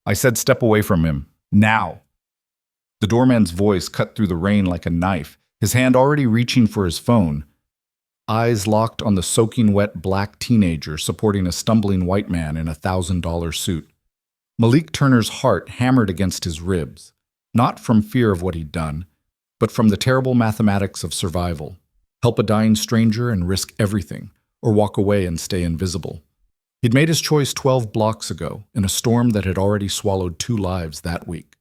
I said step away from him. Now. The doorman's voice cut through the rain like a knife, his hand already reaching for his phone. Eyes locked on the soaking wet black teenager supporting a stumbling white man in a $1,000 suit. Malik Turner's heart hammered against his ribs, not from fear of what he'd done, but from the terrible mathematics of survival. Help a dying stranger and risk everything, or walk away and stay invisible. He'd made his choice 12 blocks ago, in a storm that had already swallowed 2 lives that week.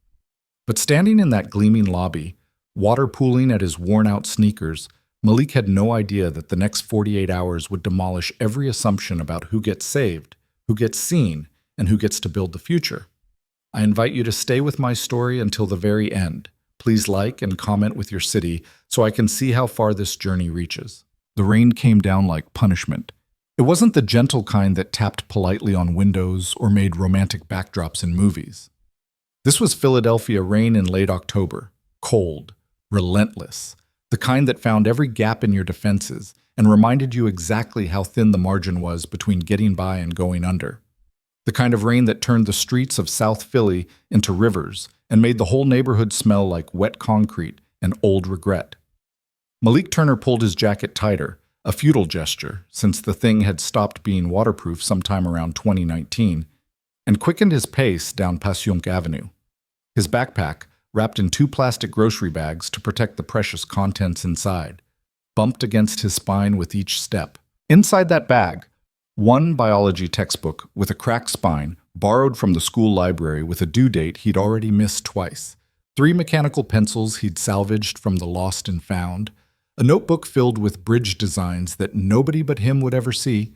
But standing in that gleaming lobby, water pooling at his worn-out sneakers, Malik had no idea that the next 48 hours would demolish every assumption about who gets saved, who gets seen, and who gets to build the future. I invite you to stay with my story until the very end. Please like and comment with your city so I can see how far this journey reaches. The rain came down like punishment. It wasn't the gentle kind that tapped politely on windows or made romantic backdrops in movies. This was Philadelphia rain in late October, cold, relentless, the kind that found every gap in your defenses and reminded you exactly how thin the margin was between getting by and going under. The kind of rain that turned the streets of South Philly into rivers and made the whole neighborhood smell like wet concrete and old regret. Malik Turner pulled his jacket tighter, a futile gesture since the thing had stopped being waterproof sometime around 2019, and quickened his pace down Passyunk Avenue. His backpack, wrapped in 2 plastic grocery bags to protect the precious contents inside, bumped against his spine with each step. Inside that bag, 1 biology textbook with a cracked spine, borrowed from the school library with a due date he'd already missed twice, 3 mechanical pencils he'd salvaged from the lost and found, a notebook filled with bridge designs that nobody but him would ever see,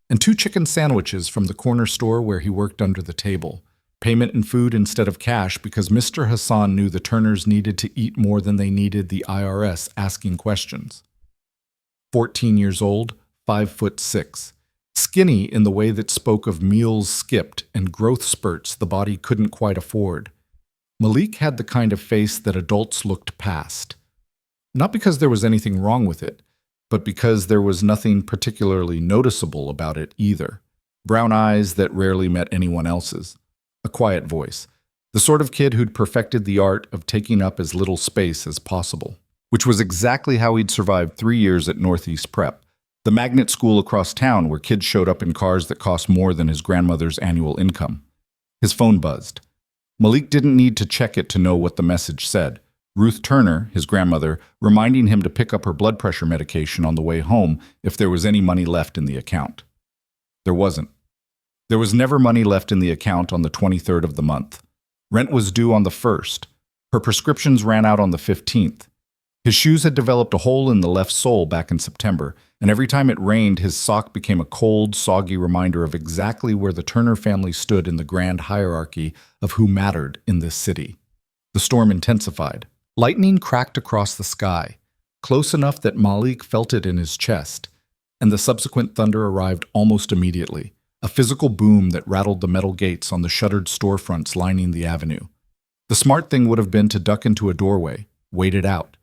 and 2 chicken sandwiches from the corner store where he worked under the table. Payment in food instead of cash because Mr. Hassan knew the Turners needed to eat more than they needed the IRS asking questions. 14 years old, 5'6". Skinny in the way that spoke of meals skipped and growth spurts the body couldn't quite afford. Malik had the kind of face that adults looked past. Not because there was anything wrong with it, but because there was nothing particularly noticeable about it either. Brown eyes that rarely met anyone else's. A quiet voice. The sort of kid who'd perfected the art of taking up as little space as possible. Which was exactly how he'd survived 3 years at Northeast Prep, the magnet school across town where kids showed up in cars that cost more than his grandmother's annual income. His phone buzzed. Malik didn't need to check it to know what the message said. Ruth Turner, his grandmother, reminding him to pick up her blood pressure medication on the way home if there was any money left in the account. There wasn't. There was never money left in the account on the 23rd of the month. Rent was due on the 1st. Her prescriptions ran out on the 15th. His shoes had developed a hole in the left sole back in September, and every time it rained, his sock became a cold, soggy reminder of exactly where the Turner family stood in the grand hierarchy of who mattered in this city. The storm intensified. Lightning cracked across the sky, close enough that Malik felt it in his chest, and the subsequent thunder arrived almost immediately, a physical boom that rattled the metal gates on the shuttered storefronts lining the avenue. The smart thing would have been to duck into a doorway, wait it out.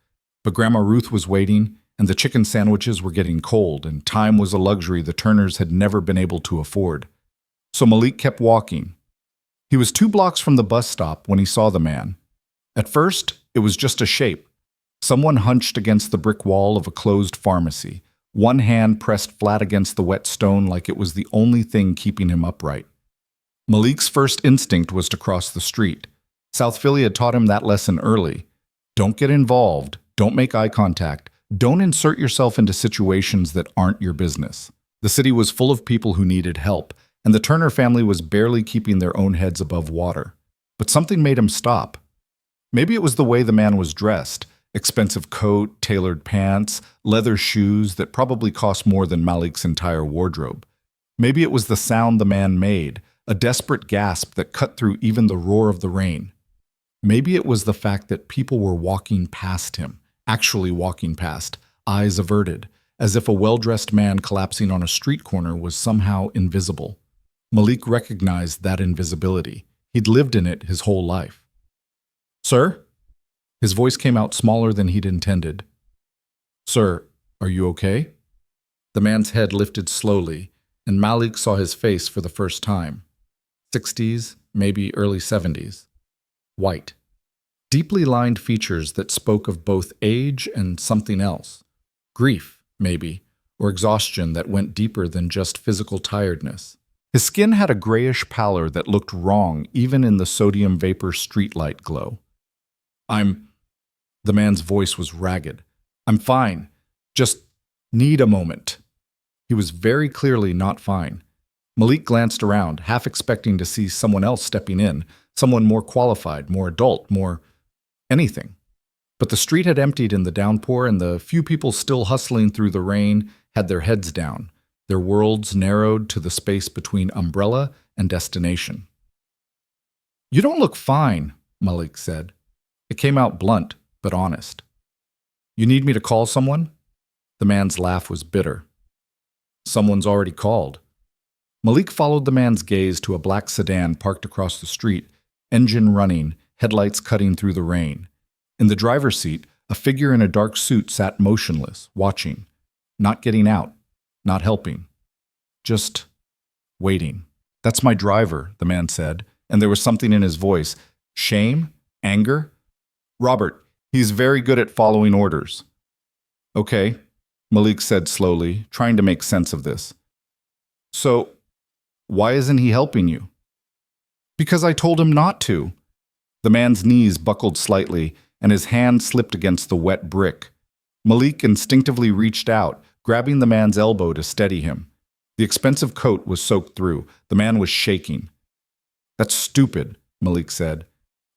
But Grandma Ruth was waiting, and the chicken sandwiches were getting cold, and time was a luxury the Turners had never been able to afford. So Malik kept walking. He was 2 blocks from the bus stop when he saw the man. At first, it was just a shape. Someone hunched against the brick wall of a closed pharmacy, one hand pressed flat against the wet stone like it was the only thing keeping him upright. Malik's first instinct was to cross the street. South Philly had taught him that lesson early. Don't get involved. Don't make eye contact. Don't insert yourself into situations that aren't your business. The city was full of people who needed help, and the Turner family was barely keeping their own heads above water. But something made him stop. Maybe it was the way the man was dressed. Expensive coat, tailored pants, leather shoes that probably cost more than Malik's entire wardrobe. Maybe it was the sound the man made, a desperate gasp that cut through even the roar of the rain. Maybe it was the fact that people were walking past him. Actually walking past, eyes averted, as if a well-dressed man collapsing on a street corner was somehow invisible. Malik recognized that invisibility. He'd lived in it his whole life. "Sir?" His voice came out smaller than he'd intended. "Sir, are you okay?" The man's head lifted slowly, and Malik saw his face for the first time. 60s, maybe early 70s. White. Deeply lined features that spoke of both age and something else. Grief, maybe, or exhaustion that went deeper than just physical tiredness. His skin had a grayish pallor that looked wrong even in the sodium vapor streetlight glow. The man's voice was ragged. I'm fine. Just need a moment. He was very clearly not fine. Malik glanced around, half expecting to see someone else stepping in, someone more qualified, more adult, more anything. But the street had emptied in the downpour, and the few people still hustling through the rain had their heads down, their worlds narrowed to the space between umbrella and destination. You don't look fine, Malik said. It came out blunt, but honest. You need me to call someone? The man's laugh was bitter. Someone's already called. Malik followed the man's gaze to a black sedan parked across the street, engine running, headlights cutting through the rain. In the driver's seat, a figure in a dark suit sat motionless, watching, not getting out, not helping, just waiting. That's my driver, the man said, and there was something in his voice. Shame? Anger? Robert, he's very good at following orders. Okay, Malik said slowly, trying to make sense of this. So, why isn't he helping you? Because I told him not to. The man's knees buckled slightly, and his hand slipped against the wet brick. Malik instinctively reached out, grabbing the man's elbow to steady him. The expensive coat was soaked through. The man was shaking. That's stupid, Malik said.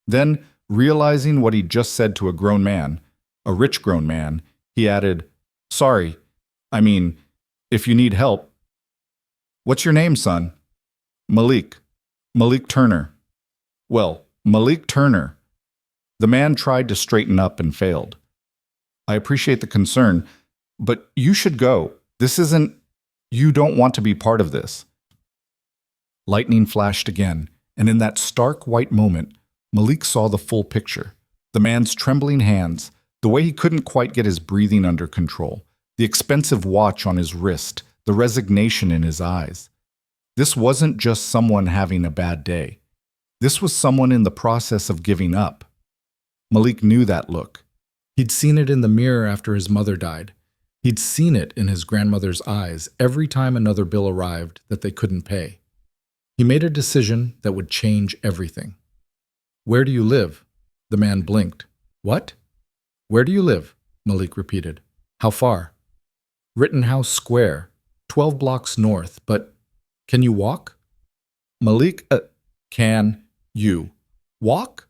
Then, realizing what he'd just said to a grown man, a rich grown man, he added, Sorry, if you need help. What's your name, son? Malik. Malik Turner. Well, Malik Turner. The man tried to straighten up and failed. I appreciate the concern, but you should go. You don't want to be part of this. Lightning flashed again, and in that stark white moment, Malik saw the full picture. The man's trembling hands, the way he couldn't quite get his breathing under control, the expensive watch on his wrist, the resignation in his eyes. This wasn't just someone having a bad day. This was someone in the process of giving up. Malik knew that look. He'd seen it in the mirror after his mother died. He'd seen it in his grandmother's eyes every time another bill arrived that they couldn't pay. He made a decision that would change everything. Where do you live? The man blinked. What? Where do you live? Malik repeated. How far? Rittenhouse Square, 12 blocks north, but can you walk? Malik, can you walk?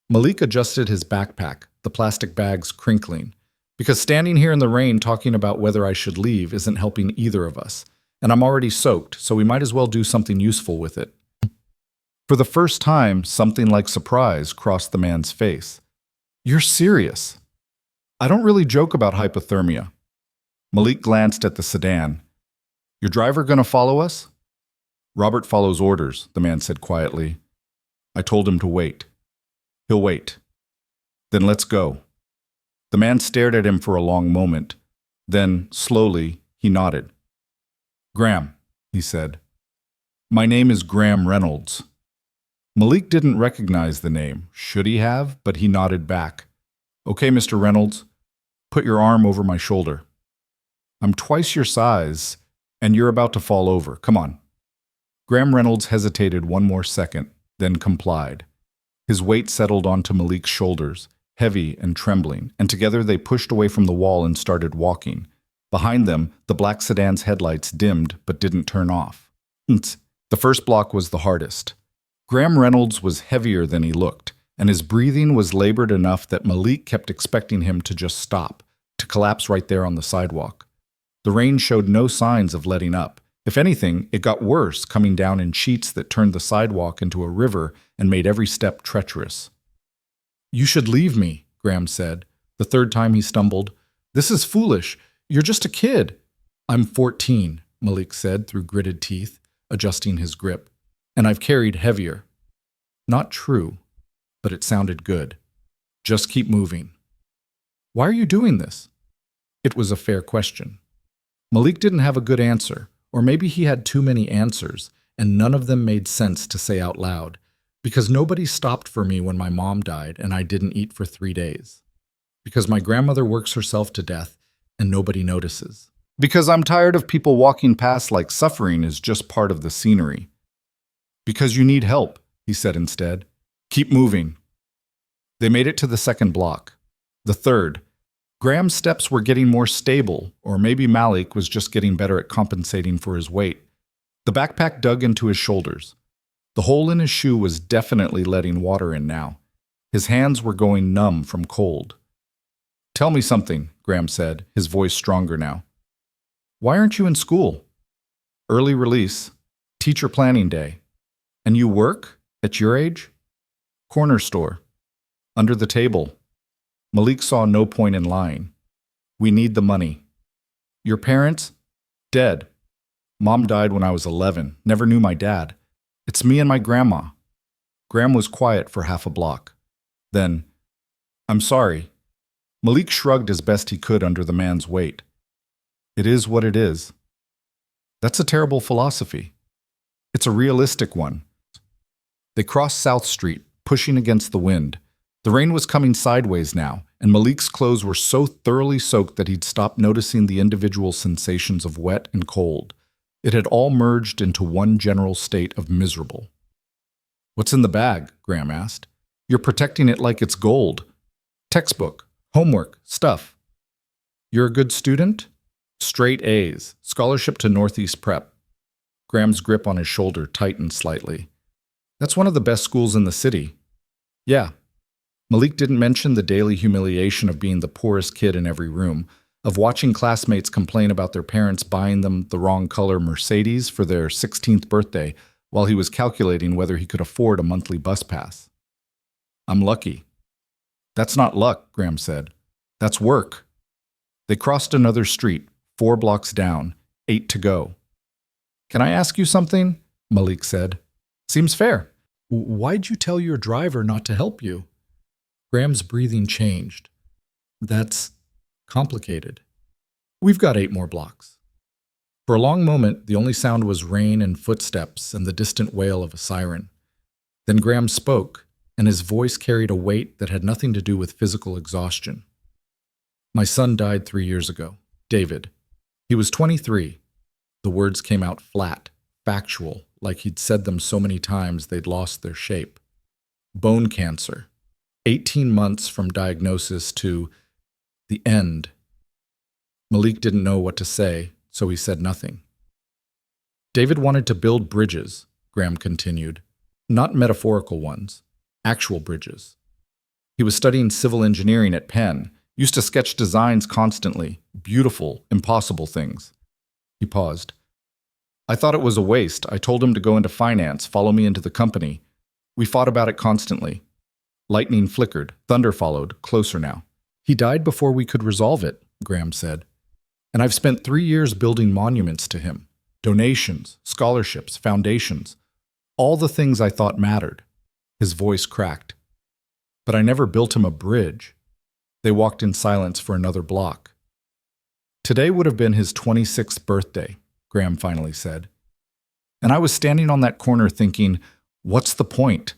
Malik adjusted his backpack, the plastic bags crinkling. Because standing here in the rain talking about whether I should leave isn't helping either of us. And I'm already soaked, so we might as well do something useful with it. For the first time, something like surprise crossed the man's face. You're serious? I don't really joke about hypothermia. Malik glanced at the sedan. Your driver gonna follow us? Robert follows orders, the man said quietly. I told him to wait. He'll wait. Then let's go. The man stared at him for a long moment. Then, slowly, he nodded. Graham, he said. My name is Graham Reynolds. Malik didn't recognize the name. Should he have? But he nodded back. Okay, Mr. Reynolds. Put your arm over my shoulder. I'm twice your size, and you're about to fall over. Come on. Graham Reynolds hesitated one more second, then complied. His weight settled onto Malik's shoulders, heavy and trembling, and together they pushed away from the wall and started walking. Behind them, the black sedan's headlights dimmed but didn't turn off. The first block was the hardest. Graham Reynolds was heavier than he looked, and his breathing was labored enough that Malik kept expecting him to just stop, to collapse right there on the sidewalk. The rain showed no signs of letting up. If anything, it got worse, coming down in sheets that turned the sidewalk into a river and made every step treacherous. You should leave me, Graham said, the third time he stumbled. This is foolish. You're just a kid. I'm 14, Malik said through gritted teeth, adjusting his grip. And I've carried heavier. Not true, but it sounded good. Just keep moving. Why are you doing this? It was a fair question. Malik didn't have a good answer, or maybe he had too many answers, and none of them made sense to say out loud, because nobody stopped for me when my mom died and I didn't eat for 3 days. Because my grandmother works herself to death and nobody notices. Because I'm tired of people walking past like suffering is just part of the scenery. Because you need help, he said instead. Keep moving. They made it to the second block. The third. Graham's steps were getting more stable, or maybe Malik was just getting better at compensating for his weight. The backpack dug into his shoulders. The hole in his shoe was definitely letting water in now. His hands were going numb from cold. Tell me something, Graham said, his voice stronger now. Why aren't you in school? Early release, teacher planning day. And you work? At your age? Corner store. Under the table. Malik saw no point in lying. We need the money. Your parents? Dead. Mom died when I was 11. Never knew my dad. It's me and my grandma. Graham was quiet for half a block. Then, I'm sorry. Malik shrugged as best he could under the man's weight. It is what it is. That's a terrible philosophy. It's a realistic one. They crossed South Street, pushing against the wind. The rain was coming sideways now, and Malik's clothes were so thoroughly soaked that he'd stopped noticing the individual sensations of wet and cold. It had all merged into one general state of miserable. What's in the bag? Graham asked. You're protecting it like it's gold. Textbook, homework, stuff. You're a good student? Straight A's, scholarship to Northeast Prep. Graham's grip on his shoulder tightened slightly. That's one of the best schools in the city. Yeah. Malik didn't mention the daily humiliation of being the poorest kid in every room, of watching classmates complain about their parents buying them the wrong color Mercedes for their 16th birthday while he was calculating whether he could afford a monthly bus pass. I'm lucky. That's not luck, Graham said. That's work. They crossed another street, 4 blocks down, 8 to go. Can I ask you something? Malik said. Seems fair. Why'd you tell your driver not to help you? Graham's breathing changed. That's complicated. We've got 8 more blocks. For a long moment, the only sound was rain and footsteps and the distant wail of a siren. Then Graham spoke, and his voice carried a weight that had nothing to do with physical exhaustion. My son died 3 years ago, David. He was 23. The words came out flat, factual, like he'd said them so many times they'd lost their shape. Bone cancer. 18 months from diagnosis to the end. Malik didn't know what to say, so he said nothing. David wanted to build bridges, Graham continued. Not metaphorical ones, actual bridges. He was studying civil engineering at Penn, used to sketch designs constantly, beautiful, impossible things. He paused. I thought it was a waste. I told him to go into finance, follow me into the company. We fought about it constantly. Lightning flickered, thunder followed, closer now. He died before we could resolve it, Graham said. And I've spent 3 years building monuments to him. Donations, scholarships, foundations. All the things I thought mattered. His voice cracked. But I never built him a bridge. They walked in silence for another block. Today would have been his 26th birthday, Graham finally said. And I was standing on that corner thinking, what's the point?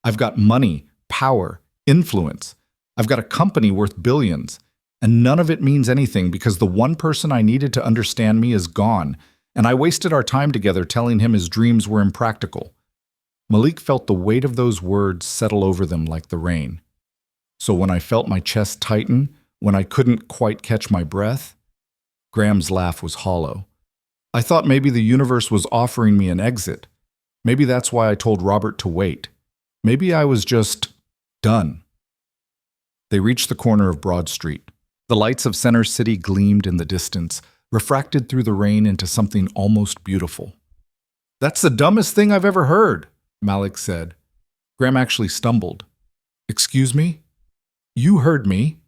I've got money, power, influence. I've got a company worth billions, and none of it means anything because the one person I needed to understand me is gone, and I wasted our time together telling him his dreams were impractical. Malik felt the weight of those words settle over them like the rain. So when I felt my chest tighten, when I couldn't quite catch my breath, Graham's laugh was hollow. I thought maybe the universe was offering me an exit. Maybe that's why I told Robert to wait. Maybe I was just done. They reached the corner of Broad Street. The lights of Center City gleamed in the distance, refracted through the rain into something almost beautiful. That's the dumbest thing I've ever heard, Malik said. Graham actually stumbled. Excuse me? You heard me.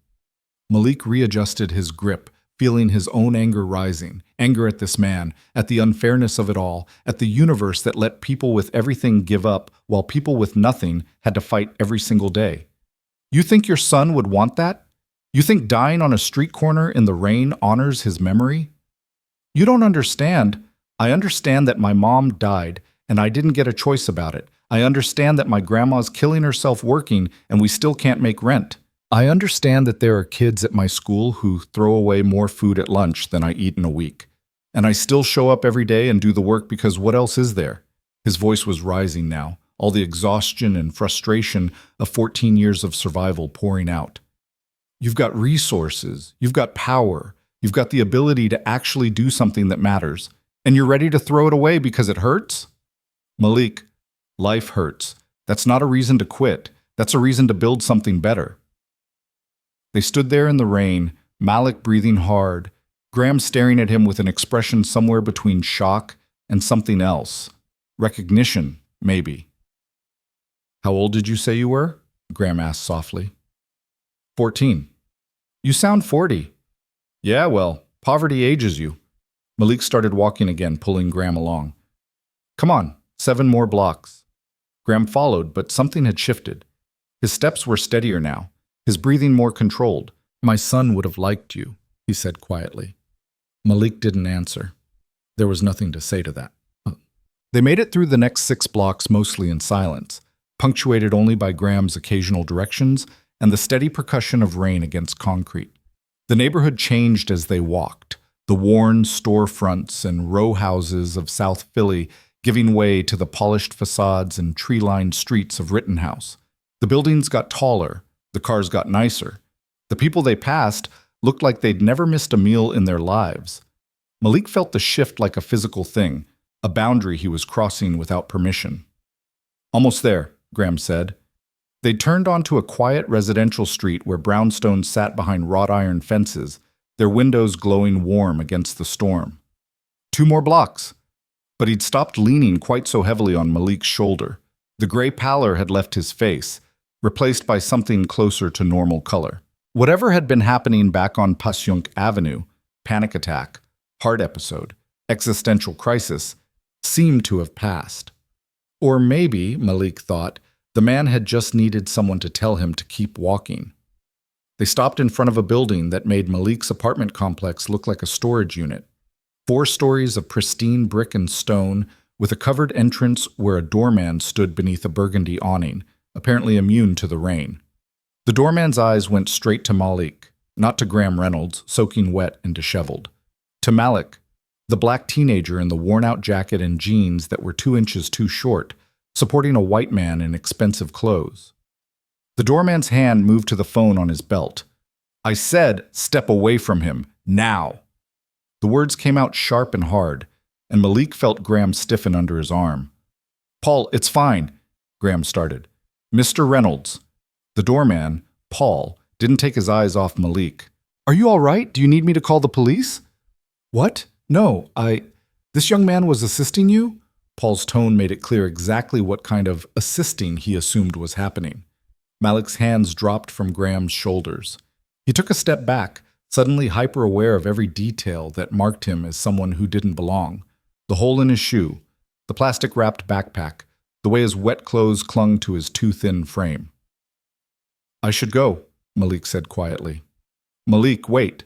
Malik readjusted his grip, feeling his own anger rising, anger at this man, at the unfairness of it all, at the universe that let people with everything give up while people with nothing had to fight every single day. You think your son would want that? You think dying on a street corner in the rain honors his memory? You don't understand. I understand that my mom died, and I didn't get a choice about it. I understand that my grandma's killing herself working and we still can't make rent. I understand that there are kids at my school who throw away more food at lunch than I eat in a week. And I still show up every day and do the work because what else is there? His voice was rising now, all the exhaustion and frustration of 14 years of survival pouring out. You've got resources, you've got power, you've got the ability to actually do something that matters, and you're ready to throw it away because it hurts? Malik, life hurts. That's not a reason to quit. That's a reason to build something better. They stood there in the rain, Malik breathing hard, Graham staring at him with an expression somewhere between shock and something else. Recognition, maybe. How old did you say you were? Graham asked softly. 14. You sound 40. Yeah, well, poverty ages you. Malik started walking again, pulling Graham along. Come on, 7 more blocks. Graham followed, but something had shifted. His steps were steadier now, his breathing more controlled. My son would have liked you, he said quietly. Malik didn't answer. There was nothing to say to that. They made it through the next 6 blocks mostly in silence, punctuated only by Graham's occasional directions and the steady percussion of rain against concrete. The neighborhood changed as they walked, the worn storefronts and row houses of South Philly giving way to the polished facades and tree-lined streets of Rittenhouse. The buildings got taller, the cars got nicer. The people they passed looked like they'd never missed a meal in their lives. Malik felt the shift like a physical thing, a boundary he was crossing without permission. Almost there, Graham said. They turned onto a quiet residential street where brownstones sat behind wrought iron fences, their windows glowing warm against the storm. 2 more blocks. But he'd stopped leaning quite so heavily on Malik's shoulder. The gray pallor had left his face, replaced by something closer to normal color. Whatever had been happening back on Passyunk Avenue, panic attack, heart episode, existential crisis, seemed to have passed. Or maybe, Malik thought, the man had just needed someone to tell him to keep walking. They stopped in front of a building that made Malik's apartment complex look like a storage unit. 4 stories of pristine brick and stone, with a covered entrance where a doorman stood beneath a burgundy awning, apparently immune to the rain. The doorman's eyes went straight to Malik, not to Graham Reynolds, soaking wet and disheveled. To Malik, the black teenager in the worn-out jacket and jeans that were 2 inches too short, supporting a white man in expensive clothes. The doorman's hand moved to the phone on his belt. I said, step away from him, now. The words came out sharp and hard, and Malik felt Graham stiffen under his arm. Paul, it's fine, Graham started. Mr. Reynolds. The doorman, Paul, didn't take his eyes off Malik. Are you all right? Do you need me to call the police? What? No, This young man was assisting you? Paul's tone made it clear exactly what kind of assisting he assumed was happening. Malik's hands dropped from Graham's shoulders. He took a step back, suddenly hyper-aware of every detail that marked him as someone who didn't belong. The hole in his shoe, the plastic-wrapped backpack, the way his wet clothes clung to his too thin frame. I should go, Malik said quietly. Malik, wait.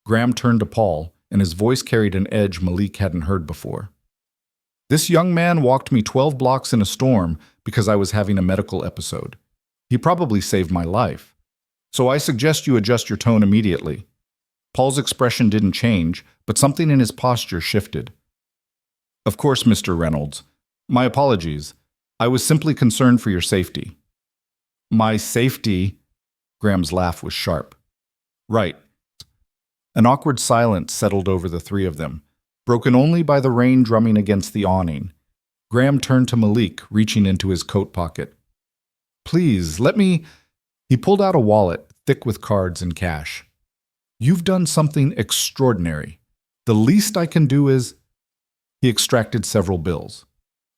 Graham turned to Paul, and his voice carried an edge Malik hadn't heard before. This young man walked me 12 blocks in a storm because I was having a medical episode. He probably saved my life. So I suggest you adjust your tone immediately. Paul's expression didn't change, but something in his posture shifted. Of course, Mr. Reynolds. My apologies. I was simply concerned for your safety. My safety? Graham's laugh was sharp. Right. An awkward silence settled over the 3 of them, broken only by the rain drumming against the awning. Graham turned to Malik, reaching into his coat pocket. Please, let me... He pulled out a wallet, thick with cards and cash. You've done something extraordinary. The least I can do is... He extracted several bills.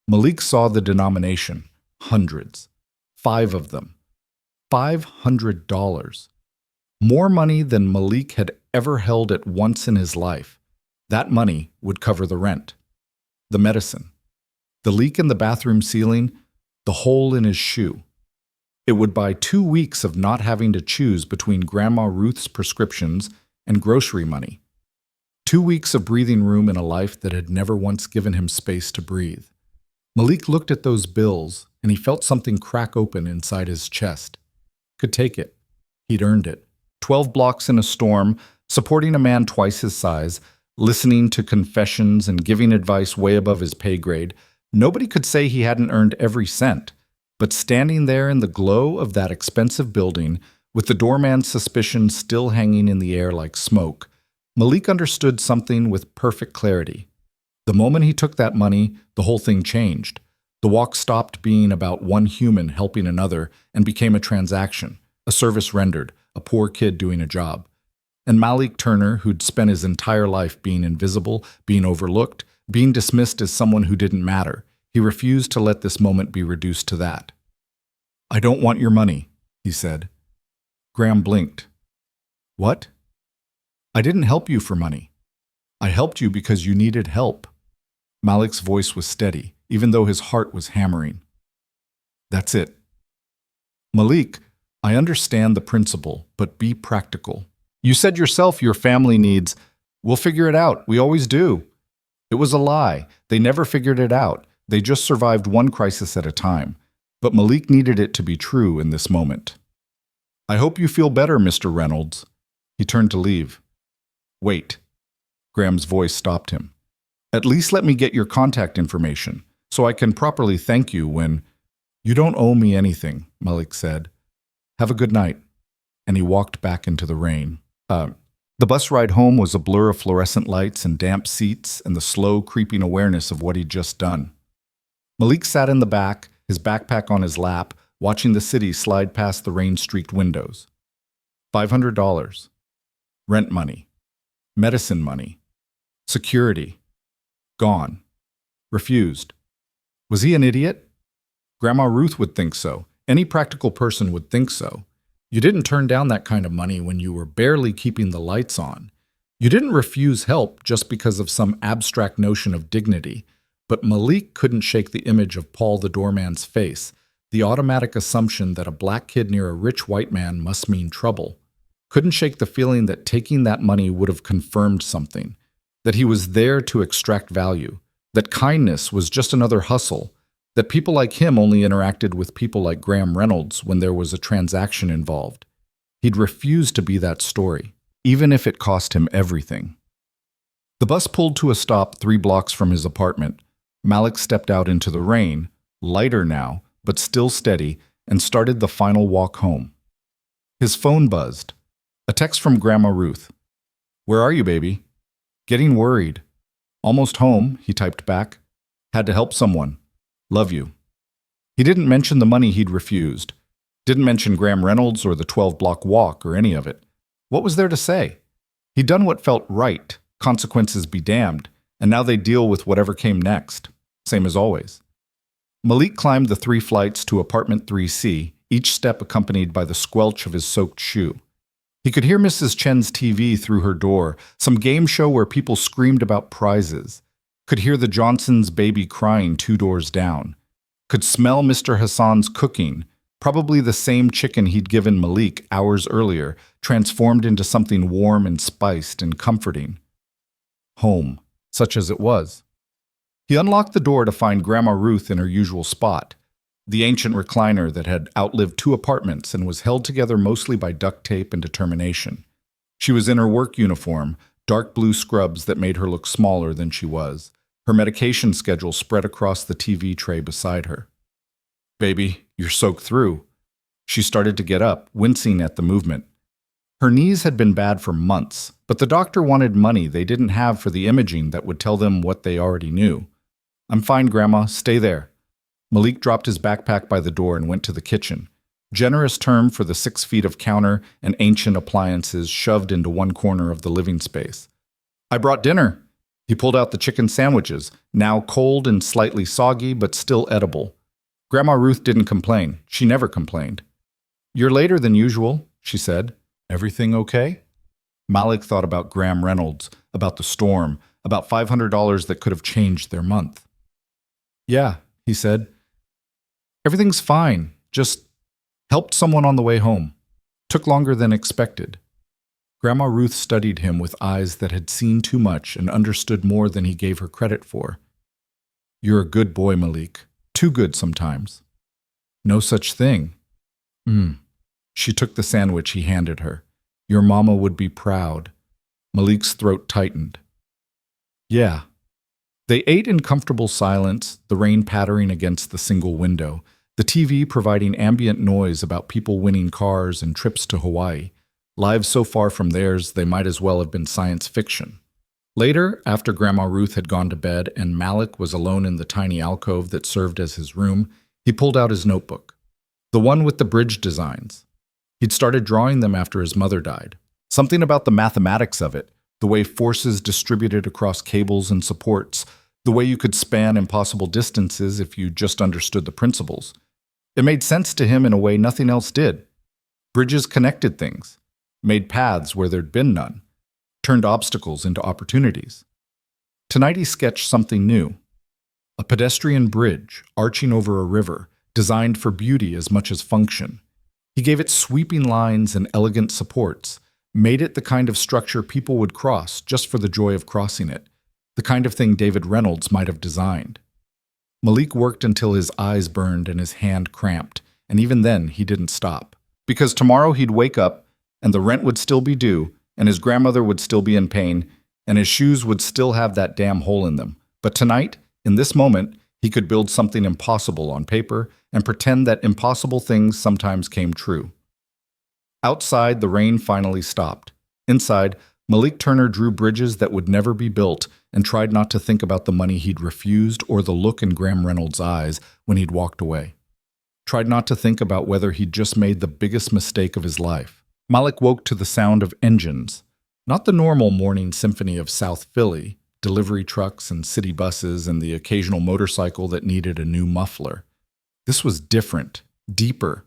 Malik saw the denomination. Hundreds. 5 of them. $500. More money than Malik had ever held at once in his life. That money would cover the rent, the medicine, the leak in the bathroom ceiling, the hole in his shoe. It would buy 2 weeks of not having to choose between Grandma Ruth's prescriptions and grocery money. 2 weeks of breathing room in a life that had never once given him space to breathe. Malik looked at those bills, and he felt something crack open inside his chest. Could take it. He'd earned it. 12 blocks in a storm, supporting a man twice his size, listening to confessions and giving advice way above his pay grade. Nobody could say he hadn't earned every cent. But standing there in the glow of that expensive building, with the doorman's suspicion still hanging in the air like smoke, Malik understood something with perfect clarity. The moment he took that money, the whole thing changed. The walk stopped being about one human helping another and became a transaction, a service rendered, a poor kid doing a job. And Malik Turner, who'd spent his entire life being invisible, being overlooked, being dismissed as someone who didn't matter, he refused to let this moment be reduced to that. "I don't want your money," he said. Graham blinked. "What?" "I didn't help you for money. I helped you because you needed help." Malik's voice was steady, even though his heart was hammering. "That's it." "Malik, I understand the principle, but be practical. You said yourself your family needs. We'll figure it out. We always do." It was a lie. They never figured it out. They just survived one crisis at a time. But Malik needed it to be true in this moment. "I hope you feel better, Mr. Reynolds." He turned to leave. "Wait." Graham's voice stopped him. "At least let me get your contact information, so I can properly thank you when—" "You don't owe me anything," Malik said. "Have a good night." And he walked back into the rain. The bus ride home was a blur of fluorescent lights and damp seats and the slow, creeping awareness of what he'd just done. Malik sat in the back, his backpack on his lap, watching the city slide past the rain-streaked windows. $500. Rent money. Medicine money. Security. Gone. Refused. Was he an idiot? Grandma Ruth would think so. Any practical person would think so. You didn't turn down that kind of money when you were barely keeping the lights on. You didn't refuse help just because of some abstract notion of dignity. But Malik couldn't shake the image of Paul the doorman's face, the automatic assumption that a black kid near a rich white man must mean trouble. Couldn't shake the feeling that taking that money would have confirmed something, that he was there to extract value, that kindness was just another hustle, that people like him only interacted with people like Graham Reynolds when there was a transaction involved. He'd refused to be that story, even if it cost him everything. The bus pulled to a stop 3 blocks from his apartment. Malik stepped out into the rain, lighter now, but still steady, and started the final walk home. His phone buzzed. A text from Grandma Ruth. "Where are you, baby?" "Getting worried." "Almost home," he typed back. "Had to help someone. Love you." He didn't mention the money he'd refused. Didn't mention Graham Reynolds or the 12-block walk or any of it. What was there to say? He'd done what felt right, consequences be damned, and now they'd deal with whatever came next. Same as always. Malik climbed the 3 flights to apartment 3C, each step accompanied by the squelch of his soaked shoe. He could hear Mrs. Chen's TV through her door, some game show where people screamed about prizes. Could hear the Johnsons' baby crying 2 doors down. Could smell Mr. Hassan's cooking, probably the same chicken he'd given Malik hours earlier, transformed into something warm and spiced and comforting. Home, such as it was. He unlocked the door to find Grandma Ruth in her usual spot, the ancient recliner that had outlived 2 apartments and was held together mostly by duct tape and determination. She was in her work uniform, dark blue scrubs that made her look smaller than she was. Her medication schedule spread across the TV tray beside her. "Baby, you're soaked through." She started to get up, wincing at the movement. Her knees had been bad for months, but the doctor wanted money they didn't have for the imaging that would tell them what they already knew. "I'm fine, Grandma. Stay there." Malik dropped his backpack by the door and went to the kitchen. Generous term for the 6 feet of counter and ancient appliances shoved into one corner of the living space. "I brought dinner." He pulled out the chicken sandwiches, now cold and slightly soggy, but still edible. Grandma Ruth didn't complain. She never complained. "You're later than usual," she said. "Everything okay?" Malik thought about Graham Reynolds, about the storm, about $500 that could have changed their month. "Yeah," he said. "Everything's fine. Just helped someone on the way home. Took longer than expected." Grandma Ruth studied him with eyes that had seen too much and understood more than he gave her credit for. You're a good boy, Malik. Too good sometimes. No such thing. She took the sandwich he handed her. Your mama would be proud. Malik's throat tightened. Yeah. They ate in comfortable silence, the rain pattering against the single window, the TV providing ambient noise about people winning cars and trips to Hawaii. Lives so far from theirs, they might as well have been science fiction. Later, after Grandma Ruth had gone to bed and Malik was alone in the tiny alcove that served as his room, he pulled out his notebook. The one with the bridge designs. He'd started drawing them after his mother died. Something about the mathematics of it, the way forces distributed across cables and supports, the way you could span impossible distances if you just understood the principles. It made sense to him in a way nothing else did. Bridges connected things, made paths where there'd been none, turned obstacles into opportunities. Tonight he sketched something new. A pedestrian bridge arching over a river, designed for beauty as much as function. He gave it sweeping lines and elegant supports, made it the kind of structure people would cross just for the joy of crossing it, the kind of thing David Reynolds might have designed. Malik worked until his eyes burned and his hand cramped, and even then he didn't stop. Because tomorrow he'd wake up, and the rent would still be due, and his grandmother would still be in pain, and his shoes would still have that damn hole in them. But tonight, in this moment, he could build something impossible on paper and pretend that impossible things sometimes came true. Outside, the rain finally stopped. Inside, Malik Turner drew bridges that would never be built and tried not to think about the money he'd refused or the look in Graham Reynolds' eyes when he'd walked away. Tried not to think about whether he'd just made the biggest mistake of his life. Malik woke to the sound of engines, not the normal morning symphony of South Philly, delivery trucks and city buses and the occasional motorcycle that needed a new muffler. This was different, deeper,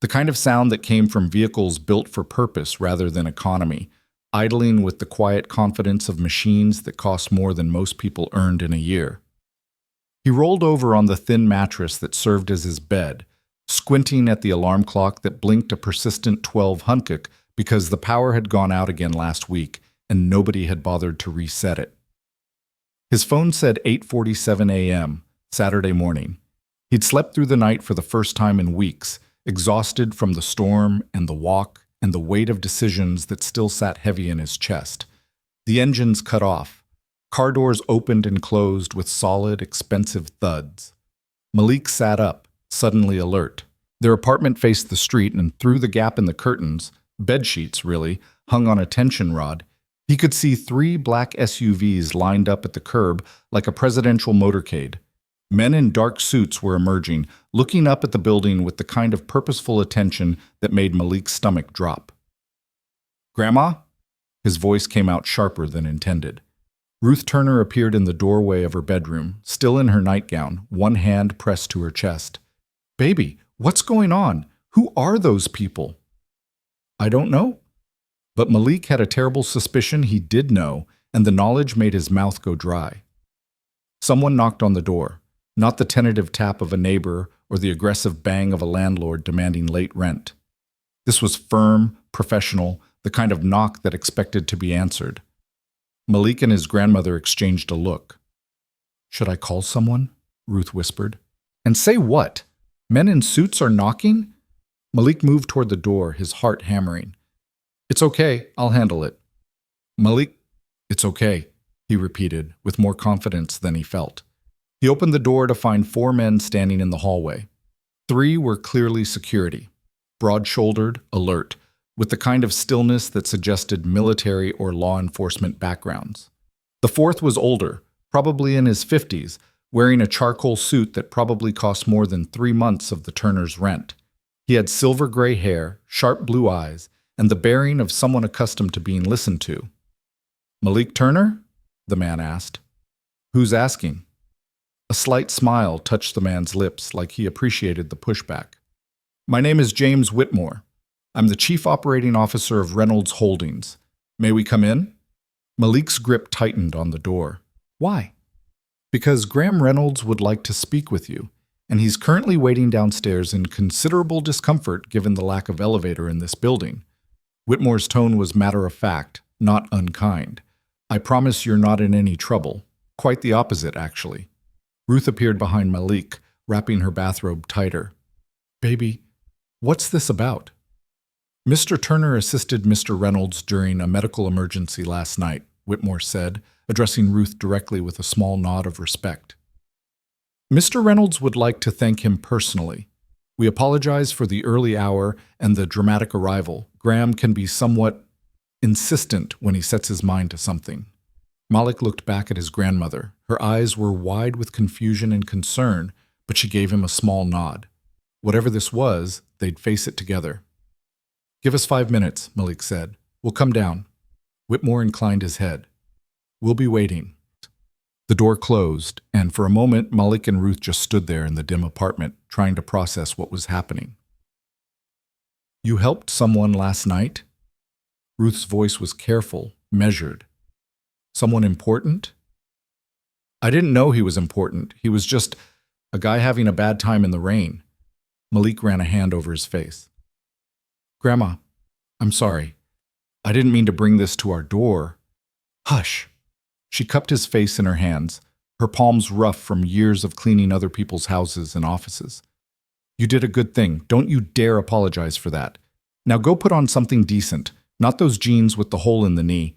the kind of sound that came from vehicles built for purpose rather than economy, idling with the quiet confidence of machines that cost more than most people earned in a year. He rolled over on the thin mattress that served as his bed, squinting at the alarm clock that blinked a persistent 12 hunkuk because the power had gone out again last week and nobody had bothered to reset it. His phone said 8:47 a.m., Saturday morning. He'd slept through the night for the first time in weeks, exhausted from the storm and the walk and the weight of decisions that still sat heavy in his chest. The engines cut off. Car doors opened and closed with solid, expensive thuds. Malik sat up, suddenly alert. Their apartment faced the street, and through the gap in the curtains, bedsheets really, hung on a tension rod, he could see 3 black SUVs lined up at the curb like a presidential motorcade. Men in dark suits were emerging, looking up at the building with the kind of purposeful attention that made Malik's stomach drop. "Grandma?" His voice came out sharper than intended. Ruth Turner appeared in the doorway of her bedroom, still in her nightgown, one hand pressed to her chest. "Baby, what's going on? Who are those people?" "I don't know." But Malik had a terrible suspicion he did know, and the knowledge made his mouth go dry. Someone knocked on the door, not the tentative tap of a neighbor or the aggressive bang of a landlord demanding late rent. This was firm, professional, the kind of knock that expected to be answered. Malik and his grandmother exchanged a look. "Should I call someone?" Ruth whispered. "And say what? Men in suits are knocking?" Malik moved toward the door, his heart hammering. "It's okay, I'll handle it." Malik, "It's okay," he repeated, with more confidence than he felt. He opened the door to find 4 men standing in the hallway. 3 were clearly security, broad-shouldered, alert, with the kind of stillness that suggested military or law enforcement backgrounds. The 4th was older, probably in his 50s, wearing a charcoal suit that probably cost more than 3 months of the Turners' rent. He had silver gray hair, sharp blue eyes, and the bearing of someone accustomed to being listened to. "Malik Turner?" the man asked. "Who's asking?" A slight smile touched the man's lips, like he appreciated the pushback. "My name is James Whitmore. I'm the Chief Operating Officer of Reynolds Holdings. May we come in?" Malik's grip tightened on the door. "Why?" "Because Graham Reynolds would like to speak with you, and he's currently waiting downstairs in considerable discomfort given the lack of elevator in this building." Whitmore's tone was matter-of-fact, not unkind. "I promise you're not in any trouble. Quite the opposite, actually." Ruth appeared behind Malik, wrapping her bathrobe tighter. Baby, what's this about? Mr. Turner assisted Mr. Reynolds during a medical emergency last night, Whitmore said, addressing Ruth directly with a small nod of respect. Mr. Reynolds would like to thank him personally. We apologize for the early hour and the dramatic arrival. Graham can be somewhat insistent when he sets his mind to something. Malik looked back at his grandmother. Her eyes were wide with confusion and concern, but she gave him a small nod. Whatever this was, they'd face it together. Give us 5 minutes, Malik said. We'll come down. Whitmore inclined his head. We'll be waiting. The door closed, and for a moment Malik and Ruth just stood there in the dim apartment, trying to process what was happening. You helped someone last night? Ruth's voice was careful, measured. Someone important? I didn't know he was important. He was just a guy having a bad time in the rain. Malik ran a hand over his face. Grandma, I'm sorry. I didn't mean to bring this to our door. Hush. She cupped his face in her hands, her palms rough from years of cleaning other people's houses and offices. You did a good thing. Don't you dare apologize for that. Now go put on something decent, not those jeans with the hole in the knee,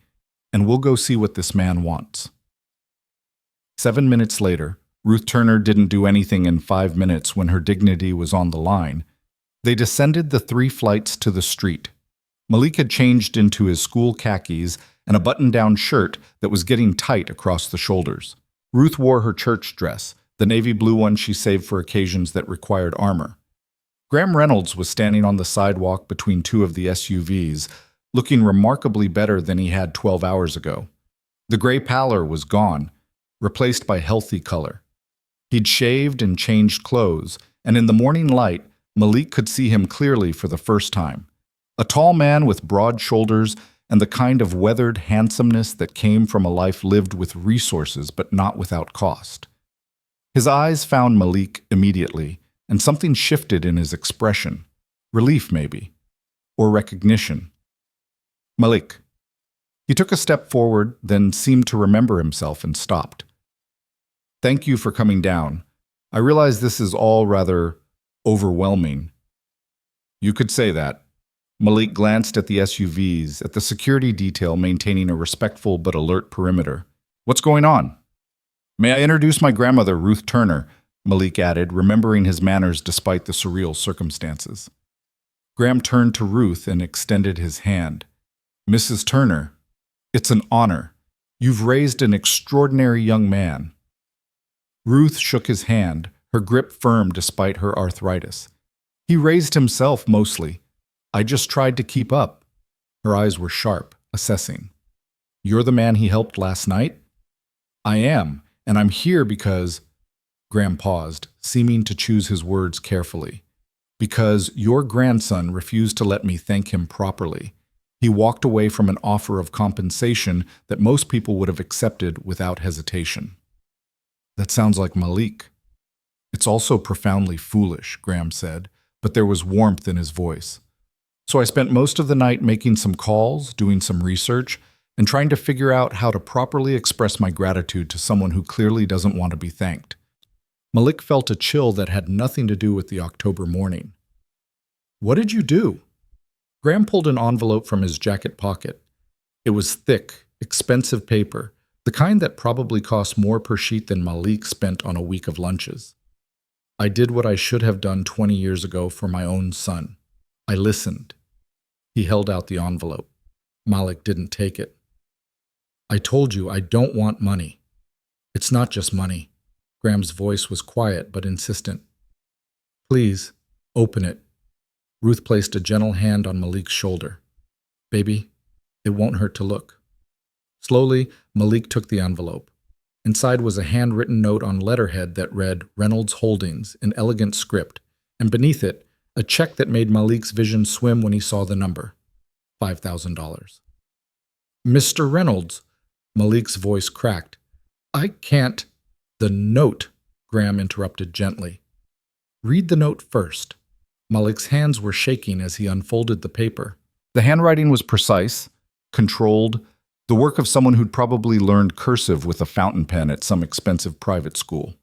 and we'll go see what this man wants. 7 minutes later, Ruth Turner didn't do anything in 5 minutes when her dignity was on the line. They descended the 3 flights to the street. Malik had changed into his school khakis and a button-down shirt that was getting tight across the shoulders. Ruth wore her church dress, the navy blue one she saved for occasions that required armor. Graham Reynolds was standing on the sidewalk between 2 of the SUVs, looking remarkably better than he had 12 hours ago. The gray pallor was gone, replaced by healthy color. He'd shaved and changed clothes, and in the morning light, Malik could see him clearly for the first time. A tall man with broad shoulders and the kind of weathered handsomeness that came from a life lived with resources but not without cost. His eyes found Malik immediately, and something shifted in his expression. Relief, maybe. Or recognition. Malik. He took a step forward, then seemed to remember himself and stopped. Thank you for coming down. I realize this is all rather overwhelming. You could say that. Malik glanced at the SUVs, at the security detail maintaining a respectful but alert perimeter. What's going on? May I introduce my grandmother, Ruth Turner, Malik added, remembering his manners despite the surreal circumstances. Graham turned to Ruth and extended his hand. Mrs. Turner, it's an honor. You've raised an extraordinary young man. Ruth shook his hand, her grip firm despite her arthritis. He raised himself mostly. I just tried to keep up. Her eyes were sharp, assessing. You're the man he helped last night? I am, and I'm here because… Graham paused, seeming to choose his words carefully. Because your grandson refused to let me thank him properly. He walked away from an offer of compensation that most people would have accepted without hesitation. That sounds like Malik. It's also profoundly foolish, Graham said, but there was warmth in his voice. So I spent most of the night making some calls, doing some research, and trying to figure out how to properly express my gratitude to someone who clearly doesn't want to be thanked. Malik felt a chill that had nothing to do with the October morning. What did you do? Graham pulled an envelope from his jacket pocket. It was thick, expensive paper, the kind that probably cost more per sheet than Malik spent on a week of lunches. I did what I should have done 20 years ago for my own son. I listened. He held out the envelope. Malik didn't take it. I told you I don't want money. It's not just money. Graham's voice was quiet but insistent. Please, open it. Ruth placed a gentle hand on Malik's shoulder. Baby, it won't hurt to look. Slowly, Malik took the envelope. Inside was a handwritten note on letterhead that read Reynolds Holdings in elegant script, and beneath it, a check that made Malik's vision swim when he saw the number. $5,000. Mr. Reynolds, Malik's voice cracked. I can't. The note, Graham interrupted gently. Read the note first. Malik's hands were shaking as he unfolded the paper. The handwriting was precise, controlled, the work of someone who'd probably learned cursive with a fountain pen at some expensive private school.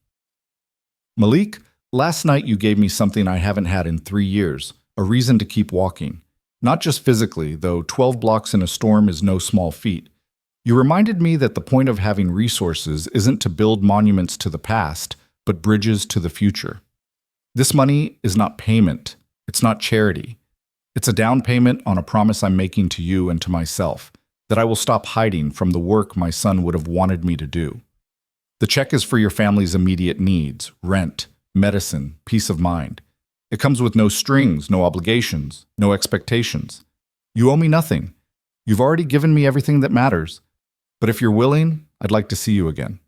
Malik, last night you gave me something I haven't had in 3 years, a reason to keep walking. Not just physically, though 12 blocks in a storm is no small feat. You reminded me that the point of having resources isn't to build monuments to the past, but bridges to the future. This money is not payment. It's not charity. It's a down payment on a promise I'm making to you and to myself, that I will stop hiding from the work my son would have wanted me to do. The check is for your family's immediate needs: rent, medicine, peace of mind. It comes with no strings, no obligations, no expectations. You owe me nothing. You've already given me everything that matters. But if you're willing, I'd like to see you again.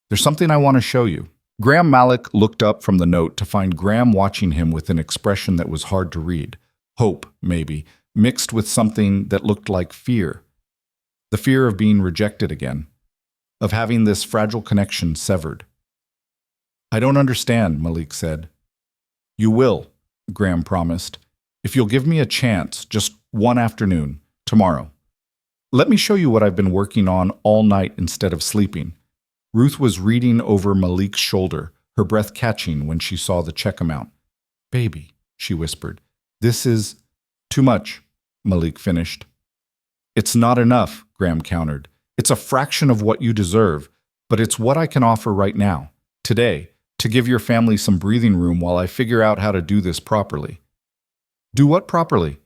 There's something I want to show you. Graham Malik looked up from the note to find Graham watching him with an expression that was hard to read. Hope, maybe, mixed with something that looked like fear. The fear of being rejected again, of having this fragile connection severed. I don't understand, Malik said. You will, Graham promised, if you'll give me a chance, just one afternoon, tomorrow. Let me show you what I've been working on all night instead of sleeping. Ruth was reading over Malik's shoulder, her breath catching when she saw the check amount. Baby, she whispered, this is too much, Malik finished. It's not enough, Graham countered. It's a fraction of what you deserve, but it's what I can offer right now, today, to give your family some breathing room while I figure out how to do this properly. Do what properly?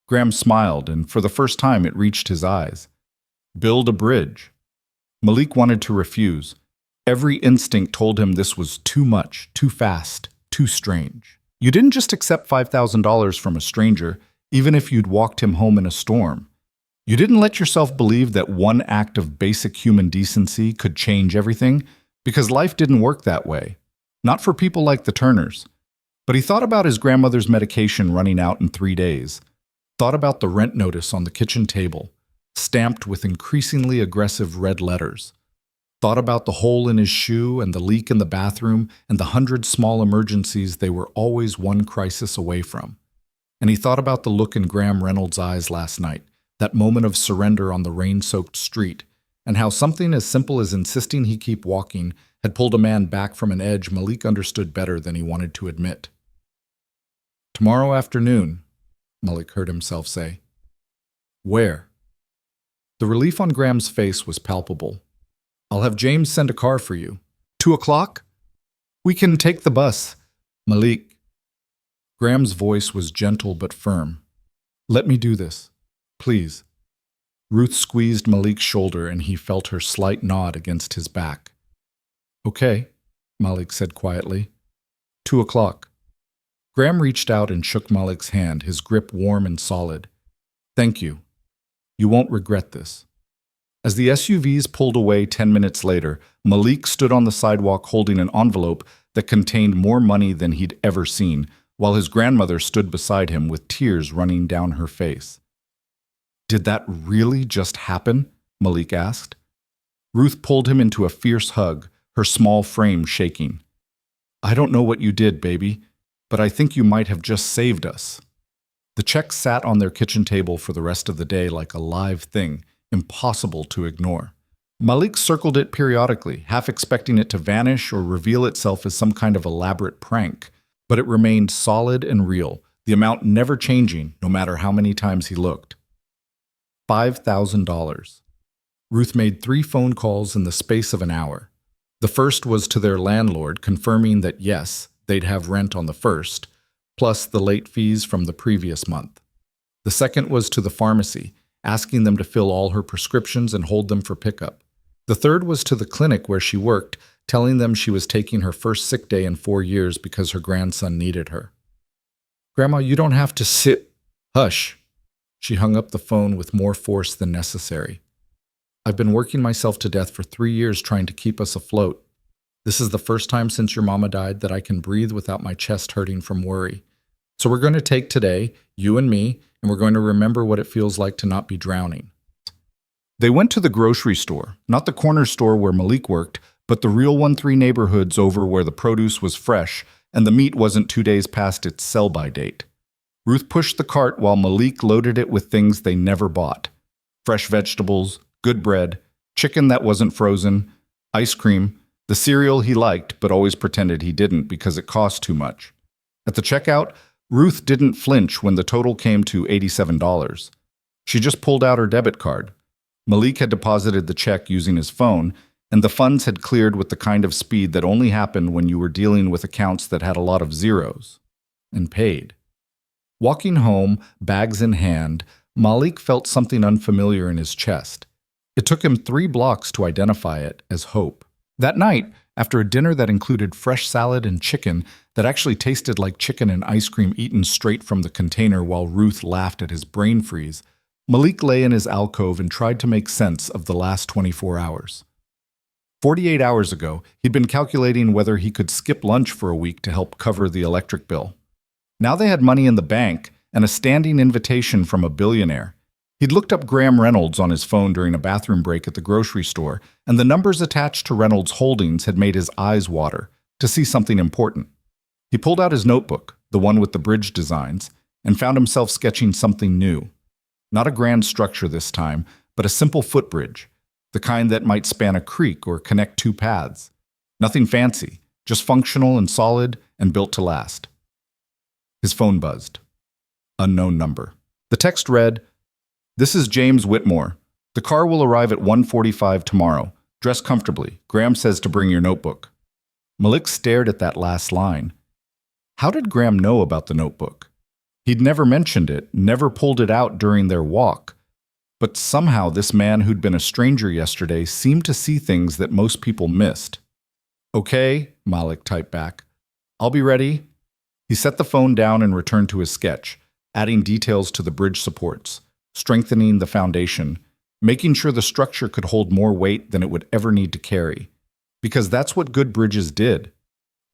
Graham smiled, and for the first time it reached his eyes. Build a bridge. Malik wanted to refuse. Every instinct told him this was too much, too fast, too strange. You didn't just accept $5,000 from a stranger, even if you'd walked him home in a storm. You didn't let yourself believe that one act of basic human decency could change everything, because life didn't work that way. Not for people like the Turners. But he thought about his grandmother's medication running out in 3 days. Thought about the rent notice on the kitchen table, stamped with increasingly aggressive red letters. Thought about the hole in his shoe and the leak in the bathroom and the 100 small emergencies they were always one crisis away from. And he thought about the look in Graham Reynolds' eyes last night, that moment of surrender on the rain-soaked street, and how something as simple as insisting he keep walking had pulled a man back from an edge Malik understood better than he wanted to admit. Tomorrow afternoon, Malik heard himself say. Where? The relief on Graham's face was palpable. I'll have James send a car for you. 2 o'clock? We can take the bus. Malik. Graham's voice was gentle but firm. Let me do this. Please. Ruth squeezed Malik's shoulder and he felt her slight nod against his back. Okay, Malik said quietly. 2 o'clock. Graham reached out and shook Malik's hand, his grip warm and solid. Thank you. You won't regret this. As the SUVs pulled away 10 minutes later, Malik stood on the sidewalk holding an envelope that contained more money than he'd ever seen, while his grandmother stood beside him with tears running down her face. Did that really just happen? Malik asked. Ruth pulled him into a fierce hug, her small frame shaking. I don't know what you did, baby, but I think you might have just saved us. The check sat on their kitchen table for the rest of the day like a live thing, impossible to ignore. Malik circled it periodically, half expecting it to vanish or reveal itself as some kind of elaborate prank, but it remained solid and real, the amount never changing no matter how many times he looked. $5,000. Ruth made 3 phone calls in the space of an hour. The first was to their landlord, confirming that yes, they'd have rent on the 1st, plus the late fees from the previous month. The second was to the pharmacy, asking them to fill all her prescriptions and hold them for pickup. The third was to the clinic where she worked, telling them she was taking her first sick day in 4 years because her grandson needed her. Grandma, you don't have to sit. Hush. She hung up the phone with more force than necessary. I've been working myself to death for 3 years trying to keep us afloat. This is the first time since your mama died that I can breathe without my chest hurting from worry. So we're going to take today, you and me, and we're going to remember what it feels like to not be drowning. They went to the grocery store, not the corner store where Malik worked, but the real 1-3 neighborhoods over where the produce was fresh and the meat wasn't 2 days past its sell-by date. Ruth pushed the cart while Malik loaded it with things they never bought. Fresh vegetables, good bread, chicken that wasn't frozen, ice cream, The cereal he liked, but always pretended he didn't because it cost too much. At the checkout, Ruth didn't flinch when the total came to $87. She just pulled out her debit card. Malik had deposited the check using his phone, and the funds had cleared with the kind of speed that only happened when you were dealing with accounts that had a lot of zeros. And paid. Walking home, bags in hand, Malik felt something unfamiliar in his chest. It took him 3 blocks to identify it as hope. That night, after a dinner that included fresh salad and chicken that actually tasted like chicken and ice cream eaten straight from the container while Ruth laughed at his brain freeze, Malik lay in his alcove and tried to make sense of the last 24 hours. 48 hours ago, he'd been calculating whether he could skip lunch for a week to help cover the electric bill. Now they had money in the bank and a standing invitation from a billionaire. He'd looked up Graham Reynolds on his phone during a bathroom break at the grocery store, and the numbers attached to Reynolds' holdings had made his eyes water to see something important. He pulled out his notebook, the one with the bridge designs, and found himself sketching something new. Not a grand structure this time, but a simple footbridge, the kind that might span a creek or connect 2 paths. Nothing fancy, just functional and solid and built to last. His phone buzzed. Unknown number. The text read, "This is James Whitmore. The car will arrive at 1:45 tomorrow. Dress comfortably. Graham says to bring your notebook." Malik stared at that last line. How did Graham know about the notebook? He'd never mentioned it, never pulled it out during their walk. But somehow this man who'd been a stranger yesterday seemed to see things that most people missed. "Okay," Malik typed back. "I'll be ready." He set the phone down and returned to his sketch, adding details to the bridge supports, strengthening the foundation, making sure the structure could hold more weight than it would ever need to carry. Because that's what good bridges did.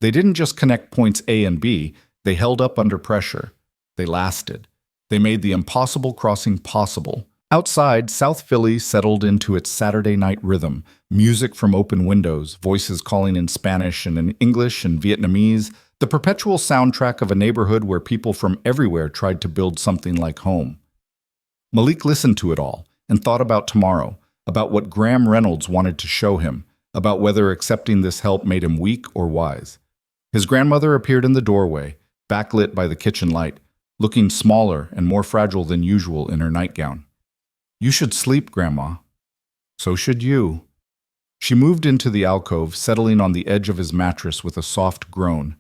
They didn't just connect points A and B, they held up under pressure. They lasted. They made the impossible crossing possible. Outside, South Philly settled into its Saturday night rhythm, music from open windows, voices calling in Spanish and in English and Vietnamese, the perpetual soundtrack of a neighborhood where people from everywhere tried to build something like home. Malik listened to it all and thought about tomorrow, about what Graham Reynolds wanted to show him, about whether accepting this help made him weak or wise. His grandmother appeared in the doorway, backlit by the kitchen light, looking smaller and more fragile than usual in her nightgown. "You should sleep, Grandma." "So should you." She moved into the alcove, settling on the edge of his mattress with a soft groan.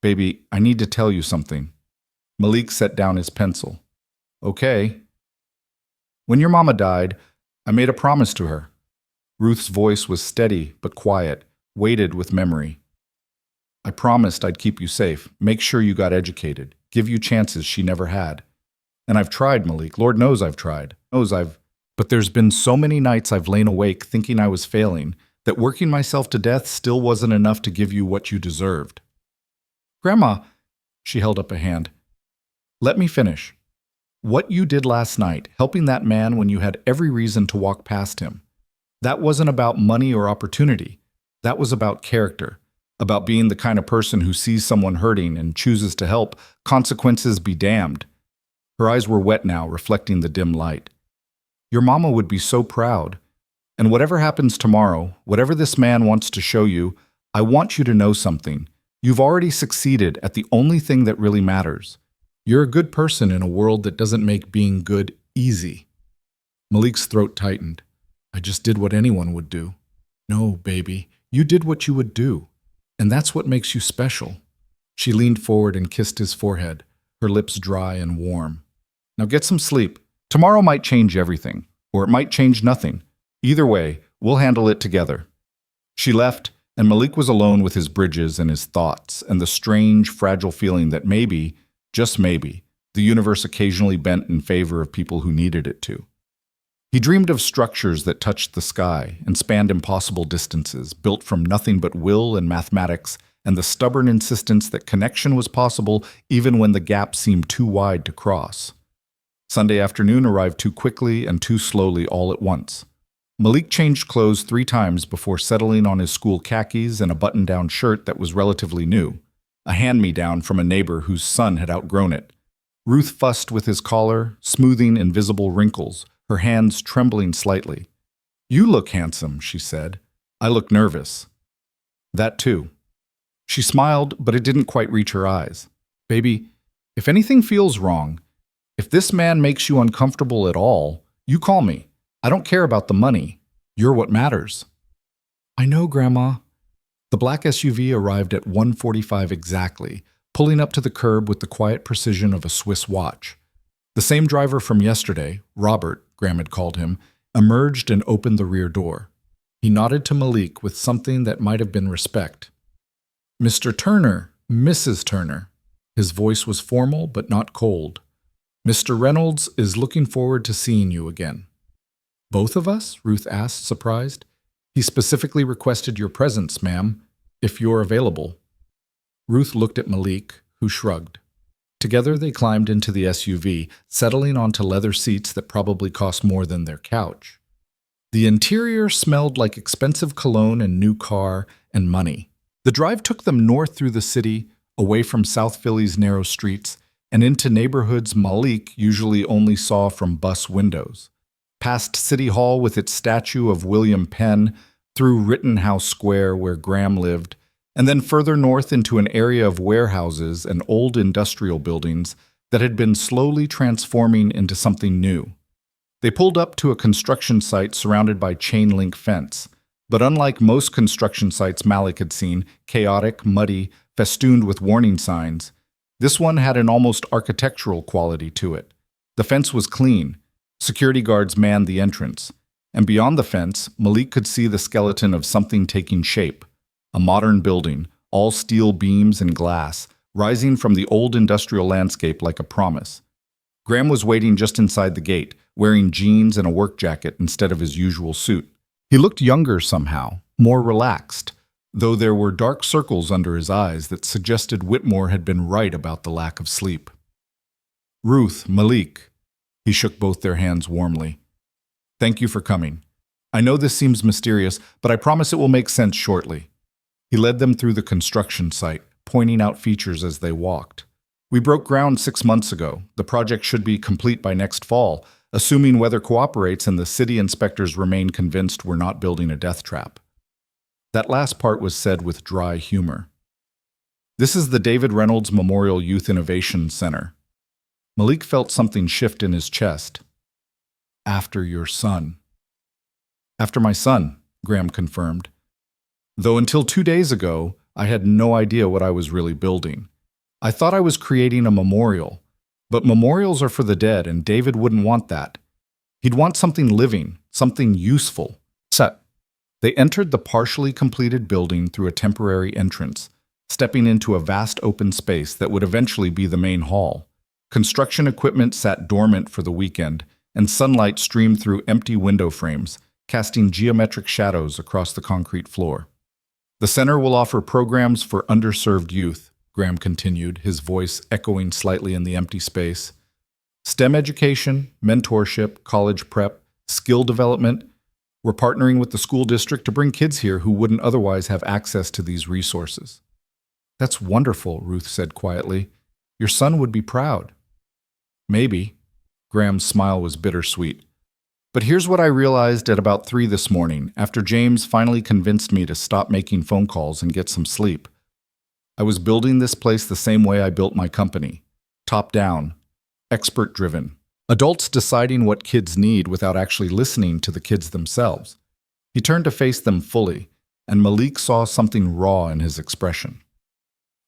"Baby, I need to tell you something." Malik set down his pencil. "Okay." "When your mama died, I made a promise to her." Ruth's voice was steady but quiet, weighted with memory. "I promised I'd keep you safe, make sure you got educated, give you chances she never had. And I've tried, Malik. Lord knows I've tried. But there's been so many nights I've lain awake thinking I was failing, that working myself to death still wasn't enough to give you what you deserved." "Grandma," she held up a hand. "Let me finish. What you did last night, helping that man when you had every reason to walk past him, that wasn't about money or opportunity. That was about character, about being the kind of person who sees someone hurting and chooses to help, consequences be damned." Her eyes were wet now, reflecting the dim light. "Your mama would be so proud. And whatever happens tomorrow, whatever this man wants to show you, I want you to know something. You've already succeeded at the only thing that really matters. You're a good person in a world that doesn't make being good easy." Malik's throat tightened. "I just did what anyone would do." "No, baby, you did what you would do. And that's what makes you special." She leaned forward and kissed his forehead, her lips dry and warm. "Now get some sleep. Tomorrow might change everything, or it might change nothing. Either way, we'll handle it together." She left, and Malik was alone with his bridges and his thoughts, and the strange, fragile feeling that maybe, just maybe, the universe occasionally bent in favor of people who needed it to. He dreamed of structures that touched the sky and spanned impossible distances, built from nothing but will and mathematics, and the stubborn insistence that connection was possible even when the gap seemed too wide to cross. Sunday afternoon arrived too quickly and too slowly all at once. Malik changed clothes 3 times before settling on his school khakis and a button-down shirt that was relatively new, a hand-me-down from a neighbor whose son had outgrown it. Ruth fussed with his collar, smoothing invisible wrinkles, her hands trembling slightly. "You look handsome," she said. "I look nervous." That too. She smiled, but it didn't quite reach her eyes. Baby, if anything feels wrong, if this man makes you uncomfortable at all, you call me. I don't care about the money. You're what matters. I know, Grandma. The black SUV arrived at 1:45 exactly, pulling up to the curb with the quiet precision of a Swiss watch. The same driver from yesterday, Robert, Graham had called him, emerged and opened the rear door. He nodded to Malik with something that might have been respect. Mr. Turner, Mrs. Turner. His voice was formal but not cold. Mr. Reynolds is looking forward to seeing you again. Both of us? Ruth asked, surprised. He specifically requested your presence, ma'am, if you're available. Ruth looked at Malik, who shrugged. Together they climbed into the SUV, settling onto leather seats that probably cost more than their couch. The interior smelled like expensive cologne and new car and money. The drive took them north through the city, away from South Philly's narrow streets, and into neighborhoods Malik usually only saw from bus windows. Past City Hall with its statue of William Penn, through Rittenhouse Square where Graham lived, and then further north into an area of warehouses and old industrial buildings that had been slowly transforming into something new. They pulled up to a construction site surrounded by chain-link fence, but unlike most construction sites Malik had seen, chaotic, muddy, festooned with warning signs, this one had an almost architectural quality to it. The fence was clean. Security guards manned the entrance, and beyond the fence, Malik could see the skeleton of something taking shape. A modern building, all steel beams and glass, rising from the old industrial landscape like a promise. Graham was waiting just inside the gate, wearing jeans and a work jacket instead of his usual suit. He looked younger somehow, more relaxed, though there were dark circles under his eyes that suggested Whitmore had been right about the lack of sleep. Ruth, Malik. He shook both their hands warmly. Thank you for coming. I know this seems mysterious, but I promise it will make sense shortly. He led them through the construction site, pointing out features as they walked. We broke ground 6 months ago. The project should be complete by next fall, assuming weather cooperates and the city inspectors remain convinced we're not building a death trap. That last part was said with dry humor. This is the David Reynolds Memorial Youth Innovation Center. Malik felt something shift in his chest. After your son. After my son, Graham confirmed. Though until 2 days ago, I had no idea what I was really building. I thought I was creating a memorial, but memorials are for the dead, and David wouldn't want that. He'd want something living, something useful. They entered the partially completed building through a temporary entrance, stepping into a vast open space that would eventually be the main hall. Construction equipment sat dormant for the weekend, and sunlight streamed through empty window frames, casting geometric shadows across the concrete floor. The center will offer programs for underserved youth, Graham continued, his voice echoing slightly in the empty space. STEM education, mentorship, college prep, skill development. We're partnering with the school district to bring kids here who wouldn't otherwise have access to these resources. That's wonderful, Ruth said quietly. Your son would be proud. Maybe. Graham's smile was bittersweet. But here's what I realized at about 3 this morning, after James finally convinced me to stop making phone calls and get some sleep. I was building this place the same way I built my company. Top down. Expert-driven. Adults deciding what kids need without actually listening to the kids themselves. He turned to face them fully, and Malik saw something raw in his expression.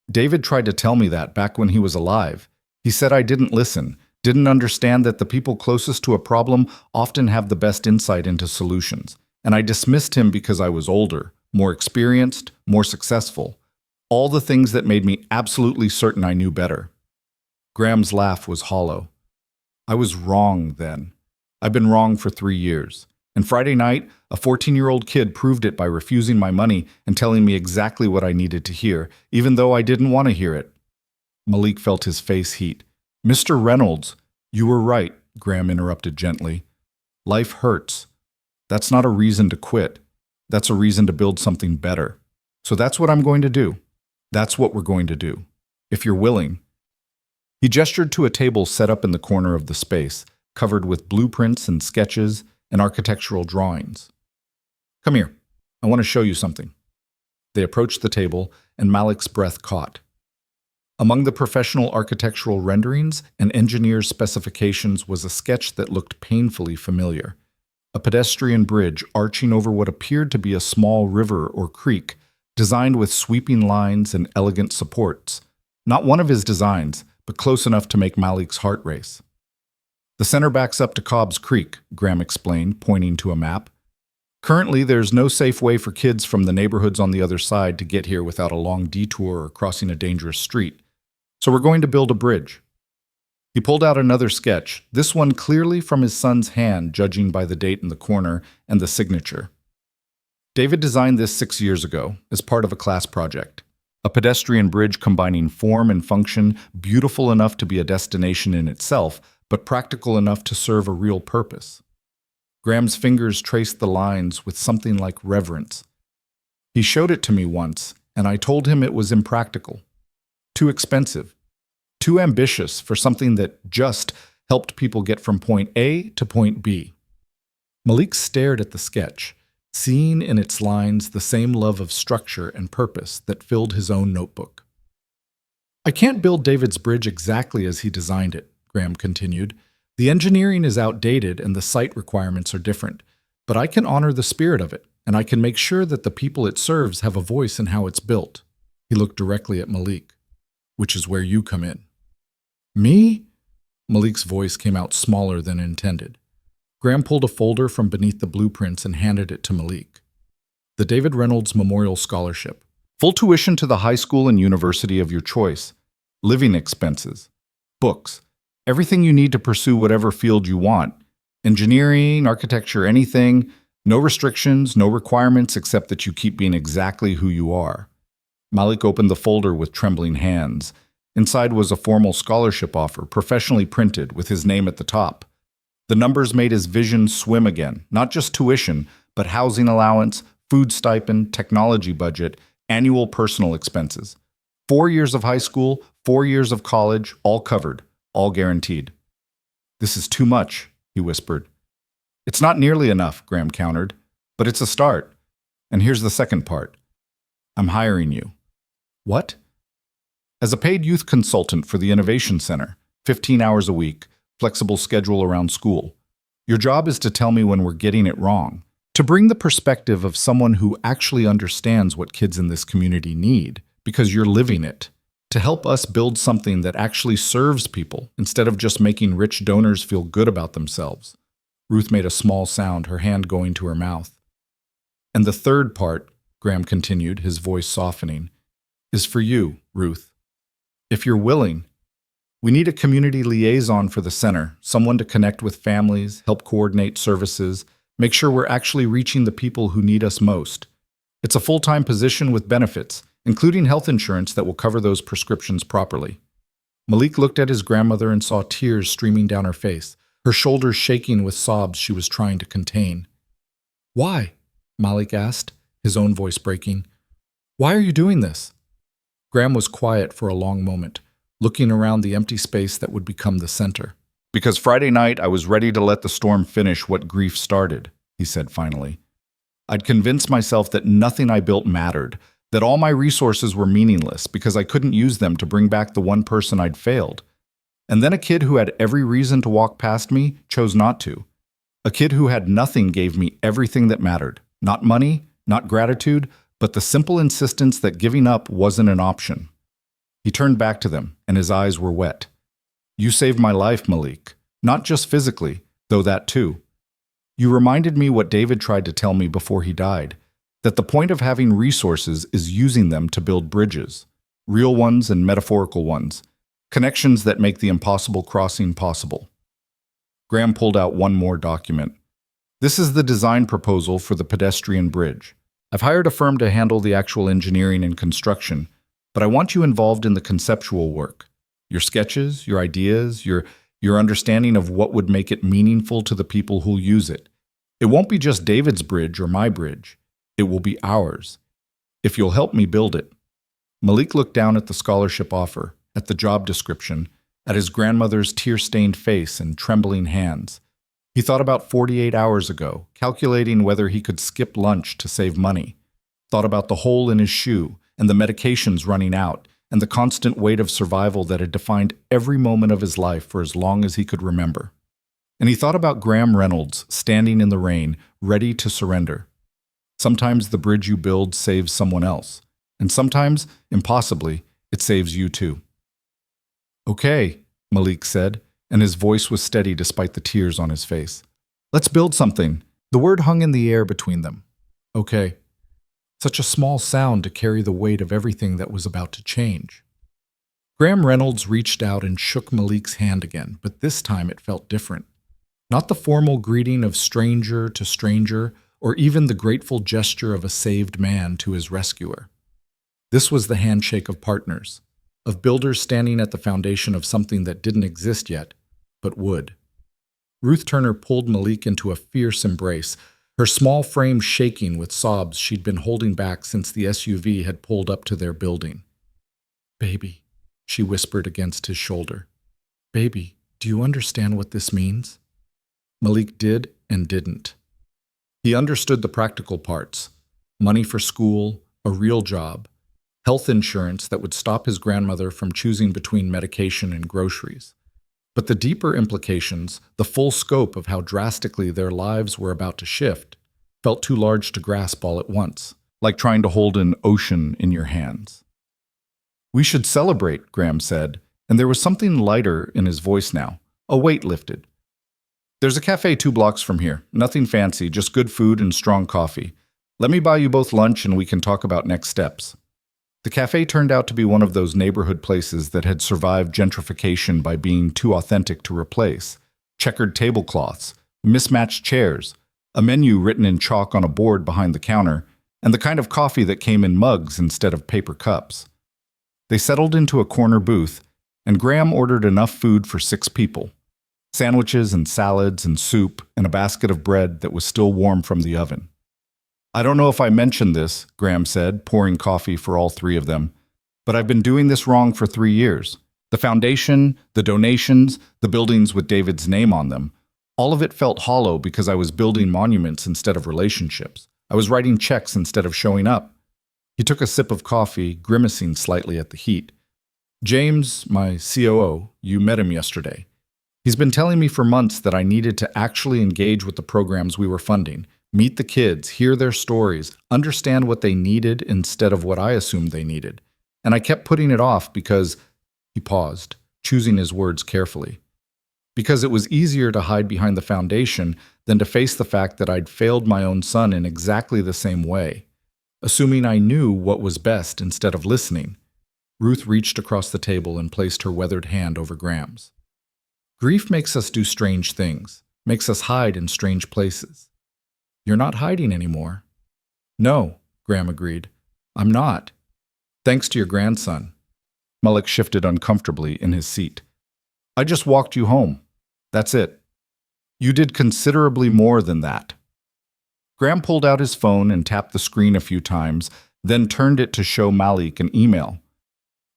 David tried to tell me that back when he was alive. He said I didn't listen, didn't understand that the people closest to a problem often have the best insight into solutions, and I dismissed him because I was older, more experienced, more successful. All the things that made me absolutely certain I knew better. Graham's laugh was hollow. I was wrong then. I've been wrong for 3 years. And Friday night, a 14-year-old kid proved it by refusing my money and telling me exactly what I needed to hear, even though I didn't want to hear it. Malik felt his face heat. Mr. Reynolds, you were right, Graham interrupted gently. Life hurts. That's not a reason to quit. That's a reason to build something better. So that's what I'm going to do. That's what we're going to do. If you're willing. He gestured to a table set up in the corner of the space, covered with blueprints and sketches and architectural drawings. Come here. I want to show you something. They approached the table, and Malik's breath caught. Among the professional architectural renderings and engineer's specifications was a sketch that looked painfully familiar. A pedestrian bridge arching over what appeared to be a small river or creek, designed with sweeping lines and elegant supports. Not one of his designs, but close enough to make Malik's heart race. The center backs up to Cobb's Creek, Graham explained, pointing to a map. Currently, there's no safe way for kids from the neighborhoods on the other side to get here without a long detour or crossing a dangerous street. So we're going to build a bridge. He pulled out another sketch, this one clearly from his son's hand, judging by the date in the corner and the signature. David designed this 6 years ago as part of a class project. A pedestrian bridge combining form and function, beautiful enough to be a destination in itself, but practical enough to serve a real purpose. Graham's fingers traced the lines with something like reverence. He showed it to me once, and I told him it was impractical. Too expensive. Too ambitious for something that just helped people get from point A to point B. Malik stared at the sketch, seeing in its lines the same love of structure and purpose that filled his own notebook. I can't build David's bridge exactly as he designed it, Graham continued. The engineering is outdated and the site requirements are different, but I can honor the spirit of it, and I can make sure that the people it serves have a voice in how it's built. He looked directly at Malik. Which is where you come in. Me? Malik's voice came out smaller than intended. Graham pulled a folder from beneath the blueprints and handed it to Malik. The David Reynolds Memorial Scholarship. Full tuition to the high school and university of your choice. Living expenses. Books. Everything you need to pursue whatever field you want. Engineering, architecture, anything. No restrictions, no requirements except that you keep being exactly who you are. Malik opened the folder with trembling hands. Inside was a formal scholarship offer, professionally printed, with his name at the top. The numbers made his vision swim again, not just tuition, but housing allowance, food stipend, technology budget, annual personal expenses. 4 years of high school, 4 years of college, all covered, all guaranteed. This is too much, he whispered. It's not nearly enough, Graham countered, but it's a start. And here's the second part. I'm hiring you. What? As a paid youth consultant for the Innovation Center, 15 hours a week, flexible schedule around school. Your job is to tell me when we're getting it wrong, to bring the perspective of someone who actually understands what kids in this community need, because you're living it, to help us build something that actually serves people instead of just making rich donors feel good about themselves. Ruth made a small sound, her hand going to her mouth. And the third part, Graham continued, his voice softening, is for you, Ruth. If you're willing, we need a community liaison for the center, someone to connect with families, help coordinate services, make sure we're actually reaching the people who need us most. It's a full-time position with benefits, including health insurance that will cover those prescriptions properly. Malik looked at his grandmother and saw tears streaming down her face, her shoulders shaking with sobs she was trying to contain. Why? Malik asked, his own voice breaking. Why are you doing this? Graham was quiet for a long moment, looking around the empty space that would become the center. Because Friday night I was ready to let the storm finish what grief started, he said finally. I'd convinced myself that nothing I built mattered, that all my resources were meaningless because I couldn't use them to bring back the one person I'd failed. And then a kid who had every reason to walk past me chose not to. A kid who had nothing gave me everything that mattered. Not money, not gratitude, but the simple insistence that giving up wasn't an option. He turned back to them, and his eyes were wet. You saved my life, Malik. Not just physically, though that too. You reminded me what David tried to tell me before he died, that the point of having resources is using them to build bridges, real ones and metaphorical ones, connections that make the impossible crossing possible. Graham pulled out one more document. This is the design proposal for the pedestrian bridge. I've hired a firm to handle the actual engineering and construction, but I want you involved in the conceptual work. Your sketches, your ideas, your understanding of what would make it meaningful to the people who'll use it. It won't be just David's bridge or my bridge. It will be ours. If you'll help me build it. Malik looked down at the scholarship offer, at the job description, at his grandmother's tear-stained face and trembling hands. He thought about 48 hours ago, calculating whether he could skip lunch to save money. Thought about the hole in his shoe and the medications running out and the constant weight of survival that had defined every moment of his life for as long as he could remember. And he thought about Graham Reynolds standing in the rain, ready to surrender. Sometimes the bridge you build saves someone else, and sometimes, impossibly, it saves you too. "Okay," Malik said, and his voice was steady despite the tears on his face. "Let's build something." The word hung in the air between them. "Okay." Such a small sound to carry the weight of everything that was about to change. Graham Reynolds reached out and shook Malik's hand again, but this time it felt different. Not the formal greeting of stranger to stranger, or even the grateful gesture of a saved man to his rescuer. This was the handshake of partners, of builders standing at the foundation of something that didn't exist yet, but would. Ruth Turner pulled Malik into a fierce embrace, her small frame shaking with sobs she'd been holding back since the SUV had pulled up to their building. "Baby," she whispered against his shoulder. "Baby, do you understand what this means?" Malik did and didn't. He understood the practical parts: money for school, a real job, health insurance that would stop his grandmother from choosing between medication and groceries. But the deeper implications, the full scope of how drastically their lives were about to shift, felt too large to grasp all at once, like trying to hold an ocean in your hands. "We should celebrate," Graham said, and there was something lighter in his voice now. A weight lifted. "There's a cafe 2 blocks from here. Nothing fancy, just good food and strong coffee. Let me buy you both lunch and we can talk about next steps." The cafe turned out to be one of those neighborhood places that had survived gentrification by being too authentic to replace. Checkered tablecloths, mismatched chairs, a menu written in chalk on a board behind the counter, and the kind of coffee that came in mugs instead of paper cups. They settled into a corner booth, and Graham ordered enough food for 6 people. Sandwiches and salads and soup and a basket of bread that was still warm from the oven. "I don't know if I mentioned this," Graham said, pouring coffee for all 3 of them, "but I've been doing this wrong for 3 years. The foundation, the donations, the buildings with David's name on them, all of it felt hollow because I was building monuments instead of relationships. I was writing checks instead of showing up." He took a sip of coffee, grimacing slightly at the heat. "James, my COO, you met him yesterday. He's been telling me for months that I needed to actually engage with the programs we were funding, meet the kids, hear their stories, understand what they needed instead of what I assumed they needed. And I kept putting it off because," he paused, choosing his words carefully, "because it was easier to hide behind the foundation than to face the fact that I'd failed my own son in exactly the same way, assuming I knew what was best instead of listening." Ruth reached across the table and placed her weathered hand over Graham's. "Grief makes us do strange things, makes us hide in strange places. You're not hiding anymore." "No," Graham agreed. "I'm not. Thanks to your grandson." Malik shifted uncomfortably in his seat. "I just walked you home. That's it. You did considerably more than that." Graham pulled out his phone and tapped the screen a few times, then turned it to show Malik an email.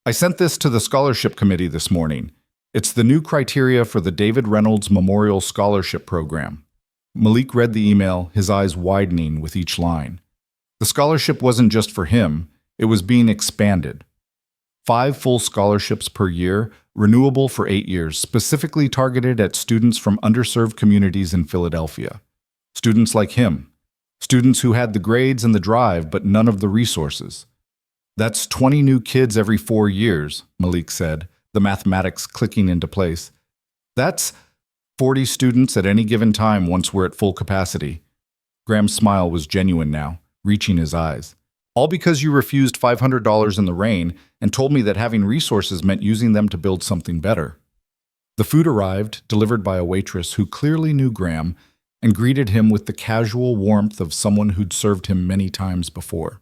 "I sent this to the scholarship committee this morning. It's the new criteria for the David Reynolds Memorial Scholarship Program." Malik read the email, his eyes widening with each line. The scholarship wasn't just for him, it was being expanded. 5 full scholarships per year, renewable for 8 years, specifically targeted at students from underserved communities in Philadelphia. Students like him. Students who had the grades and the drive, but none of the resources. "That's 20 new kids every 4 years, Malik said, the mathematics clicking into place. "That's 40 students at any given time once we're at full capacity." Graham's smile was genuine now, reaching his eyes. "All because you refused $500 in the rain and told me that having resources meant using them to build something better." The food arrived, delivered by a waitress who clearly knew Graham and greeted him with the casual warmth of someone who'd served him many times before.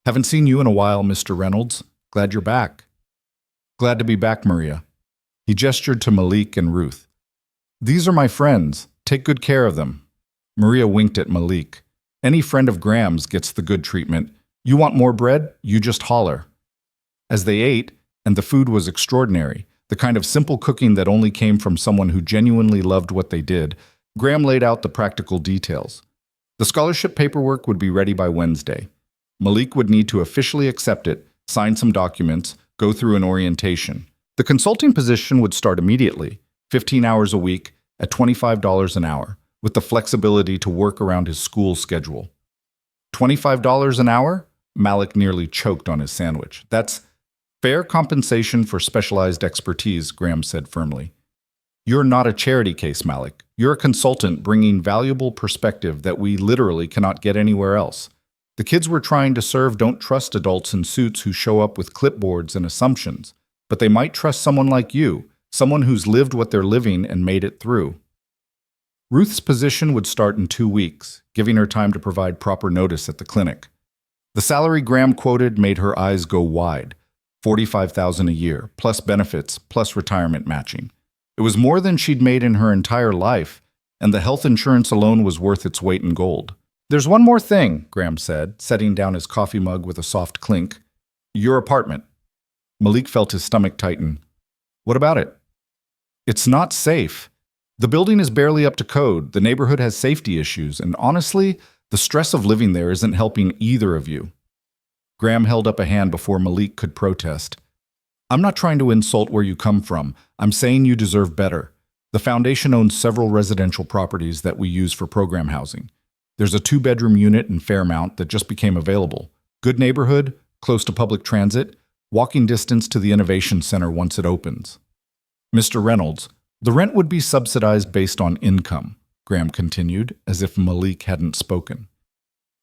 "Haven't seen you in a while, Mr. Reynolds. Glad you're back." "Glad to be back, Maria." He gestured to Malik and Ruth. "These are my friends. Take good care of them." Maria winked at Malik. "Any friend of Graham's gets the good treatment. You want more bread? You just holler." As they ate, and the food was extraordinary, the kind of simple cooking that only came from someone who genuinely loved what they did, Graham laid out the practical details. The scholarship paperwork would be ready by Wednesday. Malik would need to officially accept it, sign some documents, go through an orientation. The consulting position would start immediately, 15 hours a week at $25 an hour, with the flexibility to work around his school schedule. $25 an hour? Malik nearly choked on his sandwich. That's fair compensation for specialized expertise, Graham said firmly. You're not a charity case, Malik. You're a consultant bringing valuable perspective that we literally cannot get anywhere else. The kids we're trying to serve don't trust adults in suits who show up with clipboards and assumptions, but they might trust someone like you, someone who's lived what they're living and made it through. Ruth's position would start in 2 weeks, giving her time to provide proper notice at the clinic. The salary Graham quoted made her eyes go wide, $45,000 a year, plus benefits, plus retirement matching. It was more than she'd made in her entire life, and the health insurance alone was worth its weight in gold. There's one more thing, Graham said, setting down his coffee mug with a soft clink. Your apartment. Malik felt his stomach tighten. What about it? It's not safe. The building is barely up to code, the neighborhood has safety issues, and honestly, the stress of living there isn't helping either of you. Graham held up a hand before Malik could protest. I'm not trying to insult where you come from. I'm saying you deserve better. The foundation owns several residential properties that we use for program housing. There's a 2-bedroom unit in Fairmount that just became available. Good neighborhood, close to public transit, walking distance to the Innovation Center once it opens. Mr. Reynolds, the rent would be subsidized based on income, Graham continued, as if Malik hadn't spoken.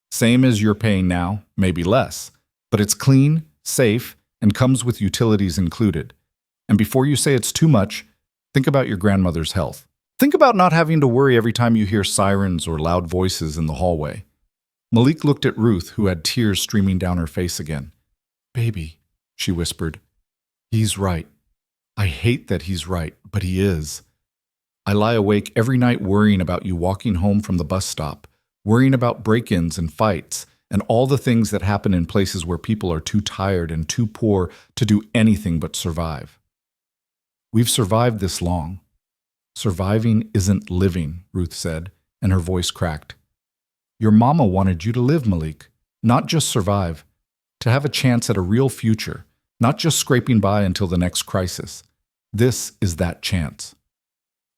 Same as you're paying now, maybe less, but it's clean, safe, and comes with utilities included. And before you say it's too much, think about your grandmother's health. Think about not having to worry every time you hear sirens or loud voices in the hallway. Malik looked at Ruth, who had tears streaming down her face again. Baby, she whispered. He's right. I hate that he's right, but he is. I lie awake every night worrying about you walking home from the bus stop, worrying about break-ins and fights, and all the things that happen in places where people are too tired and too poor to do anything but survive. We've survived this long. Surviving isn't living, Ruth said, and her voice cracked. Your mama wanted you to live, Malik, not just survive, to have a chance at a real future, not just scraping by until the next crisis. This is that chance.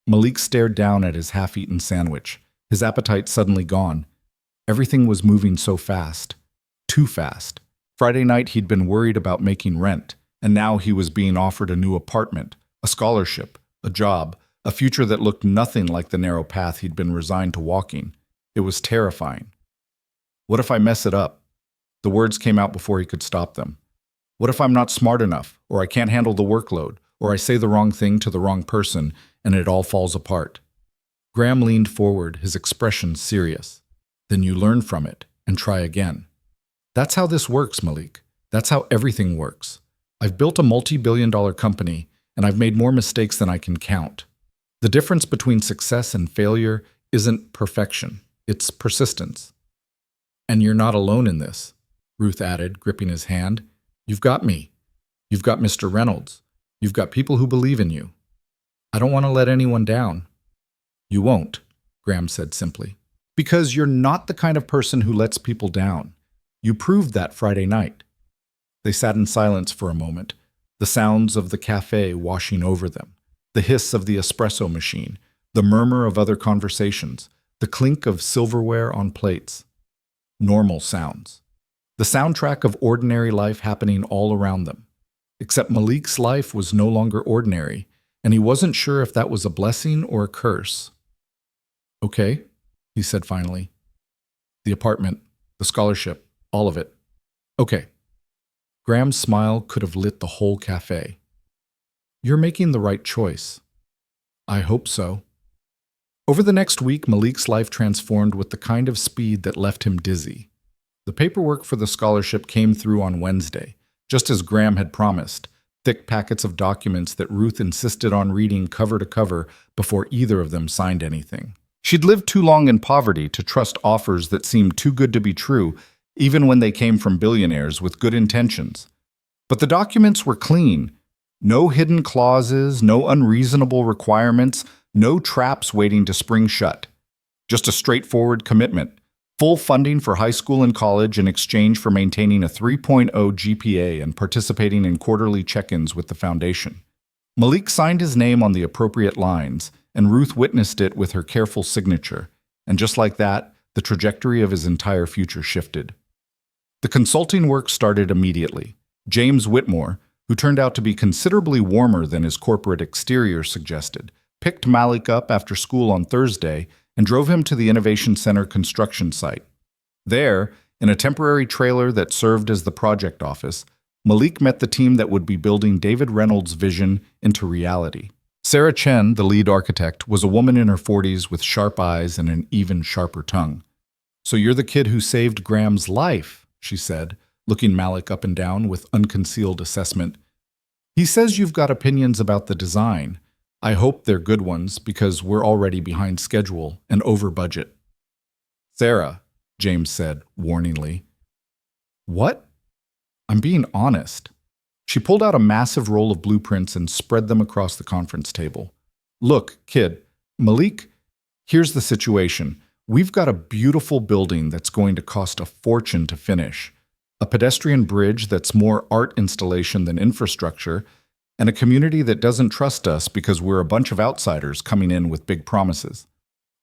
Malik stared down at his half-eaten sandwich, his appetite suddenly gone. Everything was moving so fast. Too fast. Friday night he'd been worried about making rent, and now he was being offered a new apartment, a scholarship, a job, a future that looked nothing like the narrow path he'd been resigned to walking. It was terrifying. What if I mess it up? The words came out before he could stop them. What if I'm not smart enough, or I can't handle the workload, or I say the wrong thing to the wrong person, and it all falls apart? Graham leaned forward, his expression serious. Then you learn from it, and try again. That's how this works, Malik. That's how everything works. I've built a multi-billion-dollar company, and I've made more mistakes than I can count. The difference between success and failure isn't perfection, it's persistence. And you're not alone in this, Ruth added, gripping his hand. You've got me. You've got Mr. Reynolds. You've got people who believe in you. I don't want to let anyone down. You won't, Graham said simply. Because you're not the kind of person who lets people down. You proved that Friday night. They sat in silence for a moment, the sounds of the cafe washing over them, the hiss of the espresso machine, the murmur of other conversations, the clink of silverware on plates. Normal sounds. The soundtrack of ordinary life happening all around them. Except Malik's life was no longer ordinary, and he wasn't sure if that was a blessing or a curse. Okay, he said finally. The apartment, the scholarship, all of it. Okay. Graham's smile could have lit the whole cafe. You're making the right choice. I hope so. Over the next week, Malik's life transformed with the kind of speed that left him dizzy. The paperwork for the scholarship came through on Wednesday, just as Graham had promised, thick packets of documents that Ruth insisted on reading cover to cover before either of them signed anything. She'd lived too long in poverty to trust offers that seemed too good to be true, even when they came from billionaires with good intentions. But the documents were clean. No hidden clauses, no unreasonable requirements, no traps waiting to spring shut. Just a straightforward commitment. Full funding for high school and college in exchange for maintaining a 3.0 GPA and participating in quarterly check-ins with the foundation. Malik signed his name on the appropriate lines, and Ruth witnessed it with her careful signature, and just like that, the trajectory of his entire future shifted. The consulting work started immediately. James Whitmore, who turned out to be considerably warmer than his corporate exterior suggested, picked Malik up after school on Thursday and drove him to the Innovation Center construction site. There, in a temporary trailer that served as the project office, Malik met the team that would be building David Reynolds' vision into reality. Sarah Chen, the lead architect, was a woman in her 40s with sharp eyes and an even sharper tongue. "So you're the kid who saved Graham's life," she said, looking Malik up and down with unconcealed assessment. "He says you've got opinions about the design. I hope they're good ones because we're already behind schedule and over budget." "Sarah," James said warningly. "What?" "I'm being honest." She pulled out a massive roll of blueprints and spread them across the conference table. "Look, kid, Malik, here's the situation. We've got a beautiful building that's going to cost a fortune to finish, a pedestrian bridge that's more art installation than infrastructure, and a community that doesn't trust us because we're a bunch of outsiders coming in with big promises.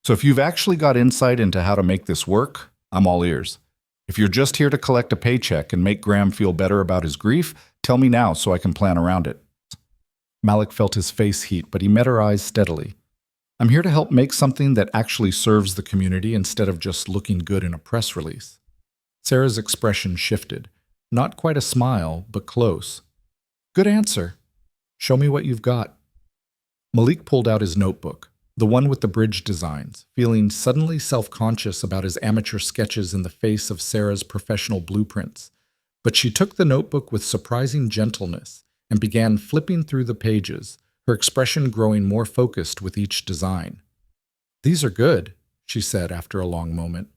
So if you've actually got insight into how to make this work, I'm all ears. If you're just here to collect a paycheck and make Graham feel better about his grief, tell me now so I can plan around it." Malik felt his face heat, but he met her eyes steadily. "I'm here to help make something that actually serves the community instead of just looking good in a press release." Sarah's expression shifted. Not quite a smile, but close. "Good answer. Show me what you've got." Malik pulled out his notebook, the one with the bridge designs, feeling suddenly self-conscious about his amateur sketches in the face of Sarah's professional blueprints. But she took the notebook with surprising gentleness and began flipping through the pages, her expression growing more focused with each design. "These are good," she said after a long moment.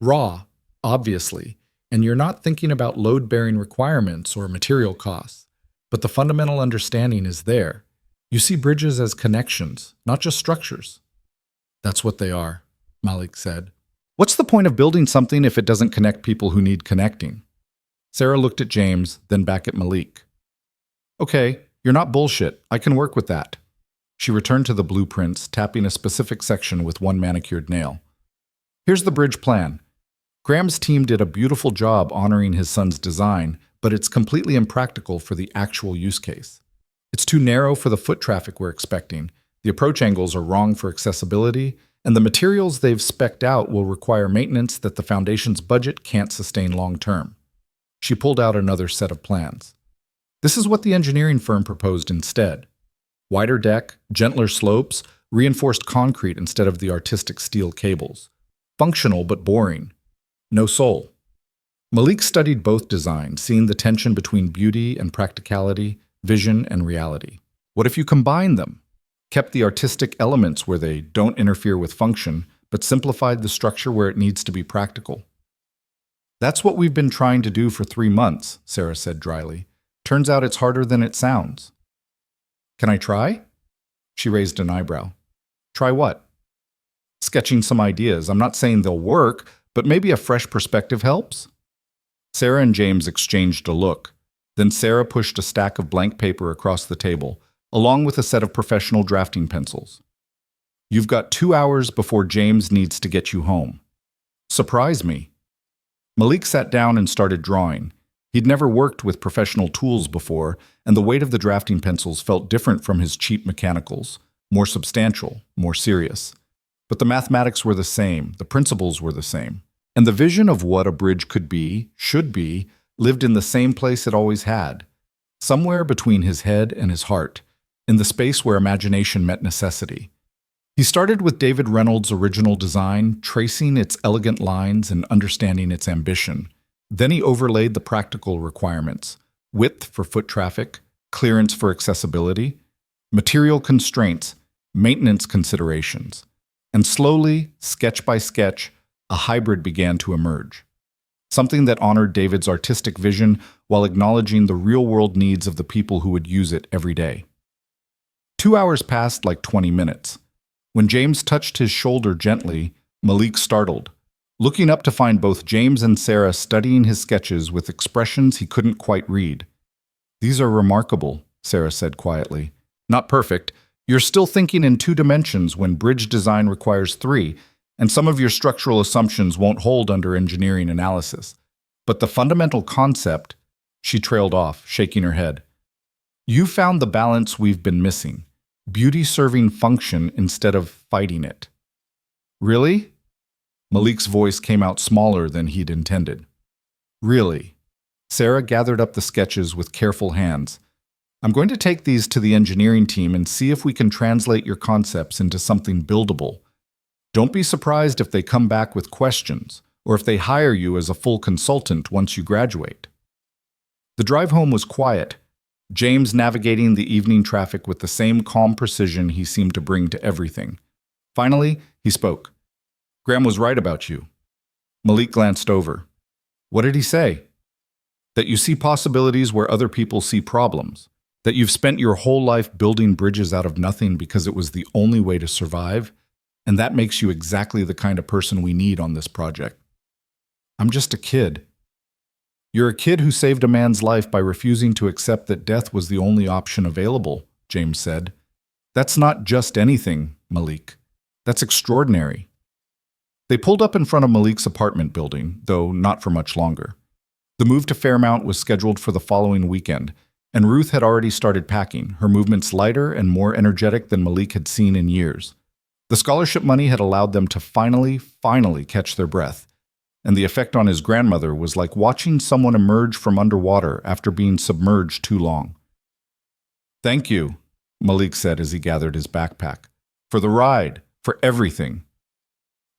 "Raw, obviously, and you're not thinking about load-bearing requirements or material costs, but the fundamental understanding is there. You see bridges as connections, not just structures." "That's what they are," Malik said. "What's the point of building something if it doesn't connect people who need connecting?" Sarah looked at James, then back at Malik. "Okay, you're not bullshit. I can work with that." She returned to the blueprints, tapping a specific section with one manicured nail. "Here's the bridge plan. Graham's team did a beautiful job honoring his son's design, but it's completely impractical for the actual use case. It's too narrow for the foot traffic we're expecting, the approach angles are wrong for accessibility, and the materials they've spec'd out will require maintenance that the foundation's budget can't sustain long-term." She pulled out another set of plans. "This is what the engineering firm proposed instead. Wider deck, gentler slopes, reinforced concrete instead of the artistic steel cables. Functional but boring. No soul." Malik studied both designs, seeing the tension between beauty and practicality, vision and reality. What if you combine them? Kept the artistic elements where they don't interfere with function, but simplified the structure where it needs to be practical. "That's what we've been trying to do for 3 months, Sarah said dryly. "Turns out it's harder than it sounds." "Can I try?" She raised an eyebrow. "Try what?" "Sketching some ideas. I'm not saying they'll work, but maybe a fresh perspective helps." Sarah and James exchanged a look. Then Sarah pushed a stack of blank paper across the table, along with a set of professional drafting pencils. "You've got 2 hours before James needs to get you home. Surprise me." Malik sat down and started drawing. He'd never worked with professional tools before, and the weight of the drafting pencils felt different from his cheap mechanicals, more substantial, more serious. But the mathematics were the same, the principles were the same. And the vision of what a bridge could be, should be, lived in the same place it always had, somewhere between his head and his heart, in the space where imagination met necessity. He started with David Reynolds' original design, tracing its elegant lines and understanding its ambition. Then he overlaid the practical requirements: width for foot traffic, clearance for accessibility, material constraints, maintenance considerations. And slowly, sketch by sketch, a hybrid began to emerge. Something that honored David's artistic vision while acknowledging the real-world needs of the people who would use it every day. 2 hours passed like 20 minutes. When James touched his shoulder gently, Malik startled. looking up to find both James and Sarah studying his sketches with expressions he couldn't quite read. "These are remarkable," Sarah said quietly. "Not perfect. You're still thinking in 2 dimensions when bridge design requires 3, and some of your structural assumptions won't hold under engineering analysis. But the fundamental concept," she trailed off, shaking her head. "You found the balance we've been missing. Beauty serving function instead of fighting it." "Really?" Malik's voice came out smaller than he'd intended. "Really." Sarah gathered up the sketches with careful hands. "I'm going to take these to the engineering team and see if we can translate your concepts into something buildable. Don't be surprised if they come back with questions, or if they hire you as a full consultant once you graduate." The drive home was quiet, James navigating the evening traffic with the same calm precision he seemed to bring to everything. Finally, he spoke. "Graham was right about you." Malik glanced over. "What did he say?" "That you see possibilities where other people see problems. That you've spent your whole life building bridges out of nothing because it was the only way to survive, and that makes you exactly the kind of person we need on this project." "I'm just a kid." "You're a kid who saved a man's life by refusing to accept that death was the only option available," James said. "That's not just anything, Malik. That's extraordinary." They pulled up in front of Malik's apartment building, though not for much longer. The move to Fairmount was scheduled for the following weekend, and Ruth had already started packing, her movements lighter and more energetic than Malik had seen in years. The scholarship money had allowed them to finally catch their breath, and the effect on his grandmother was like watching someone emerge from underwater after being submerged too long. "Thank you," Malik said as he gathered his backpack. "For the ride, for everything."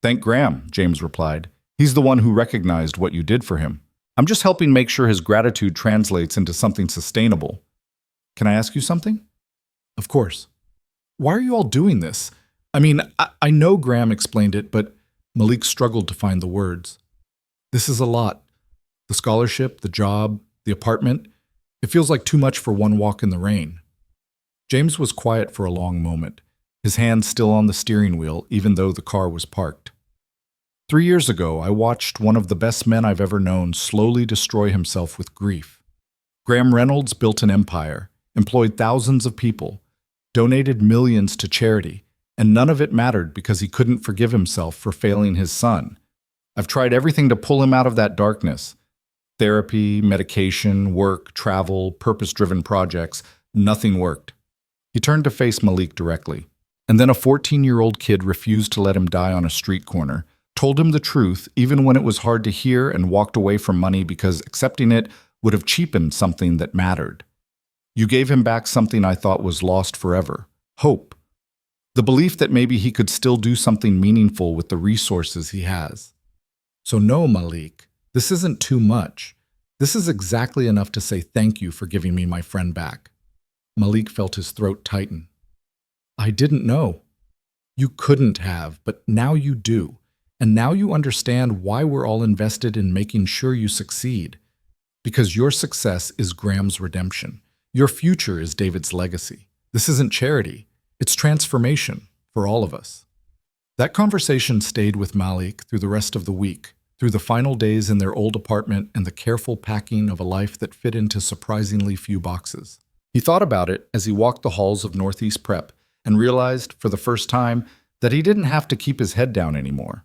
"Thank Graham," James replied. "He's the one who recognized what you did for him. I'm just helping make sure his gratitude translates into something sustainable. Can I ask you something?" "Of course." "Why are you all doing this? I know Graham explained it, but..." Malik struggled to find the words. "This is a lot. The scholarship, the job, the apartment. It feels like too much for one walk in the rain." James was quiet for a long moment, his hand still on the steering wheel, even though the car was parked. 3 years ago, I watched one of the best men I've ever known slowly destroy himself with grief. Graham Reynolds built an empire, employed thousands of people, donated millions to charity, and none of it mattered because he couldn't forgive himself for failing his son. I've tried everything to pull him out of that darkness. Therapy, medication, work, travel, purpose-driven projects. Nothing worked. He turned to face Malik directly. And then a 14-year-old kid refused to let him die on a street corner, told him the truth even when it was hard to hear, and walked away from money because accepting it would have cheapened something that mattered. You gave him back something I thought was lost forever. Hope. The belief that maybe he could still do something meaningful with the resources he has. So no, Malik, this isn't too much. This is exactly enough to say thank you for giving me my friend back. Malik felt his throat tighten. I didn't know. You couldn't have, but now you do. And now you understand why we're all invested in making sure you succeed. Because your success is Graham's redemption. Your future is David's legacy. This isn't charity. It's transformation for all of us. That conversation stayed with Malik through the rest of the week, through the final days in their old apartment and the careful packing of a life that fit into surprisingly few boxes. He thought about it as he walked the halls of Northeast Prep and realized, for the first time, that he didn't have to keep his head down anymore.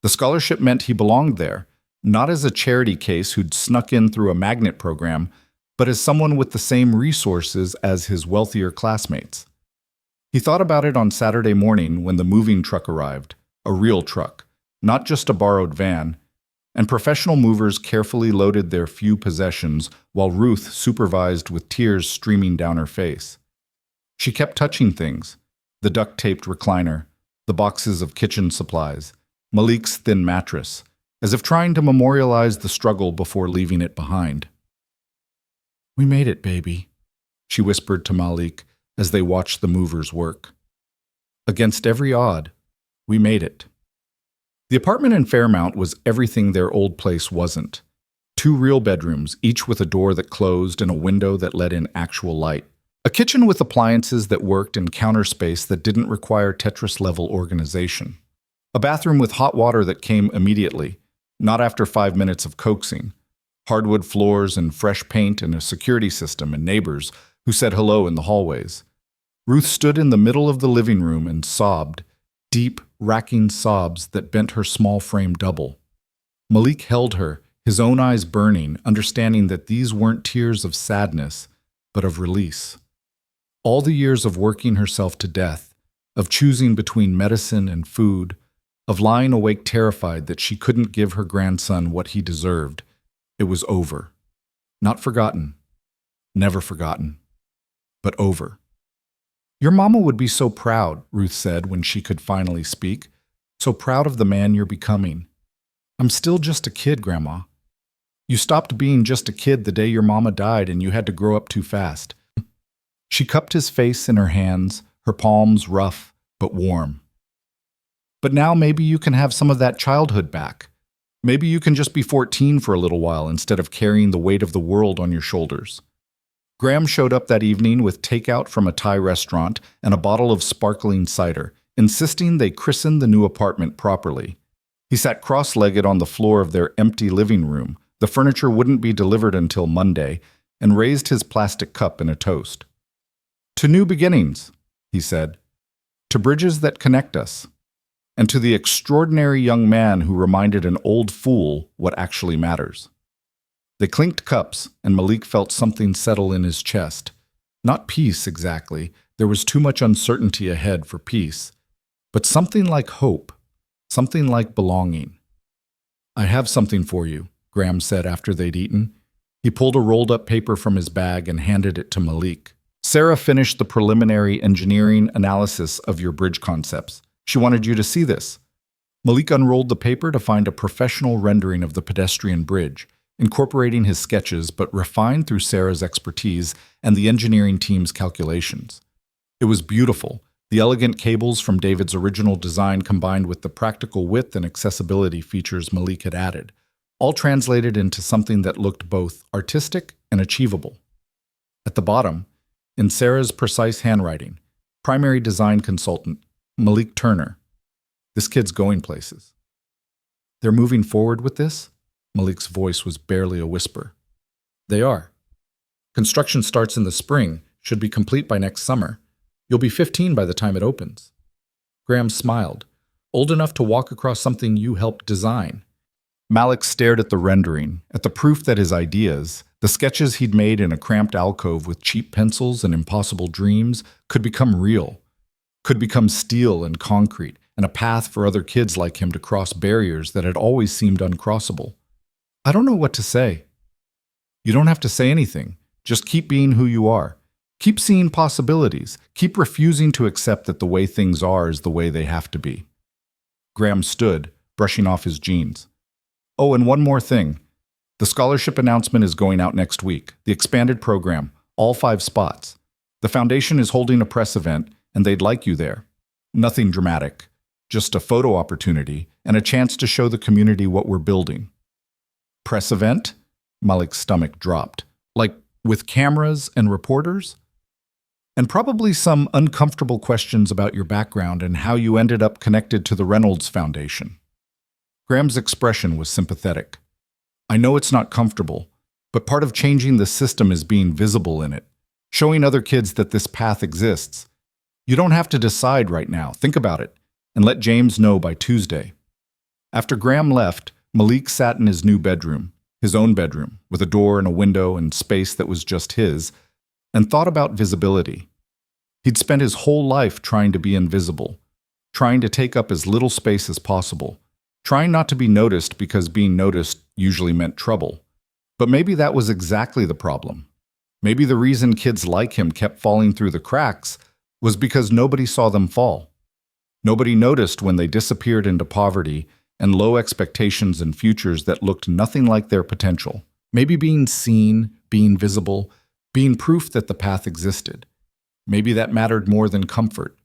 The scholarship meant he belonged there, not as a charity case who'd snuck in through a magnet program, but as someone with the same resources as his wealthier classmates. He thought about it on Saturday morning when the moving truck arrived, a real truck, not just a borrowed van, and professional movers carefully loaded their few possessions while Ruth supervised with tears streaming down her face. She kept touching things, the duct-taped recliner, the boxes of kitchen supplies, Malik's thin mattress, as if trying to memorialize the struggle before leaving it behind. We made it, baby, she whispered to Malik as they watched the movers work. Against every odd, we made it. The apartment in Fairmount was everything their old place wasn't. 2 real bedrooms, each with a door that closed and a window that let in actual light. A kitchen with appliances that worked and counter space that didn't require Tetris-level organization. A bathroom with hot water that came immediately, not after 5 minutes of coaxing. Hardwood floors and fresh paint and a security system and neighbors who said hello in the hallways. Ruth stood in the middle of the living room and sobbed, deep, racking sobs that bent her small frame double. Malik held her, his own eyes burning, understanding that these weren't tears of sadness, but of release. All the years of working herself to death, of choosing between medicine and food, of lying awake terrified that she couldn't give her grandson what he deserved, it was over. Not forgotten, never forgotten, but over. "Your mama would be so proud," Ruth said when she could finally speak. "So proud of the man you're becoming." "I'm still just a kid, Grandma." "You stopped being just a kid the day your mama died and you had to grow up too fast." She cupped his face in her hands, her palms rough but warm. "But now maybe you can have some of that childhood back. Maybe you can just be 14 for a little while instead of carrying the weight of the world on your shoulders." Graham showed up that evening with takeout from a Thai restaurant and a bottle of sparkling cider, insisting they christen the new apartment properly. He sat cross-legged on the floor of their empty living room. The furniture wouldn't be delivered until Monday, and raised his plastic cup in a toast. "To new beginnings," he said. "To bridges that connect us. And to the extraordinary young man who reminded an old fool what actually matters." They clinked cups, and Malik felt something settle in his chest. Not peace, exactly. There was too much uncertainty ahead for peace. But something like hope. Something like belonging. "I have something for you," Graham said after they'd eaten. He pulled a rolled-up paper from his bag and handed it to Malik. "Sarah finished the preliminary engineering analysis of your bridge concepts. She wanted you to see this." Malik unrolled the paper to find a professional rendering of the pedestrian bridge, incorporating his sketches but refined through Sarah's expertise and the engineering team's calculations. It was beautiful, the elegant cables from David's original design combined with the practical width and accessibility features Malik had added, all translated into something that looked both artistic and achievable. At the bottom, in Sarah's precise handwriting, primary design consultant, Malik Turner. "This kid's going places." "They're moving forward with this?" Malik's voice was barely a whisper. "They are. Construction starts in the spring, should be complete by next summer. You'll be 15 by the time it opens." Graham smiled. "Old enough to walk across something you helped design." Malik stared at the rendering, at the proof that his ideas, the sketches he'd made in a cramped alcove with cheap pencils and impossible dreams, could become real, could become steel and concrete, and a path for other kids like him to cross barriers that had always seemed uncrossable. "I don't know what to say." "You don't have to say anything. Just keep being who you are. Keep seeing possibilities. Keep refusing to accept that the way things are is the way they have to be." Graham stood, brushing off his jeans. "Oh, and one more thing. The scholarship announcement is going out next week. The expanded program, all 5 spots. The foundation is holding a press event, and they'd like you there. Nothing dramatic. Just a photo opportunity and a chance to show the community what we're building." "Press event?" Malik's stomach dropped. "Like with cameras and reporters?" "And probably some uncomfortable questions about your background and how you ended up connected to the Reynolds Foundation." Graham's expression was sympathetic. "I know it's not comfortable, but part of changing the system is being visible in it, showing other kids that this path exists. You don't have to decide right now. Think about it, and let James know by Tuesday." After Graham left, Malik sat in his new bedroom, his own bedroom, with a door and a window and space that was just his, and thought about visibility. He'd spent his whole life trying to be invisible, trying to take up as little space as possible, trying not to be noticed because being noticed usually meant trouble. But maybe that was exactly the problem. Maybe the reason kids like him kept falling through the cracks was because nobody saw them fall. Nobody noticed when they disappeared into poverty and low expectations and futures that looked nothing like their potential. Maybe being seen, being visible, being proof that the path existed. Maybe that mattered more than comfort.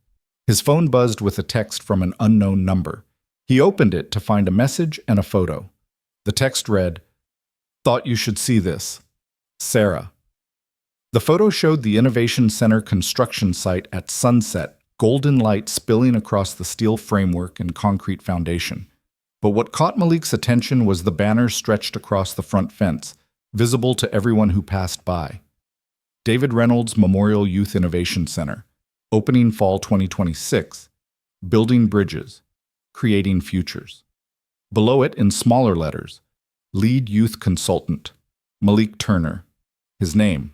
His phone buzzed with a text from an unknown number. He opened it to find a message and a photo. The text read, "Thought you should see this. Sarah." The photo showed the Innovation Center construction site at sunset, golden light spilling across the steel framework and concrete foundation. But what caught Malik's attention was the banner stretched across the front fence, visible to everyone who passed by. David Reynolds Memorial Youth Innovation Center, opening fall 2026, building bridges, creating futures. Below it, in smaller letters, lead youth consultant, Malik Turner, his name,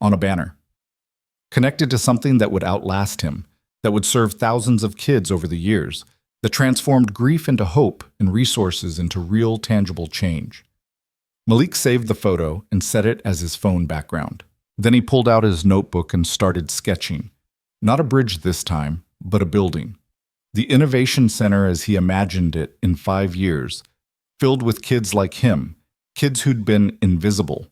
on a banner. Connected to something that would outlast him, that would serve thousands of kids over the years, that transformed grief into hope and resources into real, tangible change. Malik saved the photo and set it as his phone background. Then he pulled out his notebook and started sketching. Not a bridge this time, but a building. The Innovation Center as he imagined it in 5 years, filled with kids like him, kids who'd been invisible,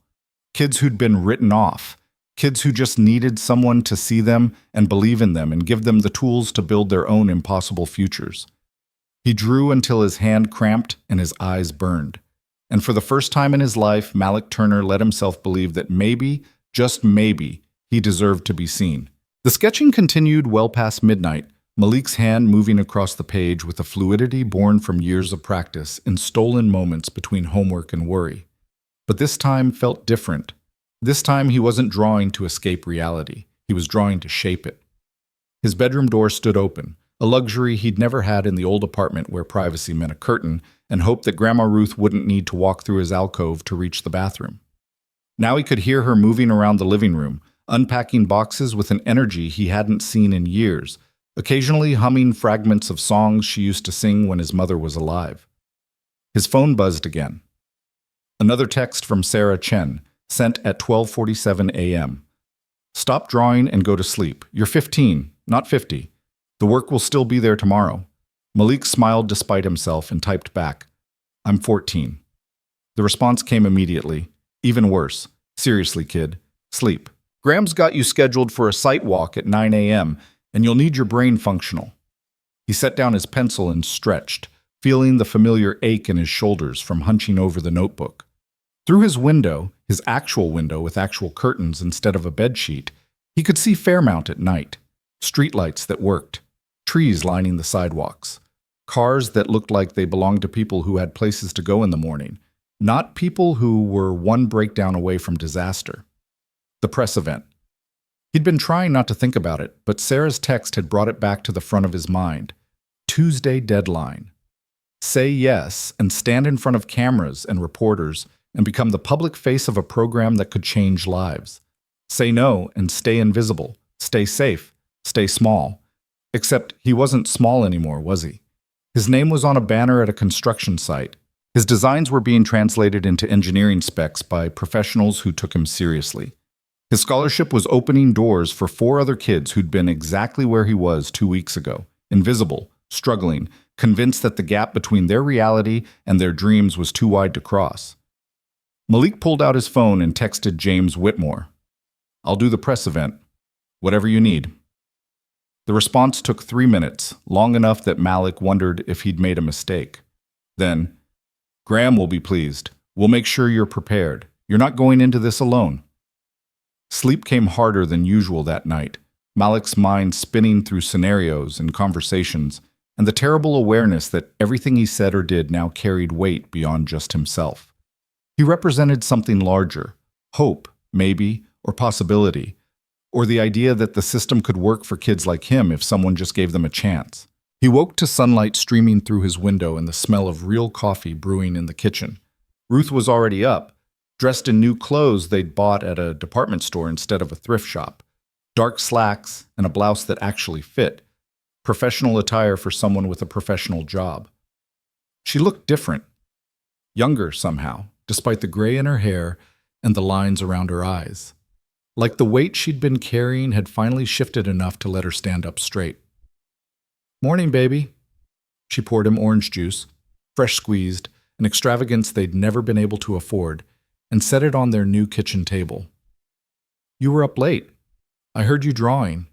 kids who'd been written off, kids who just needed someone to see them and believe in them and give them the tools to build their own impossible futures. He drew until his hand cramped and his eyes burned. And for the first time in his life, Malik Turner let himself believe that maybe, just maybe, he deserved to be seen. The sketching continued well past midnight, Malik's hand moving across the page with a fluidity born from years of practice in stolen moments between homework and worry. But this time felt different. This time he wasn't drawing to escape reality. He was drawing to shape it. His bedroom door stood open, a luxury he'd never had in the old apartment where privacy meant a curtain and hoped that Grandma Ruth wouldn't need to walk through his alcove to reach the bathroom. Now he could hear her moving around the living room, unpacking boxes with an energy he hadn't seen in years, occasionally humming fragments of songs she used to sing when his mother was alive. His phone buzzed again. Another text from Sarah Chen, sent at 12:47 a.m. Stop drawing and go to sleep. You're 15, not 50. The work will still be there tomorrow. Malik smiled despite himself and typed back, I'm 14. The response came immediately. Even worse. Seriously, kid. Sleep. Graham's got you scheduled for a site walk at 9 a.m., and you'll need your brain functional. He set down his pencil and stretched, feeling the familiar ache in his shoulders from hunching over the notebook. Through his window, his actual window with actual curtains instead of a bedsheet, he could see Fairmount at night, streetlights that worked, trees lining the sidewalks, cars that looked like they belonged to people who had places to go in the morning, not people who were one breakdown away from disaster. The press event. He'd been trying not to think about it, but Sarah's text had brought it back to the front of his mind. Tuesday deadline. Say yes and stand in front of cameras and reporters and become the public face of a program that could change lives. Say no and stay invisible, stay safe, stay small. Except he wasn't small anymore, was he? His name was on a banner at a construction site. His designs were being translated into engineering specs by professionals who took him seriously. His scholarship was opening doors for 4 other kids who'd been exactly where he was 2 weeks ago, invisible, struggling, convinced that the gap between their reality and their dreams was too wide to cross. Malik pulled out his phone and texted James Whitmore. I'll do the press event. Whatever you need. The response took 3 minutes, long enough that Malik wondered if he'd made a mistake. Then, Graham will be pleased. We'll make sure you're prepared. You're not going into this alone. Sleep came harder than usual that night, Malik's mind spinning through scenarios and conversations, and the terrible awareness that everything he said or did now carried weight beyond just himself. He represented something larger, hope, maybe, or possibility, or the idea that the system could work for kids like him if someone just gave them a chance. He woke to sunlight streaming through his window and the smell of real coffee brewing in the kitchen. Ruth was already up, dressed in new clothes they'd bought at a department store instead of a thrift shop. Dark slacks and a blouse that actually fit. Professional attire for someone with a professional job. She looked different. Younger somehow, despite the gray in her hair and the lines around her eyes. Like the weight she'd been carrying had finally shifted enough to let her stand up straight. Morning, baby. She poured him orange juice, fresh squeezed, an extravagance they'd never been able to afford, and set it on their new kitchen table. You were up late. I heard you drawing.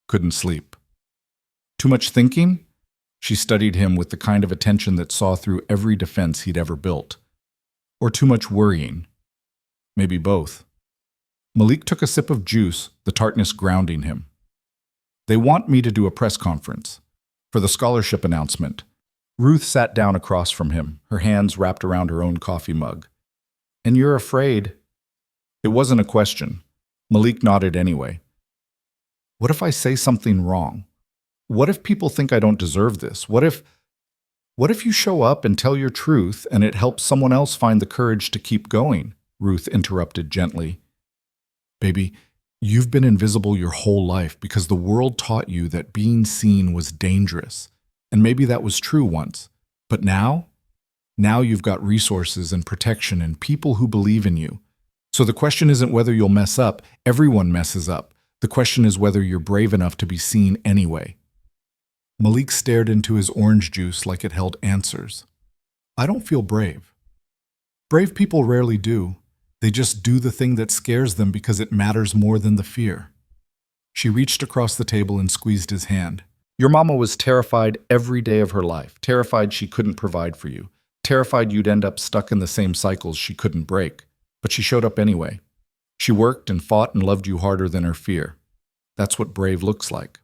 Couldn't sleep. Too much thinking? She studied him with the kind of attention that saw through every defense he'd ever built. Or too much worrying? Maybe both. Malik took a sip of juice, the tartness grounding him. They want me to do a press conference for the scholarship announcement. Ruth sat down across from him, her hands wrapped around her own coffee mug. And you're afraid? It wasn't a question. Malik nodded anyway. What if I say something wrong? What if people think I don't deserve this? What if you show up and tell your truth and it helps someone else find the courage to keep going? Ruth interrupted gently. Baby, you've been invisible your whole life because the world taught you that being seen was dangerous. And maybe that was true once. But now you've got resources and protection and people who believe in you. So the question isn't whether you'll mess up. Everyone messes up. The question is whether you're brave enough to be seen anyway. Malik stared into his orange juice like it held answers. I don't feel brave. Brave people rarely do. They just do the thing that scares them because it matters more than the fear. She reached across the table and squeezed his hand. Your mama was terrified every day of her life, terrified she couldn't provide for you, terrified you'd end up stuck in the same cycles she couldn't break. But she showed up anyway. She worked and fought and loved you harder than her fear. That's what brave looks like.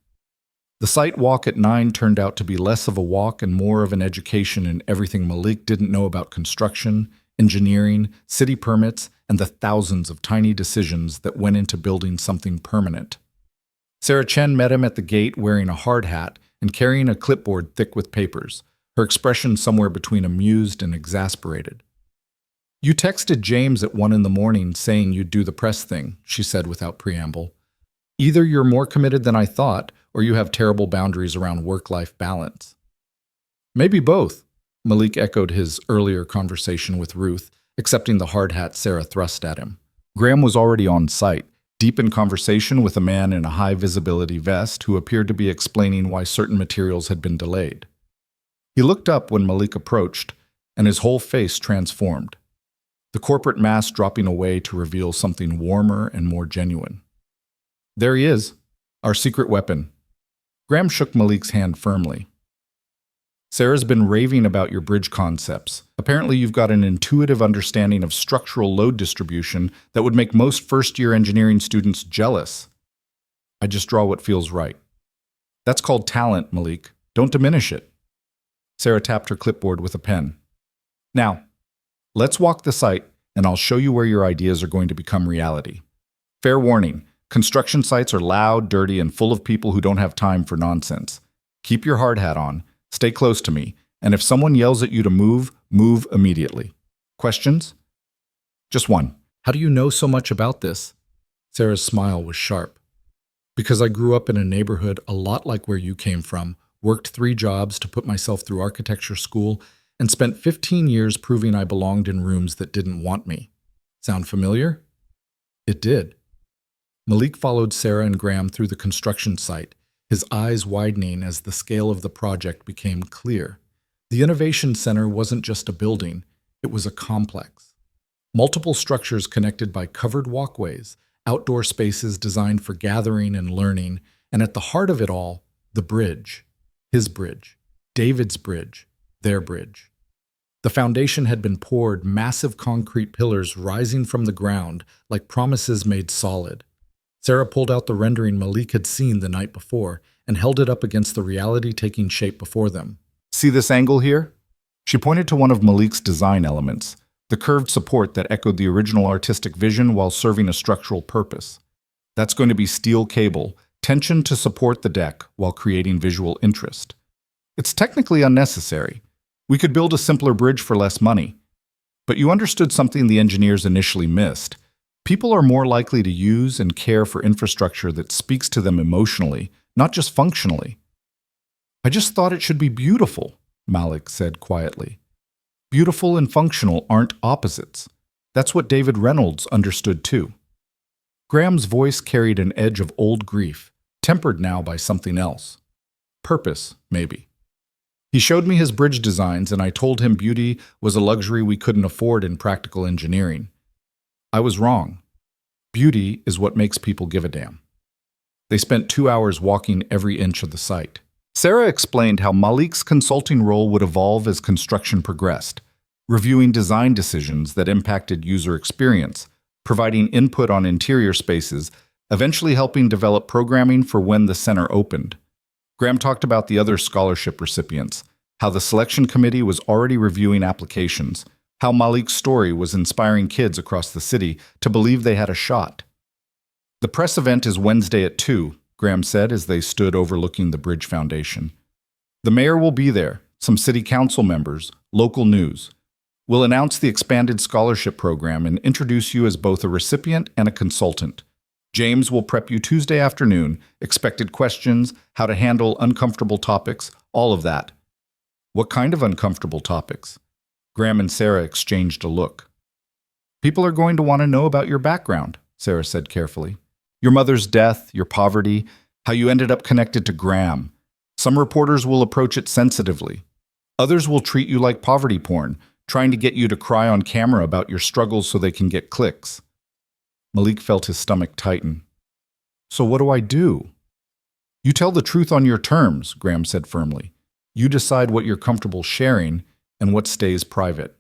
The site walk at 9 turned out to be less of a walk and more of an education in everything Malik didn't know about construction, engineering, city permits, and the thousands of tiny decisions that went into building something permanent. Sarah Chen met him at the gate wearing a hard hat and carrying a clipboard thick with papers, her expression somewhere between amused and exasperated. You texted James at 1 in the morning saying you'd do the press thing, she said without preamble. Either you're more committed than I thought, or you have terrible boundaries around work-life balance. Maybe both, Malik echoed his earlier conversation with Ruth, accepting the hard hat Sarah thrust at him. Graham was already on site, deep in conversation with a man in a high-visibility vest who appeared to be explaining why certain materials had been delayed. He looked up when Malik approached, and his whole face transformed, the corporate mask dropping away to reveal something warmer and more genuine. There he is, our secret weapon. Graham shook Malik's hand firmly. Sarah's been raving about your bridge concepts. Apparently you've got an intuitive understanding of structural load distribution that would make most first-year engineering students jealous. I just draw what feels right. That's called talent, Malik. Don't diminish it. Sarah tapped her clipboard with a pen. Now, let's walk the site, and I'll show you where your ideas are going to become reality. Fair warning, construction sites are loud, dirty, and full of people who don't have time for nonsense. Keep your hard hat on. Stay close to me, and if someone yells at you to move, move immediately. Questions? Just one. How do you know so much about this? Sarah's smile was sharp. Because I grew up in a neighborhood a lot like where you came from, worked 3 jobs to put myself through architecture school, and spent 15 years proving I belonged in rooms that didn't want me. Sound familiar? It did. Malik followed Sarah and Graham through the construction site, his eyes widening as the scale of the project became clear. The Innovation Center wasn't just a building, it was a complex. Multiple structures connected by covered walkways, outdoor spaces designed for gathering and learning, and at the heart of it all, the bridge. His bridge, David's bridge, their bridge. The foundation had been poured, massive concrete pillars rising from the ground like promises made solid. Sarah pulled out the rendering Malik had seen the night before and held it up against the reality taking shape before them. See this angle here? She pointed to one of Malik's design elements, the curved support that echoed the original artistic vision while serving a structural purpose. That's going to be steel cable, tensioned to support the deck while creating visual interest. It's technically unnecessary. We could build a simpler bridge for less money. But you understood something the engineers initially missed. People are more likely to use and care for infrastructure that speaks to them emotionally, not just functionally. I just thought it should be beautiful, Malik said quietly. Beautiful and functional aren't opposites. That's what David Reynolds understood too. Graham's voice carried an edge of old grief, tempered now by something else. Purpose, maybe. He showed me his bridge designs and I told him beauty was a luxury we couldn't afford in practical engineering. I was wrong. Beauty is what makes people give a damn. They spent 2 hours walking every inch of the site. Sarah explained how Malik's consulting role would evolve as construction progressed, reviewing design decisions that impacted user experience, providing input on interior spaces, eventually helping develop programming for when the center opened. Graham talked about the other scholarship recipients, how the selection committee was already reviewing applications, how Malik's story was inspiring kids across the city to believe they had a shot. The press event is Wednesday at 2, Graham said as they stood overlooking the Bridge Foundation. The mayor will be there, some city council members, local news. We'll announce the expanded scholarship program and introduce you as both a recipient and a consultant. James will prep you Tuesday afternoon, expected questions, how to handle uncomfortable topics, all of that. What kind of uncomfortable topics? Graham and Sarah exchanged a look. People are going to want to know about your background, Sarah said carefully. Your mother's death, your poverty, how you ended up connected to Graham. Some reporters will approach it sensitively. Others will treat you like poverty porn, trying to get you to cry on camera about your struggles so they can get clicks. Malik felt his stomach tighten. So what do I do? You tell the truth on your terms, Graham said firmly. You decide what you're comfortable sharing and what stays private.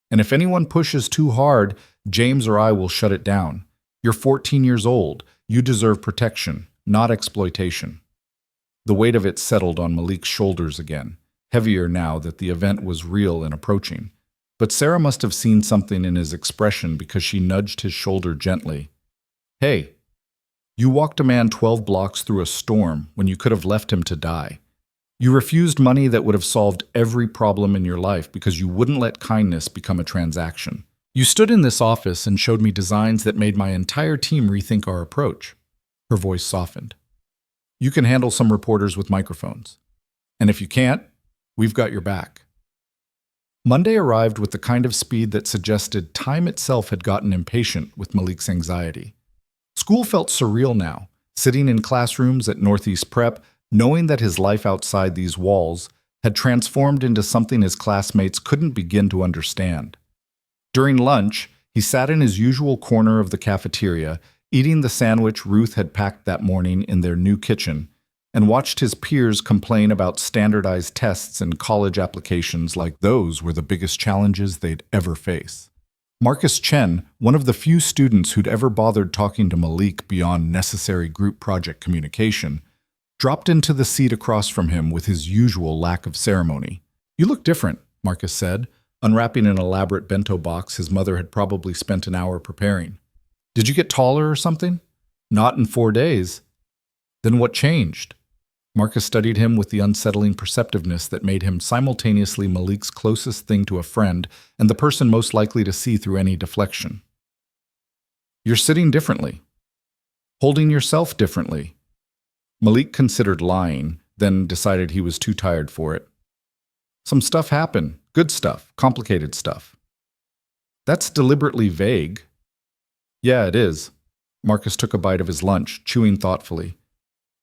And if anyone pushes too hard, James or I will shut it down. You're 14 years old. You deserve protection, not exploitation. The weight of it settled on Malik's shoulders again, heavier now that the event was real and approaching. But Sarah must have seen something in his expression because she nudged his shoulder gently. Hey, you walked a man 12 blocks through a storm when you could have left him to die. You refused money that would have solved every problem in your life because you wouldn't let kindness become a transaction. You stood in this office and showed me designs that made my entire team rethink our approach. Her voice softened. You can handle some reporters with microphones. And if you can't, we've got your back. Monday arrived with the kind of speed that suggested time itself had gotten impatient with Malik's anxiety. School felt surreal now, sitting in classrooms at Northeast Prep, knowing that his life outside these walls had transformed into something his classmates couldn't begin to understand. During lunch, he sat in his usual corner of the cafeteria, eating the sandwich Ruth had packed that morning in their new kitchen, and watched his peers complain about standardized tests and college applications like those were the biggest challenges they'd ever face. Marcus Chen, one of the few students who'd ever bothered talking to Malik beyond necessary group project communication, dropped into the seat across from him with his usual lack of ceremony. You look different, Marcus said, unwrapping an elaborate bento box his mother had probably spent an hour preparing. Did you get taller or something? Not in 4 days. Then what changed? Marcus studied him with the unsettling perceptiveness that made him simultaneously Malik's closest thing to a friend and the person most likely to see through any deflection. You're sitting differently. Holding yourself differently. Malik considered lying, then decided he was too tired for it. Some stuff happened. Good stuff. Complicated stuff. That's deliberately vague. Yeah, it is. Marcus took a bite of his lunch, chewing thoughtfully.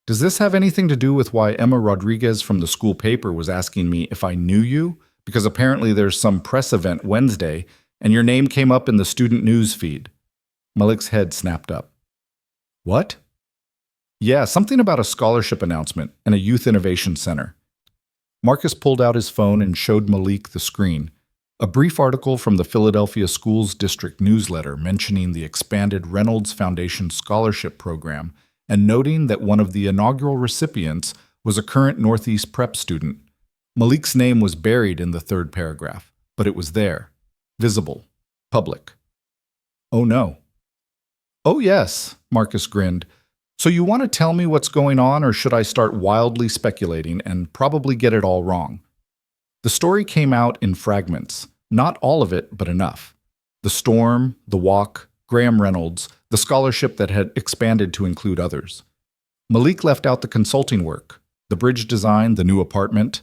Does this have anything to do with why Emma Rodriguez from the school paper was asking me if I knew you? Because apparently there's some press event Wednesday, and your name came up in the student news feed. Malik's head snapped up. What? Yeah, something about a scholarship announcement and a youth innovation center. Marcus pulled out his phone and showed Malik the screen. A brief article from the Philadelphia Schools District newsletter mentioning the expanded Reynolds Foundation Scholarship Program and noting that one of the inaugural recipients was a current Northeast Prep student. Malik's name was buried in the third paragraph, but it was there, visible, public. Oh no. Oh yes, Marcus grinned. So you want to tell me what's going on, or should I start wildly speculating and probably get it all wrong? The story came out in fragments, not all of it, but enough. The storm, the walk, Graham Reynolds, the scholarship that had expanded to include others. Malik left out the consulting work, the bridge design, the new apartment.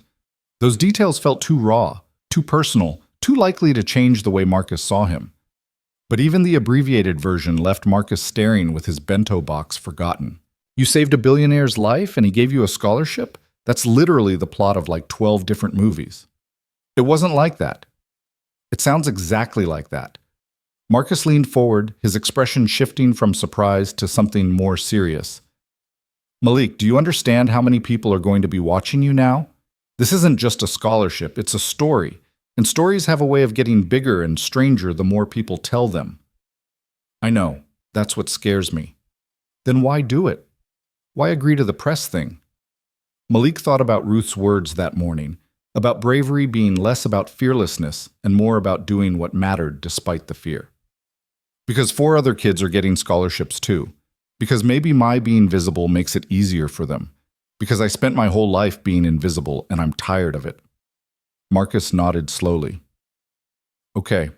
Those details felt too raw, too personal, too likely to change the way Marcus saw him. But even the abbreviated version left Marcus staring with his bento box forgotten. You saved a billionaire's life and he gave you a scholarship? That's literally the plot of like 12 different movies. It wasn't like that. It sounds exactly like that. Marcus leaned forward, his expression shifting from surprise to something more serious. Malik, do you understand how many people are going to be watching you now? This isn't just a scholarship, it's a story. And stories have a way of getting bigger and stranger the more people tell them. I know. That's what scares me. Then why do it? Why agree to the press thing? Malik thought about Ruth's words that morning, about bravery being less about fearlessness and more about doing what mattered despite the fear. Because 4 other kids are getting scholarships too. Because maybe my being visible makes it easier for them. Because I spent my whole life being invisible and I'm tired of it. Marcus nodded slowly. Okay,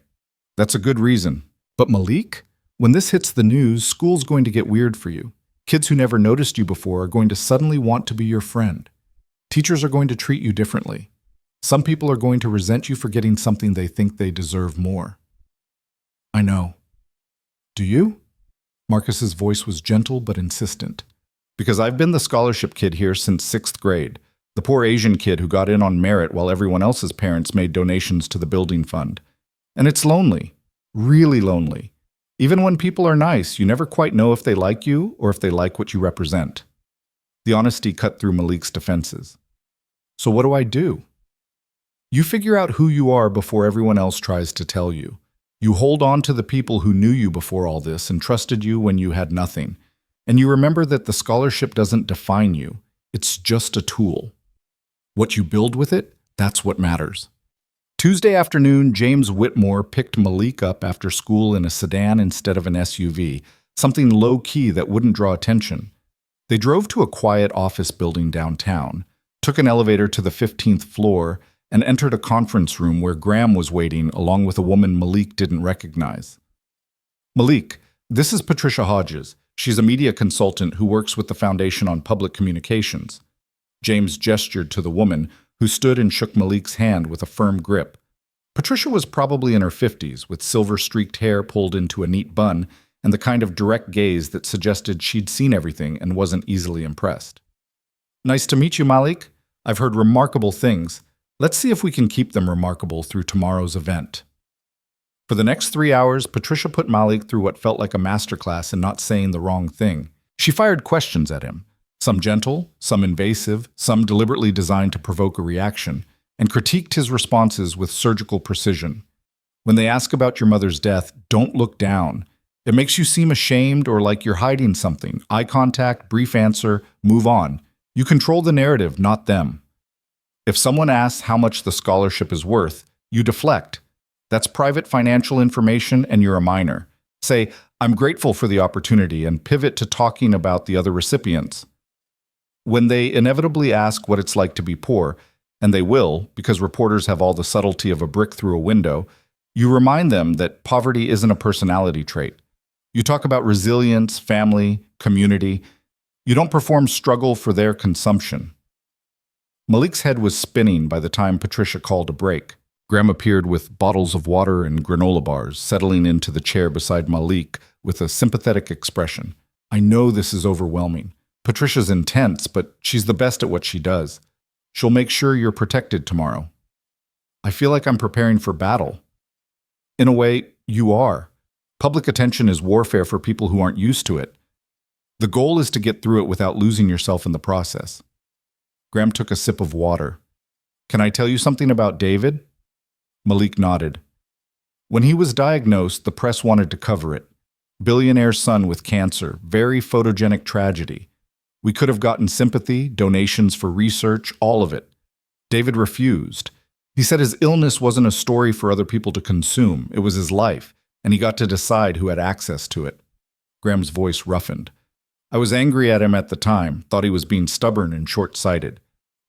that's a good reason. But Malik, when this hits the news, school's going to get weird for you. Kids who never noticed you before are going to suddenly want to be your friend. Teachers are going to treat you differently. Some people are going to resent you for getting something they think they deserve more. I know. Do you? Marcus's voice was gentle but insistent. Because I've been the scholarship kid here since 6th grade, the poor Asian kid who got in on merit while everyone else's parents made donations to the building fund. And it's lonely, really lonely. Even when people are nice, you never quite know if they like you or if they like what you represent. The honesty cut through Malik's defenses. So what do I do? You figure out who you are before everyone else tries to tell you. You hold on to the people who knew you before all this and trusted you when you had nothing. And you remember that the scholarship doesn't define you. It's just a tool. What you build with it, that's what matters. Tuesday afternoon, James Whitmore picked Malik up after school in a sedan instead of an SUV, something low-key that wouldn't draw attention. They drove to a quiet office building downtown, took an elevator to the 15th floor, and entered a conference room where Graham was waiting along with a woman Malik didn't recognize. Malik, this is Patricia Hodges. She's a media consultant who works with the Foundation on Public Communications. James gestured to the woman, who stood and shook Malik's hand with a firm grip. Patricia was probably in her 50s, with silver-streaked hair pulled into a neat bun and the kind of direct gaze that suggested she'd seen everything and wasn't easily impressed. Nice to meet you, Malik. I've heard remarkable things. Let's see if we can keep them remarkable through tomorrow's event. For the next 3 hours, Patricia put Malik through what felt like a masterclass in not saying the wrong thing. She fired questions at him, some gentle, some invasive, some deliberately designed to provoke a reaction, and critiqued his responses with surgical precision. When they ask about your mother's death, don't look down. It makes you seem ashamed or like you're hiding something. Eye contact, brief answer, move on. You control the narrative, not them. If someone asks how much the scholarship is worth, you deflect. That's private financial information and you're a minor. Say, I'm grateful for the opportunity, and pivot to talking about the other recipients. When they inevitably ask what it's like to be poor, and they will, because reporters have all the subtlety of a brick through a window, you remind them that poverty isn't a personality trait. You talk about resilience, family, community. You don't perform struggle for their consumption. Malik's head was spinning by the time Patricia called a break. Graham appeared with bottles of water and granola bars, settling into the chair beside Malik with a sympathetic expression. I know this is overwhelming. Patricia's intense, but she's the best at what she does. She'll make sure you're protected tomorrow. I feel like I'm preparing for battle. In a way, you are. Public attention is warfare for people who aren't used to it. The goal is to get through it without losing yourself in the process. Graham took a sip of water. Can I tell you something about David? Malik nodded. When he was diagnosed, the press wanted to cover it. Billionaire son with cancer, very photogenic tragedy. We could have gotten sympathy, donations for research, all of it. David refused. He said his illness wasn't a story for other people to consume. It was his life, and he got to decide who had access to it. Graham's voice roughened. I was angry at him at the time, thought he was being stubborn and short-sighted.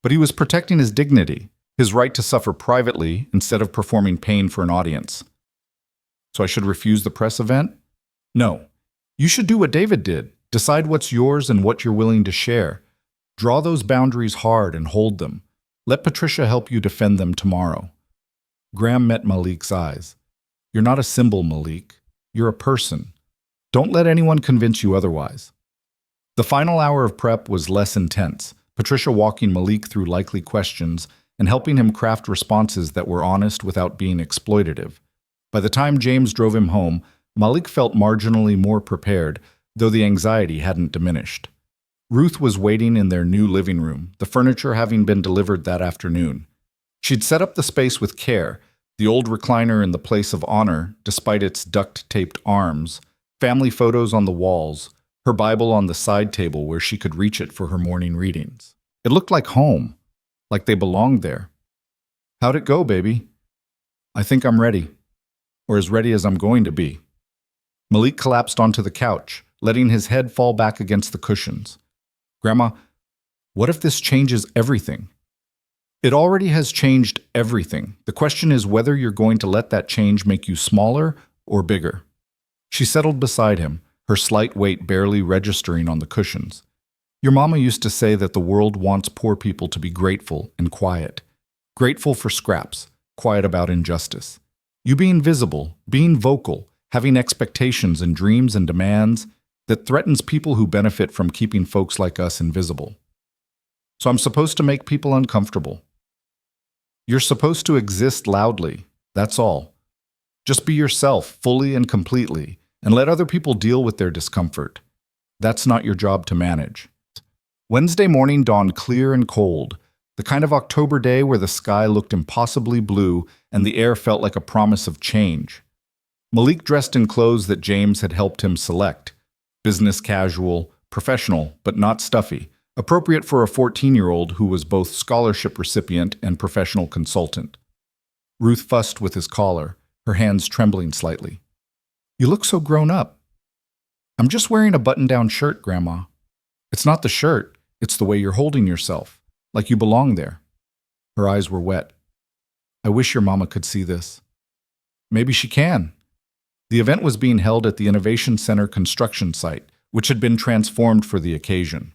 But he was protecting his dignity, his right to suffer privately instead of performing pain for an audience. So I should refuse the press event? No. You should do what David did. Decide what's yours and what you're willing to share. Draw those boundaries hard and hold them. Let Patricia help you defend them tomorrow. Graham met Malik's eyes. You're not a symbol, Malik. You're a person. Don't let anyone convince you otherwise. The final hour of prep was less intense, Patricia walking Malik through likely questions and helping him craft responses that were honest without being exploitative. By the time James drove him home, Malik felt marginally more prepared, though the anxiety hadn't diminished. Ruth was waiting in their new living room, the furniture having been delivered that afternoon. She'd set up the space with care, the old recliner in the place of honor, despite its duct-taped arms, family photos on the walls, her Bible on the side table where she could reach it for her morning readings. It looked like home, like they belonged there. "How'd it go, baby?" "I think I'm ready, or as ready as I'm going to be." Malik collapsed onto the couch, letting his head fall back against the cushions. "Grandma, what if this changes everything?" "It already has changed everything. The question is whether you're going to let that change make you smaller or bigger." She settled beside him, her slight weight barely registering on the cushions. "Your mama used to say that the world wants poor people to be grateful and quiet. Grateful for scraps, quiet about injustice. You being visible, being vocal, having expectations and dreams and demands that threatens people who benefit from keeping folks like us invisible. So I'm supposed to make people uncomfortable. You're supposed to exist loudly, that's all. Just be yourself fully and completely, and let other people deal with their discomfort. That's not your job to manage." Wednesday morning dawned clear and cold, the kind of October day where the sky looked impossibly blue and the air felt like a promise of change. Malik dressed in clothes that James had helped him select. Business casual, professional, but not stuffy, appropriate for a 14-year-old who was both scholarship recipient and professional consultant. Ruth fussed with his collar, her hands trembling slightly. "You look so grown up." "I'm just wearing a button-down shirt, Grandma." "It's not the shirt, it's the way you're holding yourself, like you belong there." Her eyes were wet. "I wish your mama could see this." "Maybe she can." The event was being held at the Innovation Center construction site, which had been transformed for the occasion.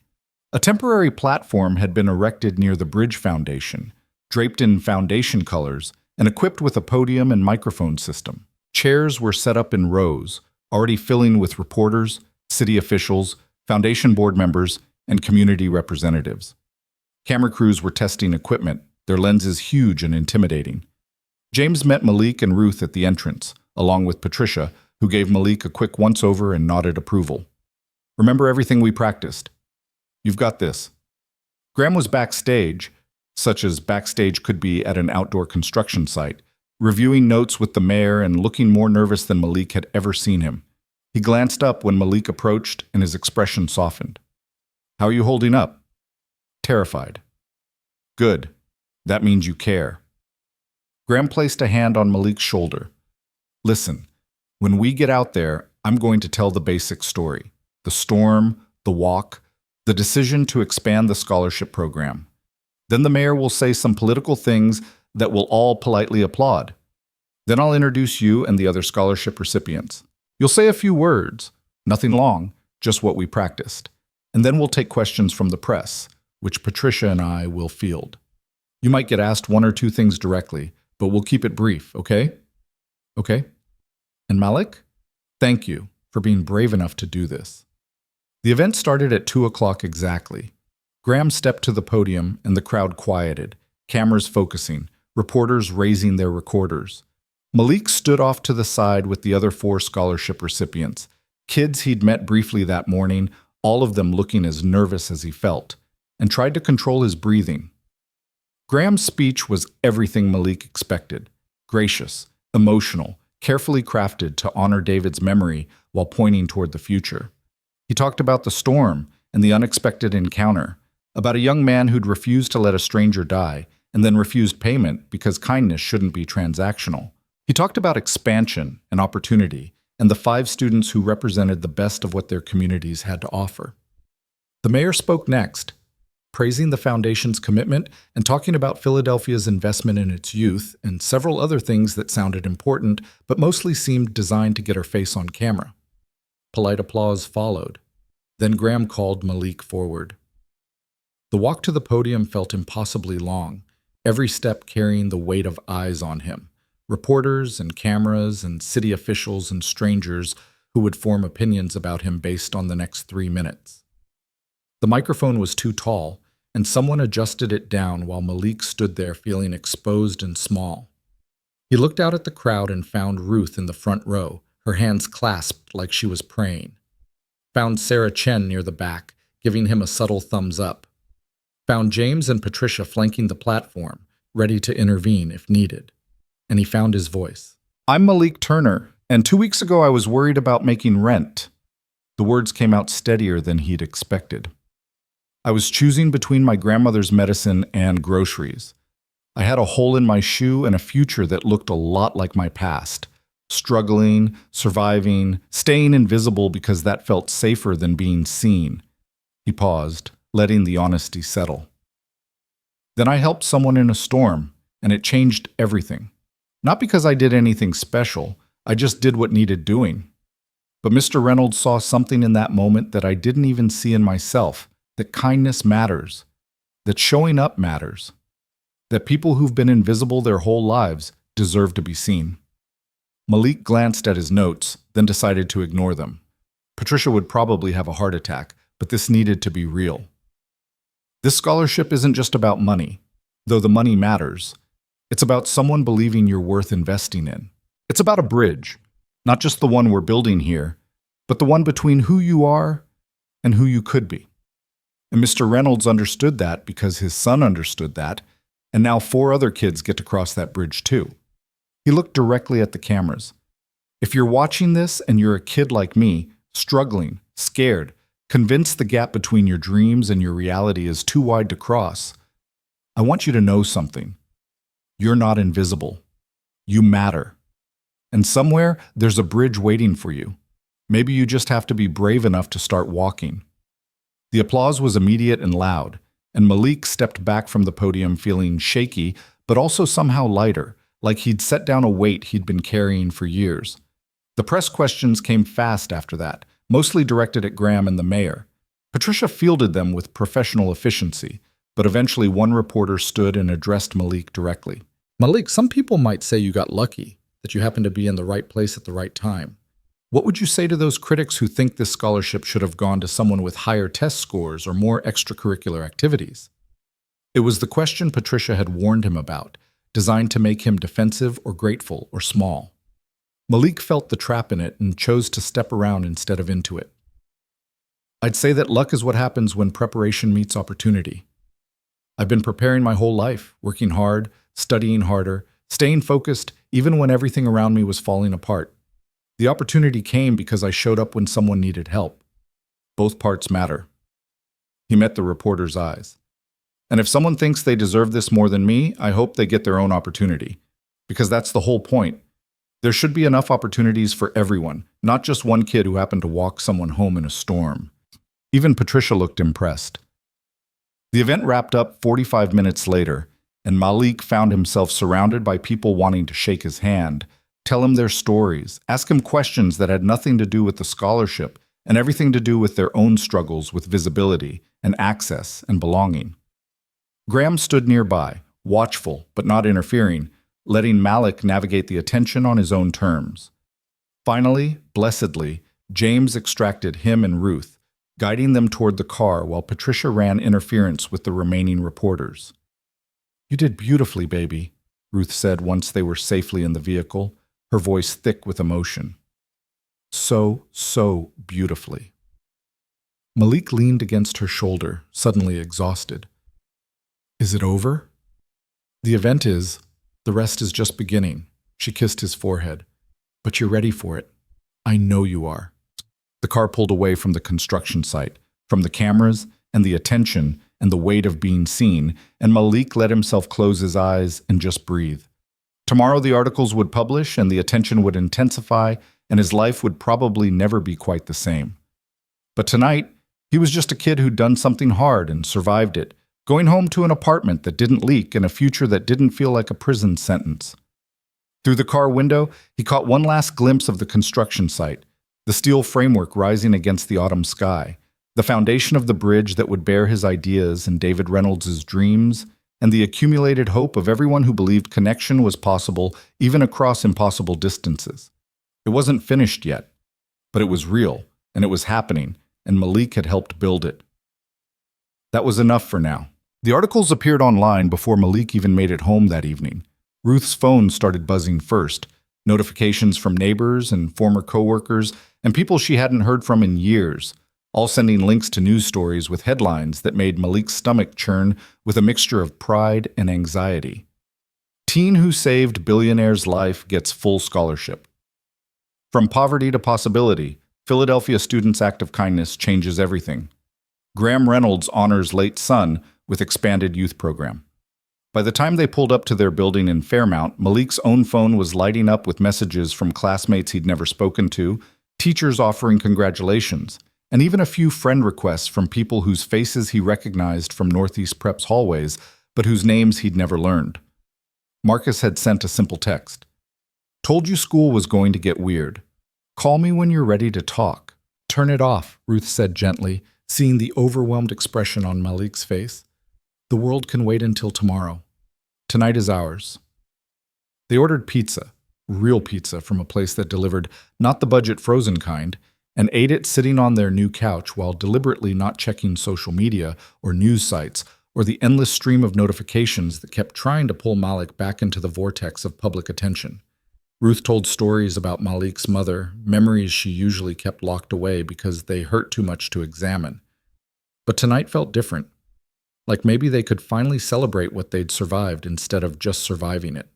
A temporary platform had been erected near the bridge foundation, draped in foundation colors, and equipped with a podium and microphone system. Chairs were set up in rows, already filling with reporters, city officials, foundation board members, and community representatives. Camera crews were testing equipment, their lenses huge and intimidating. James met Malik and Ruth at the entrance, along with Patricia, who gave Malik a quick once-over and nodded approval. "Remember everything we practiced? You've got this." Graham was backstage, such as backstage could be at an outdoor construction site, reviewing notes with the mayor and looking more nervous than Malik had ever seen him. He glanced up when Malik approached and his expression softened. "How are you holding up?" "Terrified." "Good. That means you care." Graham placed a hand on Malik's shoulder. "Listen, when we get out there, I'm going to tell the basic story. The storm, the walk, the decision to expand the scholarship program. Then the mayor will say some political things that we'll all politely applaud. Then I'll introduce you and the other scholarship recipients. You'll say a few words, nothing long, just what we practiced. And then we'll take questions from the press, which Patricia and I will field. You might get asked one or two things directly, but we'll keep it brief, okay?" "Okay." "And Malik, thank you for being brave enough to do this." The event started at 2 o'clock exactly. Graham stepped to the podium and the crowd quieted, cameras focusing, reporters raising their recorders. Malik stood off to the side with the other 4 scholarship recipients, kids he'd met briefly that morning, all of them looking as nervous as he felt, and tried to control his breathing. Graham's speech was everything Malik expected: gracious, emotional, carefully crafted to honor David's memory while pointing toward the future. He talked about the storm and the unexpected encounter, about a young man who'd refused to let a stranger die and then refused payment because kindness shouldn't be transactional. He talked about expansion and opportunity and the 5 students who represented the best of what their communities had to offer. The mayor spoke next, praising the foundation's commitment and talking about Philadelphia's investment in its youth and several other things that sounded important but mostly seemed designed to get her face on camera. Polite applause followed. Then Graham called Malik forward. The walk to the podium felt impossibly long, every step carrying the weight of eyes on him, reporters and cameras and city officials and strangers who would form opinions about him based on the next 3 minutes. The microphone was too tall, and someone adjusted it down while Malik stood there feeling exposed and small. He looked out at the crowd and found Ruth in the front row, her hands clasped like she was praying. Found Sarah Chen near the back, giving him a subtle thumbs up. Found James and Patricia flanking the platform, ready to intervene if needed. And he found his voice. "I'm Malik Turner, and 2 weeks ago I was worried about making rent. The words came out steadier than he'd expected. I was choosing between my grandmother's medicine and groceries. I had a hole in my shoe and a future that looked a lot like my past. Struggling, surviving, staying invisible because that felt safer than being seen. He paused, letting the honesty settle. Then I helped someone in a storm, and it changed everything. Not because I did anything special, I just did what needed doing. But Mr. Reynolds saw something in that moment that I didn't even see in myself, that kindness matters, that showing up matters, that people who've been invisible their whole lives deserve to be seen. Malik glanced at his notes, then decided to ignore them. Patricia would probably have a heart attack, but this needed to be real. This scholarship isn't just about money, though the money matters. It's about someone believing you're worth investing in. It's about a bridge, not just the one we're building here, but the one between who you are and who you could be. And Mr. Reynolds understood that because his son understood that, and now 4 other kids get to cross that bridge too. He looked directly at the cameras. If you're watching this and you're a kid like me, struggling, scared, convinced the gap between your dreams and your reality is too wide to cross, I want you to know something. You're not invisible. You matter. And somewhere, there's a bridge waiting for you. Maybe you just have to be brave enough to start walking. The applause was immediate and loud, and Malik stepped back from the podium feeling shaky, but also somehow lighter, like he'd set down a weight he'd been carrying for years. The press questions came fast after that, mostly directed at Graham and the mayor. Patricia fielded them with professional efficiency, but eventually one reporter stood and addressed Malik directly. Malik, some people might say you got lucky, that you happened to be in the right place at the right time. What would you say to those critics who think this scholarship should have gone to someone with higher test scores or more extracurricular activities? It was the question Patricia had warned him about, designed to make him defensive or grateful or small. Malik felt the trap in it and chose to step around instead of into it. I'd say that luck is what happens when preparation meets opportunity. I've been preparing my whole life, working hard, studying harder, staying focused even when everything around me was falling apart. The opportunity came because I showed up when someone needed help. Both parts matter. He met the reporter's eyes. And if someone thinks they deserve this more than me, I hope they get their own opportunity. Because that's the whole point. There should be enough opportunities for everyone, not just one kid who happened to walk someone home in a storm. Even Patricia looked impressed. The event wrapped up 45 minutes later, and Malik found himself surrounded by people wanting to shake his hand, tell him their stories, ask him questions that had nothing to do with the scholarship and everything to do with their own struggles with visibility and access and belonging. Graham stood nearby, watchful but not interfering, letting Malik navigate the attention on his own terms. Finally, blessedly, James extracted him and Ruth, guiding them toward the car while Patricia ran interference with the remaining reporters. "You did beautifully, baby," Ruth said once they were safely in the vehicle, her voice thick with emotion. So beautifully. Malik leaned against her shoulder, suddenly exhausted. "Is it over?" "The event is. The rest is just beginning." She kissed his forehead. "But you're ready for it. I know you are." The car pulled away from the construction site, from the cameras and the attention and the weight of being seen, and Malik let himself close his eyes and just breathe. Tomorrow the articles would publish and the attention would intensify, and his life would probably never be quite the same. But tonight, he was just a kid who'd done something hard and survived it, going home to an apartment that didn't leak and a future that didn't feel like a prison sentence. Through the car window, he caught one last glimpse of the construction site, the steel framework rising against the autumn sky, the foundation of the bridge that would bear his ideas and David Reynolds' dreams, and the accumulated hope of everyone who believed connection was possible even across impossible distances. It wasn't finished yet, but it was real, and it was happening, and Malik had helped build it. That was enough for now. The articles appeared online before Malik even made it home that evening. Ruth's phone started buzzing first, notifications from neighbors and former coworkers and people she hadn't heard from in years, all sending links to news stories with headlines that made Malik's stomach churn with a mixture of pride and anxiety. Teen who saved billionaire's life gets full scholarship. From poverty to possibility, Philadelphia students' act of kindness changes everything. Graham Reynolds honors late son with expanded youth program. By the time they pulled up to their building in Fairmount, Malik's own phone was lighting up with messages from classmates he'd never spoken to, teachers offering congratulations, and even a few friend requests from people whose faces he recognized from Northeast Prep's hallways, but whose names he'd never learned. Marcus had sent a simple text. Told you school was going to get weird. Call me when you're ready to talk. Turn it off, Ruth said gently, seeing the overwhelmed expression on Malik's face. The world can wait until tomorrow. Tonight is ours. They ordered pizza, real pizza from a place that delivered not the budget frozen kind, and ate it sitting on their new couch while deliberately not checking social media or news sites or the endless stream of notifications that kept trying to pull Malik back into the vortex of public attention. Ruth told stories about Malik's mother, memories she usually kept locked away because they hurt too much to examine. But tonight felt different, like maybe they could finally celebrate what they'd survived instead of just surviving it.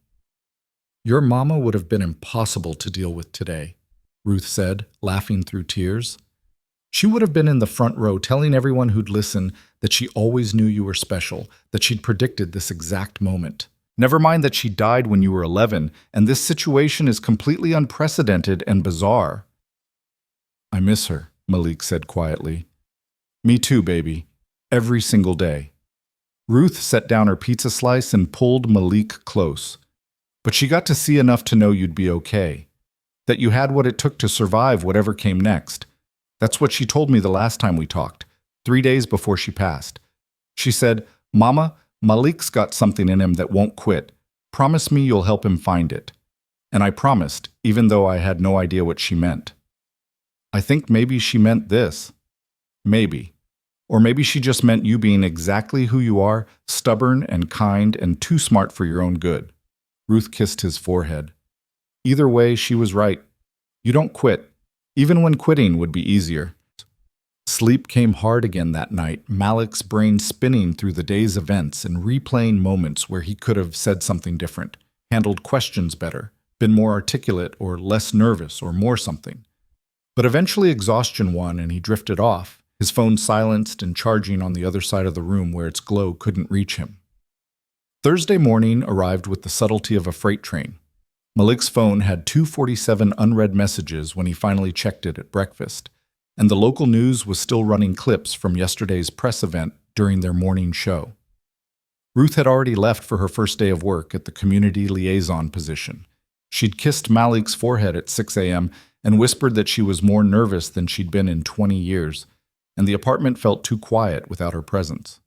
Your mama would have been impossible to deal with today, Ruth said, laughing through tears. She would have been in the front row telling everyone who'd listen that she always knew you were special, that she'd predicted this exact moment. Never mind that she died when you were 11, and this situation is completely unprecedented and bizarre. I miss her, Malik said quietly. Me too, baby. Every single day. Ruth set down her pizza slice and pulled Malik close. But she got to see enough to know you'd be okay. That you had what it took to survive whatever came next. That's what she told me the last time we talked, 3 days before she passed. She said, Mama, Malik's got something in him that won't quit. Promise me you'll help him find it. And I promised, even though I had no idea what she meant. I think maybe she meant this. Maybe. Or maybe she just meant you being exactly who you are, stubborn and kind and too smart for your own good. Ruth kissed his forehead. Either way, she was right. You don't quit, even when quitting would be easier. Sleep came hard again that night, Malik's brain spinning through the day's events and replaying moments where he could have said something different, handled questions better, been more articulate or less nervous or more something. But eventually exhaustion won and he drifted off, his phone silenced and charging on the other side of the room where its glow couldn't reach him. Thursday morning arrived with the subtlety of a freight train. Malik's phone had 247 unread messages when he finally checked it at breakfast, and the local news was still running clips from yesterday's press event during their morning show. Ruth had already left for her first day of work at the community liaison position. She'd kissed Malik's forehead at 6 a.m. and whispered that she was more nervous than she'd been in 20 years, and the apartment felt too quiet without her presence.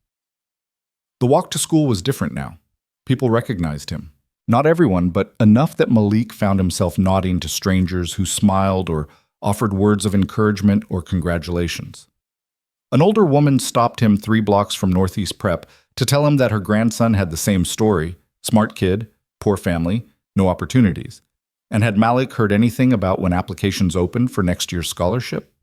The walk to school was different now. People recognized him. Not everyone, but enough that Malik found himself nodding to strangers who smiled or offered words of encouragement or congratulations. An older woman stopped him 3 blocks from Northeast Prep to tell him that her grandson had the same story, smart kid, poor family, no opportunities. And had Malik heard anything about when applications opened for next year's scholarship?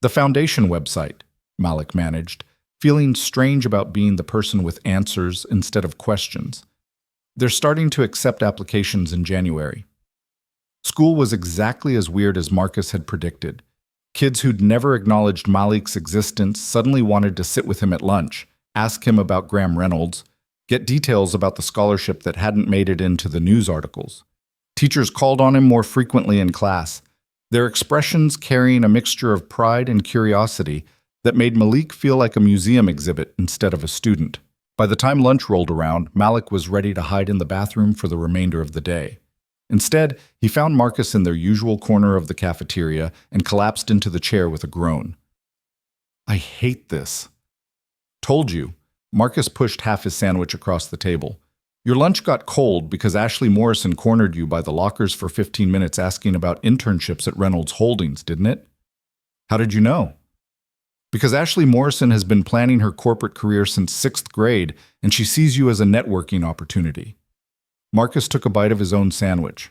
The foundation website, Malik managed, feeling strange about being the person with answers instead of questions. They're starting to accept applications in January. School was exactly as weird as Marcus had predicted. Kids who'd never acknowledged Malik's existence suddenly wanted to sit with him at lunch, ask him about Graham Reynolds, get details about the scholarship that hadn't made it into the news articles. Teachers called on him more frequently in class, their expressions carrying a mixture of pride and curiosity that made Malik feel like a museum exhibit instead of a student. By the time lunch rolled around, Malik was ready to hide in the bathroom for the remainder of the day. Instead, he found Marcus in their usual corner of the cafeteria and collapsed into the chair with a groan. I hate this. Told you. Marcus pushed half his sandwich across the table. Your lunch got cold because Ashley Morrison cornered you by the lockers for 15 minutes asking about internships at Reynolds Holdings, didn't it? How did you know? Because Ashley Morrison has been planning her corporate career since 6th grade, and she sees you as a networking opportunity. Marcus took a bite of his own sandwich.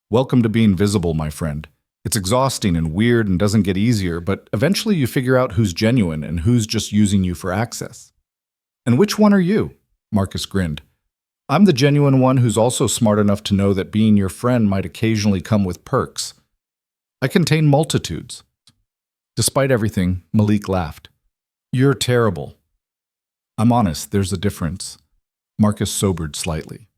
Welcome to being visible, my friend. It's exhausting and weird and doesn't get easier, but eventually you figure out who's genuine and who's just using you for access. And which one are you? Marcus grinned. I'm the genuine one who's also smart enough to know that being your friend might occasionally come with perks. I contain multitudes. Despite everything, Malik laughed. You're terrible. I'm honest, there's a difference. Marcus sobered slightly.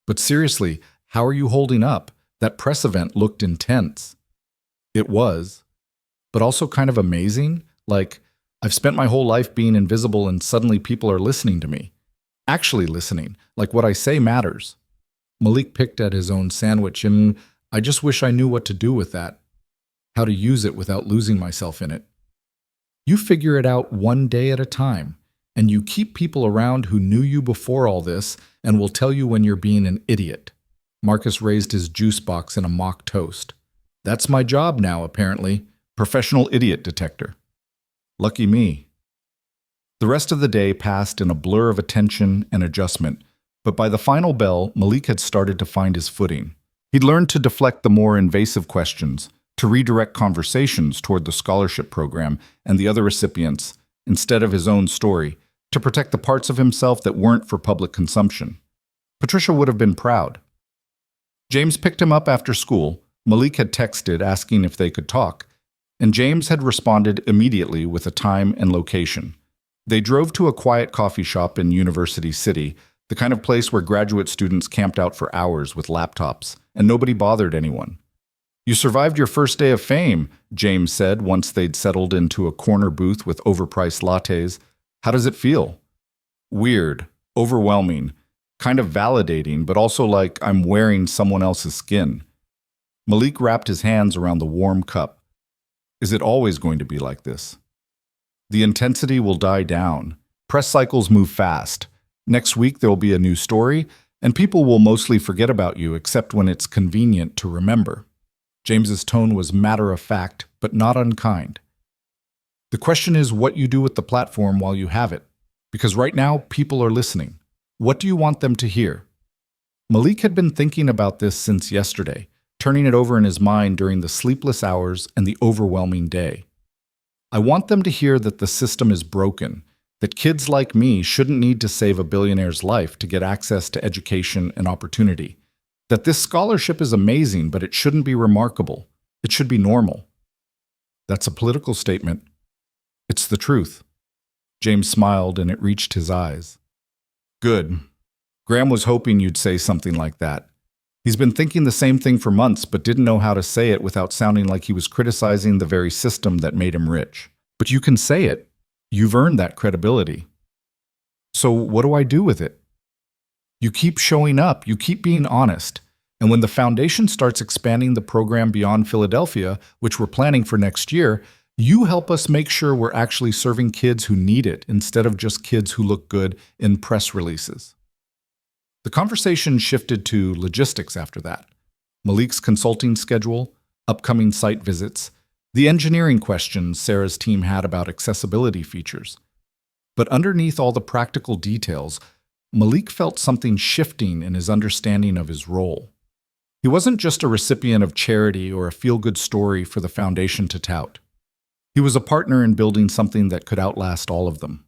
But seriously, how are you holding up? That press event looked intense. It was, but also kind of amazing. Like, I've spent my whole life being invisible and suddenly people are listening to me. Actually listening, like what I say matters. Malik picked at his own sandwich, and I just wish I knew what to do with that. How to use it without losing myself in it. You figure it out one day at a time, and you keep people around who knew you before all this and will tell you when you're being an idiot. Marcus raised his juice box in a mock toast. That's my job now, apparently. Professional idiot detector. Lucky me. The rest of the day passed in a blur of attention and adjustment, but by the final bell, Malik had started to find his footing. He'd learned to deflect the more invasive questions, to redirect conversations toward the scholarship program and the other recipients, instead of his own story, to protect the parts of himself that weren't for public consumption. Patricia would have been proud. James picked him up after school. Malik had texted asking if they could talk, and James had responded immediately with a time and location. They drove to a quiet coffee shop in University City, the kind of place where graduate students camped out for hours with laptops, and nobody bothered anyone. You survived your first day of fame, James said once they'd settled into a corner booth with overpriced lattes. How does it feel? Weird, overwhelming, kind of validating, but also like I'm wearing someone else's skin. Malik wrapped his hands around the warm cup. Is it always going to be like this? The intensity will die down. Press cycles move fast. Next week there will be a new story, and people will mostly forget about you except when it's convenient to remember. James's tone was matter-of-fact, but not unkind. The question is what you do with the platform while you have it. Because right now, people are listening. What do you want them to hear? Malik had been thinking about this since yesterday, turning it over in his mind during the sleepless hours and the overwhelming day. I want them to hear that the system is broken, that kids like me shouldn't need to save a billionaire's life to get access to education and opportunity. That this scholarship is amazing, but it shouldn't be remarkable. It should be normal. That's a political statement. It's the truth. James smiled and it reached his eyes. Good. Graham was hoping you'd say something like that. He's been thinking the same thing for months, but didn't know how to say it without sounding like he was criticizing the very system that made him rich. But you can say it. You've earned that credibility. So what do I do with it? You keep showing up, you keep being honest, and when the foundation starts expanding the program beyond Philadelphia, which we're planning for next year, you help us make sure we're actually serving kids who need it instead of just kids who look good in press releases. The conversation shifted to logistics after that. Malik's consulting schedule, upcoming site visits, the engineering questions Sarah's team had about accessibility features. But underneath all the practical details, Malik felt something shifting in his understanding of his role. He wasn't just a recipient of charity or a feel-good story for the foundation to tout. He was a partner in building something that could outlast all of them.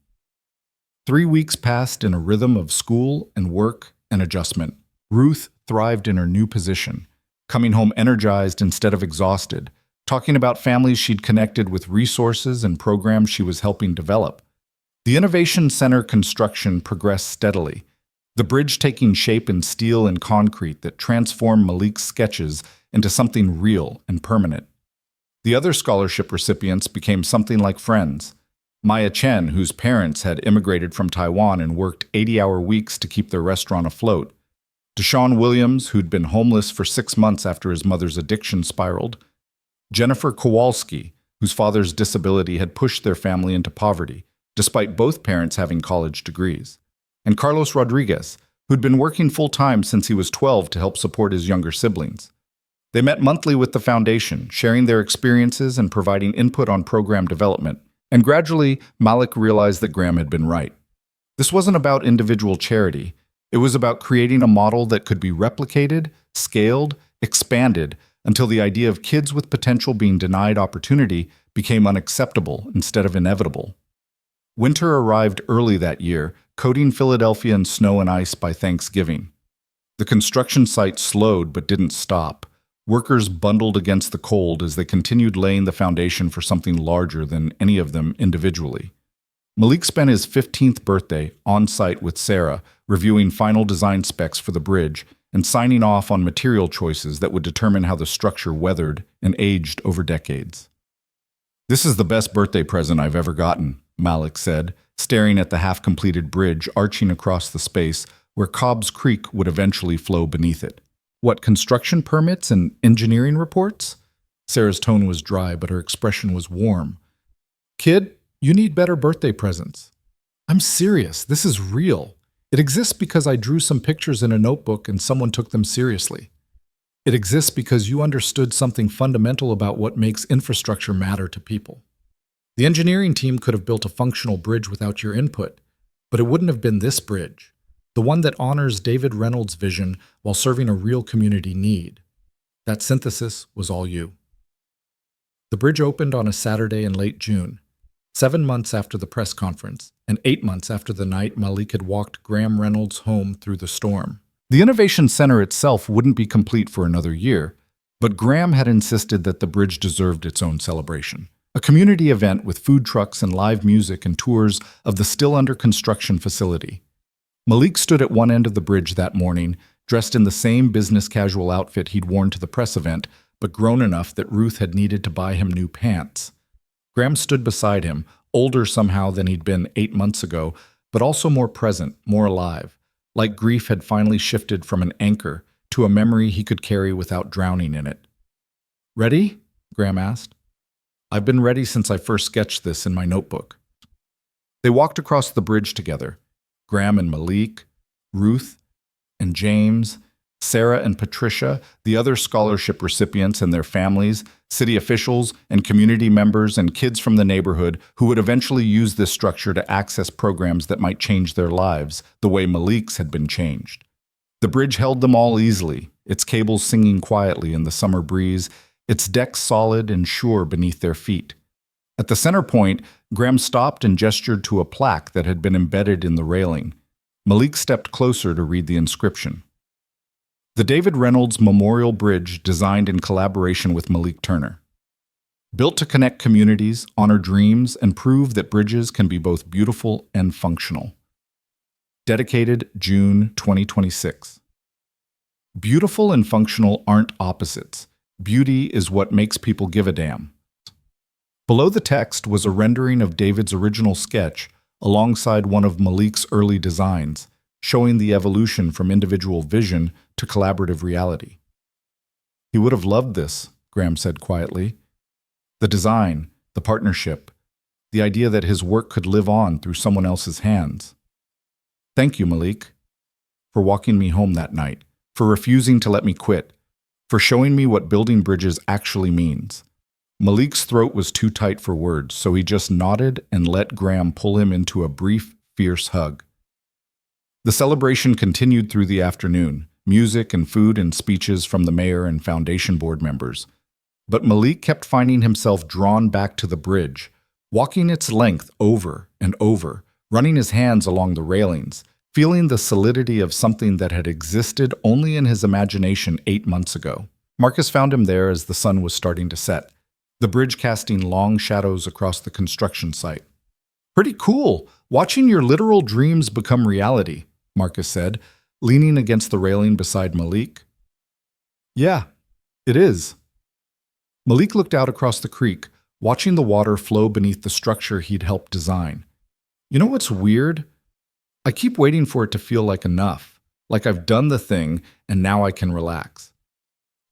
3 weeks passed in a rhythm of school and work and adjustment. Ruth thrived in her new position, coming home energized instead of exhausted, talking about families she'd connected with resources and programs she was helping develop. The Innovation Center construction progressed steadily, the bridge taking shape in steel and concrete that transformed Malik's sketches into something real and permanent. The other scholarship recipients became something like friends. Maya Chen, whose parents had immigrated from Taiwan and worked 80-hour weeks to keep their restaurant afloat. Deshaun Williams, who'd been homeless for 6 months after his mother's addiction spiraled. Jennifer Kowalski, whose father's disability had pushed their family into poverty, despite both parents having college degrees. And Carlos Rodriguez, who'd been working full-time since he was 12 to help support his younger siblings. They met monthly with the foundation, sharing their experiences and providing input on program development. And gradually, Malik realized that Graham had been right. This wasn't about individual charity. It was about creating a model that could be replicated, scaled, expanded, until the idea of kids with potential being denied opportunity became unacceptable instead of inevitable. Winter arrived early that year, coating Philadelphia in snow and ice by Thanksgiving. The construction site slowed but didn't stop. Workers bundled against the cold as they continued laying the foundation for something larger than any of them individually. Malik spent his 15th birthday on site with Sarah, reviewing final design specs for the bridge and signing off on material choices that would determine how the structure weathered and aged over decades. "This is the best birthday present I've ever gotten," Malik said, staring at the half-completed bridge arching across the space where Cobb's Creek would eventually flow beneath it. "What, construction permits and engineering reports?" Sarah's tone was dry, but her expression was warm. "Kid, you need better birthday presents." "I'm serious. This is real. It exists because I drew some pictures in a notebook and someone took them seriously. It exists because you understood something fundamental about what makes infrastructure matter to people. The engineering team could have built a functional bridge without your input, but it wouldn't have been this bridge, the one that honors David Reynolds' vision while serving a real community need. That synthesis was all you." The bridge opened on a Saturday in late June, 7 months after the press conference, and 8 months after the night Malik had walked Graham Reynolds home through the storm. The Innovation Center itself wouldn't be complete for another year, but Graham had insisted that the bridge deserved its own celebration. A community event with food trucks and live music and tours of the still-under-construction facility. Malik stood at one end of the bridge that morning, dressed in the same business-casual outfit he'd worn to the press event, but grown enough that Ruth had needed to buy him new pants. Graham stood beside him, older somehow than he'd been 8 months ago, but also more present, more alive, like grief had finally shifted from an anchor to a memory he could carry without drowning in it. "Ready?" Graham asked. "I've been ready since I first sketched this in my notebook." They walked across the bridge together, Graham and Malik, Ruth and James, Sarah and Patricia, the other scholarship recipients and their families, city officials and community members and kids from the neighborhood who would eventually use this structure to access programs that might change their lives, the way Malik's had been changed. The bridge held them all easily, its cables singing quietly in the summer breeze, its deck solid and sure beneath their feet. At the center point, Graham stopped and gestured to a plaque that had been embedded in the railing. Malik stepped closer to read the inscription. "The David Reynolds Memorial Bridge, designed in collaboration with Malik Turner. Built to connect communities, honor dreams, and prove that bridges can be both beautiful and functional. Dedicated June 2026. Beautiful and functional aren't opposites. Beauty is what makes people give a damn." Below the text was a rendering of David's original sketch alongside one of Malik's early designs, showing the evolution from individual vision to collaborative reality. "He would have loved this," Graham said quietly. "The design, the partnership, the idea that his work could live on through someone else's hands. Thank you, Malik, for walking me home that night, for refusing to let me quit, for showing me what building bridges actually means." Malik's throat was too tight for words, so he just nodded and let Graham pull him into a brief, fierce hug. The celebration continued through the afternoon, music and food and speeches from the mayor and foundation board members. But Malik kept finding himself drawn back to the bridge, walking its length over and over, running his hands along the railings, feeling the solidity of something that had existed only in his imagination 8 months ago. Marcus found him there as the sun was starting to set, the bridge casting long shadows across the construction site. "Pretty cool, watching your literal dreams become reality," Marcus said, leaning against the railing beside Malik. "Yeah, it is." Malik looked out across the creek, watching the water flow beneath the structure he'd helped design. "You know what's weird? I keep waiting for it to feel like enough, like I've done the thing and now I can relax.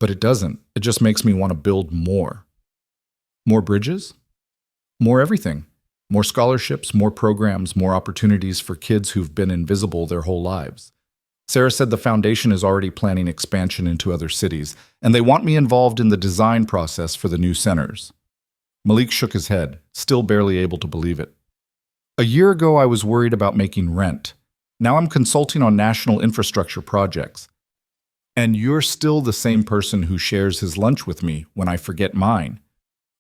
But it doesn't. It just makes me want to build more. More bridges? More everything. More scholarships, more programs, more opportunities for kids who've been invisible their whole lives. Sarah said the foundation is already planning expansion into other cities, and they want me involved in the design process for the new centers." Malik shook his head, still barely able to believe it. "A year ago I was worried about making rent. Now I'm consulting on national infrastructure projects. And you're still the same person who shares his lunch with me when I forget mine."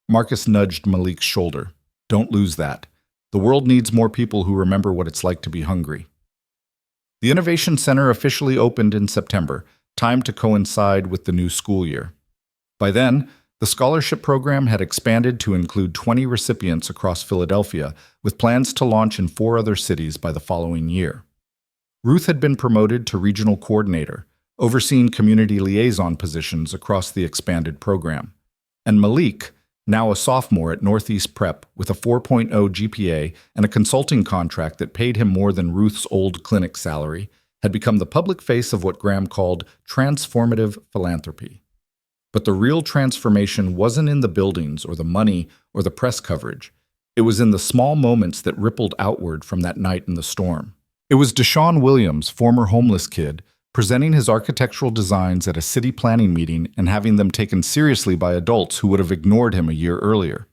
Marcus nudged Malik's shoulder. "Don't lose that. The world needs more people who remember what it's like to be hungry." The Innovation Center officially opened in September, timed to coincide with the new school year. By then, the scholarship program had expanded to include 20 recipients across Philadelphia, with plans to launch in 4 other cities by the following year. Ruth had been promoted to regional coordinator, overseeing community liaison positions across the expanded program. And Malik, now a sophomore at Northeast Prep with a 4.0 GPA and a consulting contract that paid him more than Ruth's old clinic salary, had become the public face of what Graham called transformative philanthropy. But the real transformation wasn't in the buildings or the money or the press coverage. It was in the small moments that rippled outward from that night in the storm. It was Deshaun Williams, former homeless kid, presenting his architectural designs at a city planning meeting and having them taken seriously by adults who would have ignored him a year earlier.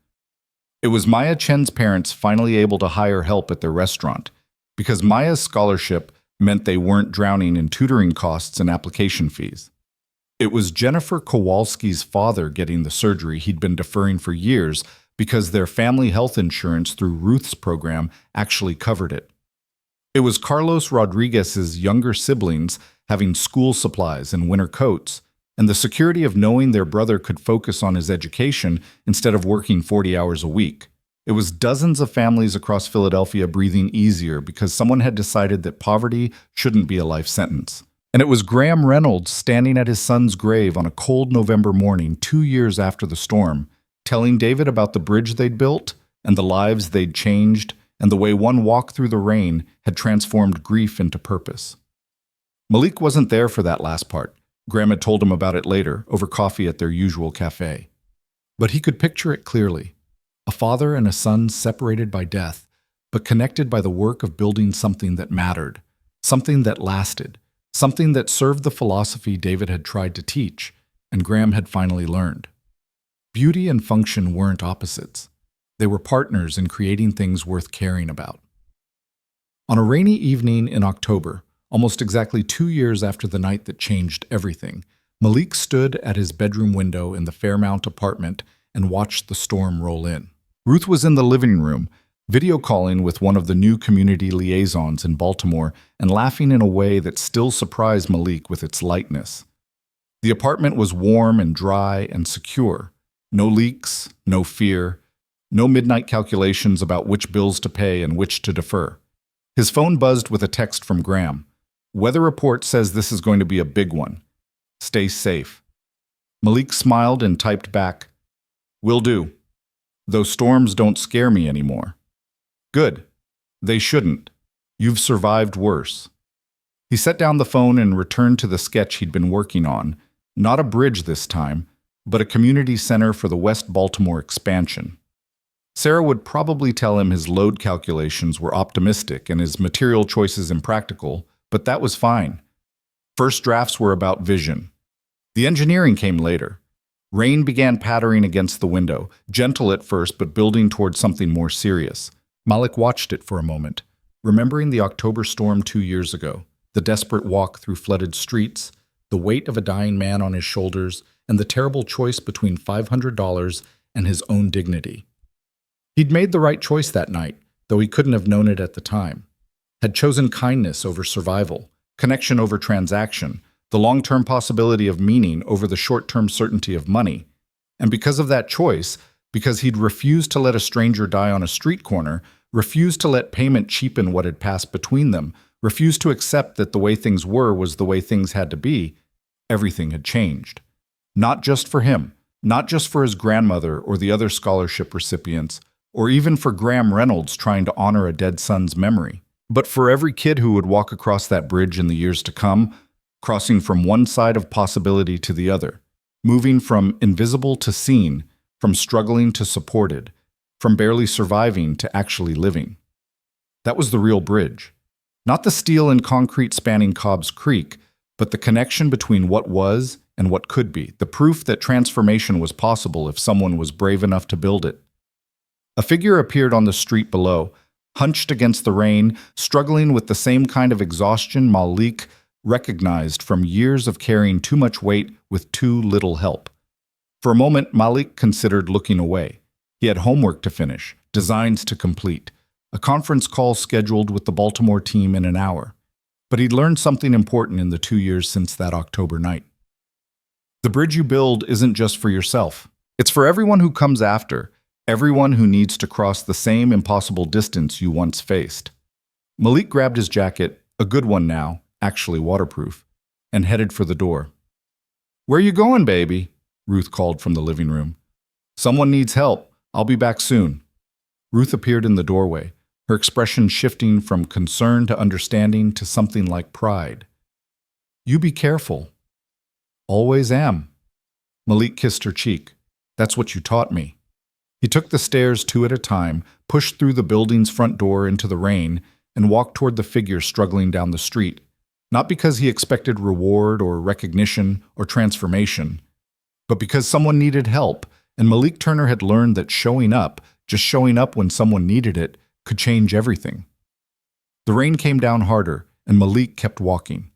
It was Maya Chen's parents finally able to hire help at their restaurant, because Maya's scholarship meant they weren't drowning in tutoring costs and application fees. It was Jennifer Kowalski's father getting the surgery he'd been deferring for years because their family health insurance through Ruth's program actually covered it. It was Carlos Rodriguez's younger siblings having school supplies and winter coats, and the security of knowing their brother could focus on his education instead of working 40 hours a week. It was dozens of families across Philadelphia breathing easier because someone had decided that poverty shouldn't be a life sentence. And it was Graham Reynolds standing at his son's grave on a cold November morning 2 years after the storm, telling David about the bridge they'd built and the lives they'd changed and the way one walk through the rain had transformed grief into purpose. Malik wasn't there for that last part. Graham had told him about it later, over coffee at their usual cafe. But he could picture it clearly. A father and a son separated by death, but connected by the work of building something that mattered, something that lasted, something that served the philosophy David had tried to teach, and Graham had finally learned. Beauty and function weren't opposites. They were partners in creating things worth caring about. On a rainy evening in October, almost exactly 2 years after the night that changed everything, Malik stood at his bedroom window in the Fairmount apartment and watched the storm roll in. Ruth was in the living room, video calling with one of the new community liaisons in Baltimore and laughing in a way that still surprised Malik with its lightness. The apartment was warm and dry and secure. No leaks, no fear, no midnight calculations about which bills to pay and which to defer. His phone buzzed with a text from Graham. "Weather report says this is going to be a big one. Stay safe." Malik smiled and typed back, "Will do. Though storms don't scare me anymore." "Good. They shouldn't. You've survived worse." He set down the phone and returned to the sketch he'd been working on, not a bridge this time, but a community center for the West Baltimore expansion. Sarah would probably tell him his load calculations were optimistic and his material choices impractical, but that was fine. First drafts were about vision. The engineering came later. Rain began pattering against the window, gentle at first but building towards something more serious. Malik watched it for a moment, remembering the October storm 2 years ago, the desperate walk through flooded streets, the weight of a dying man on his shoulders, and the terrible choice between $500 and his own dignity. He'd made the right choice that night, though he couldn't have known it at the time. Had chosen kindness over survival, connection over transaction, the long-term possibility of meaning over the short-term certainty of money. And because of that choice, because he'd refused to let a stranger die on a street corner, refused to let payment cheapen what had passed between them, refused to accept that the way things were was the way things had to be, everything had changed. Not just for him, not just for his grandmother or the other scholarship recipients, or even for Graham Reynolds trying to honor a dead son's memory, but for every kid who would walk across that bridge in the years to come, crossing from one side of possibility to the other, moving from invisible to seen, from struggling to supported, from barely surviving to actually living. That was the real bridge. Not the steel and concrete spanning Cobb's Creek, but the connection between what was and what could be, the proof that transformation was possible if someone was brave enough to build it. A figure appeared on the street below, hunched against the rain, struggling with the same kind of exhaustion Malik recognized from years of carrying too much weight with too little help. For a moment, Malik considered looking away. He had homework to finish, designs to complete, a conference call scheduled with the Baltimore team in an hour. But he'd learned something important in the 2 years since that October night. The bridge you build isn't just for yourself. It's for everyone who comes after, everyone who needs to cross the same impossible distance you once faced. Malik grabbed his jacket, a good one now, actually waterproof, and headed for the door. "Where you going, baby?" Ruth called from the living room. "Someone needs help. I'll be back soon." Ruth appeared in the doorway, her expression shifting from concern to understanding to something like pride. "You be careful." "Always am." Malik kissed her cheek. "That's what you taught me." He took the stairs two at a time, pushed through the building's front door into the rain, and walked toward the figure struggling down the street, not because he expected reward or recognition or transformation, but because someone needed help, and Malik Turner had learned that showing up, just showing up when someone needed it, could change everything. The rain came down harder, and Malik kept walking.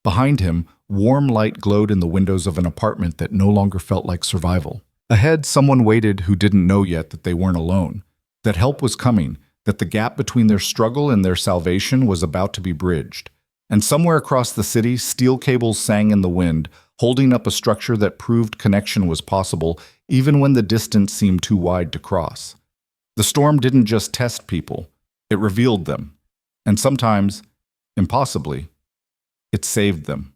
Behind him, warm light glowed in the windows of an apartment that no longer felt like survival. Ahead, someone waited who didn't know yet that they weren't alone, that help was coming, that the gap between their struggle and their salvation was about to be bridged. And somewhere across the city, steel cables sang in the wind, holding up a structure that proved connection was possible even when the distance seemed too wide to cross. The storm didn't just test people, it revealed them. And sometimes, impossibly, it saved them.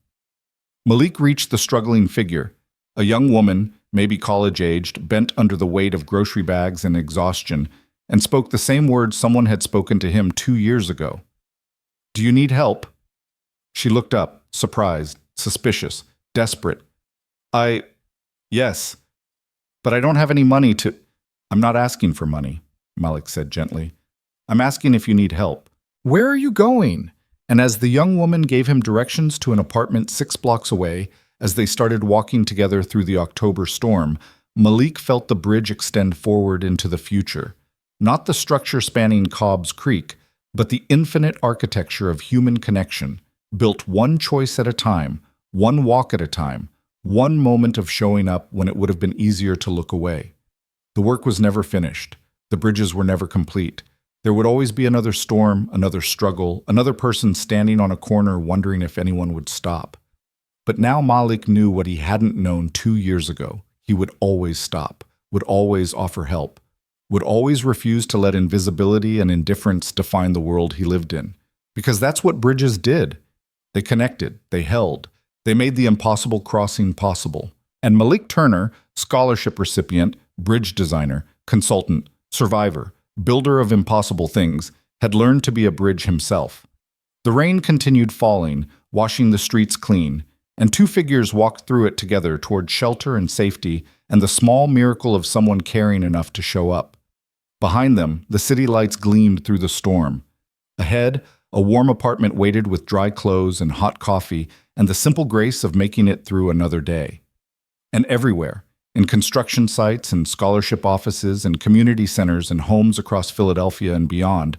Malik reached the struggling figure, a young woman, maybe college-aged, bent under the weight of grocery bags and exhaustion, and spoke the same words someone had spoken to him 2 years ago. "Do you need help?" She looked up, surprised, suspicious, desperate. Yes, but I don't have any money to—" "I'm not asking for money," Malik said gently. "I'm asking if you need help." "Where are you going?" And as the young woman gave him directions to an apartment 6 blocks away, as they started walking together through the October storm, Malik felt the bridge extend forward into the future. Not the structure spanning Cobb's Creek, but the infinite architecture of human connection, built one choice at a time, one walk at a time, one moment of showing up when it would have been easier to look away. The work was never finished. The bridges were never complete. There would always be another storm, another struggle, another person standing on a corner wondering if anyone would stop. But now Malik knew what he hadn't known 2 years ago. He would always stop, would always offer help, would always refuse to let invisibility and indifference define the world he lived in. Because that's what bridges did. They connected, they held, they made the impossible crossing possible. And Malik Turner, scholarship recipient, bridge designer, consultant, survivor, builder of impossible things, had learned to be a bridge himself. The rain continued falling, washing the streets clean, and 2 figures walked through it together toward shelter and safety and the small miracle of someone caring enough to show up. Behind them, the city lights gleamed through the storm. Ahead, a warm apartment waited with dry clothes and hot coffee and the simple grace of making it through another day. And everywhere, in construction sites and scholarship offices and community centers and homes across Philadelphia and beyond,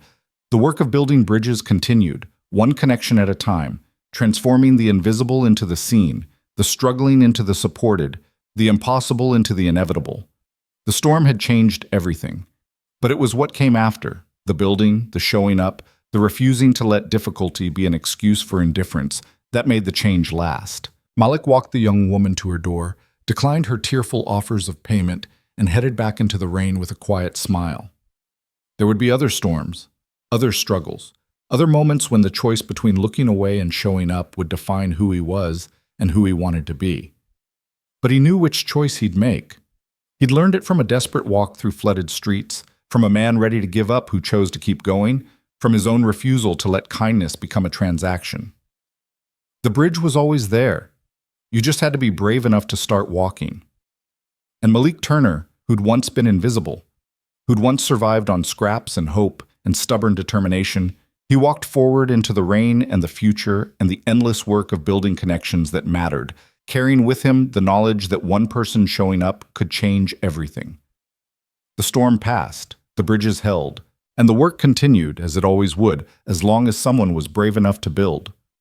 the work of building bridges continued, one connection at a time, transforming the invisible into the seen, the struggling into the supported, the impossible into the inevitable. The storm had changed everything. But it was what came after, the building, the showing up, the refusing to let difficulty be an excuse for indifference, that made the change last. Malik walked the young woman to her door, declined her tearful offers of payment, and headed back into the rain with a quiet smile. There would be other storms, other struggles, other moments when the choice between looking away and showing up would define who he was and who he wanted to be. But he knew which choice he'd make. He'd learned it from a desperate walk through flooded streets, from a man ready to give up who chose to keep going, from his own refusal to let kindness become a transaction. The bridge was always there. You just had to be brave enough to start walking. And Malik Turner, who'd once been invisible, who'd once survived on scraps and hope and stubborn determination, he walked forward into the rain and the future and the endless work of building connections that mattered, carrying with him the knowledge that one person showing up could change everything. The storm passed, the bridges held, and the work continued, as it always would, as long as someone was brave enough to build.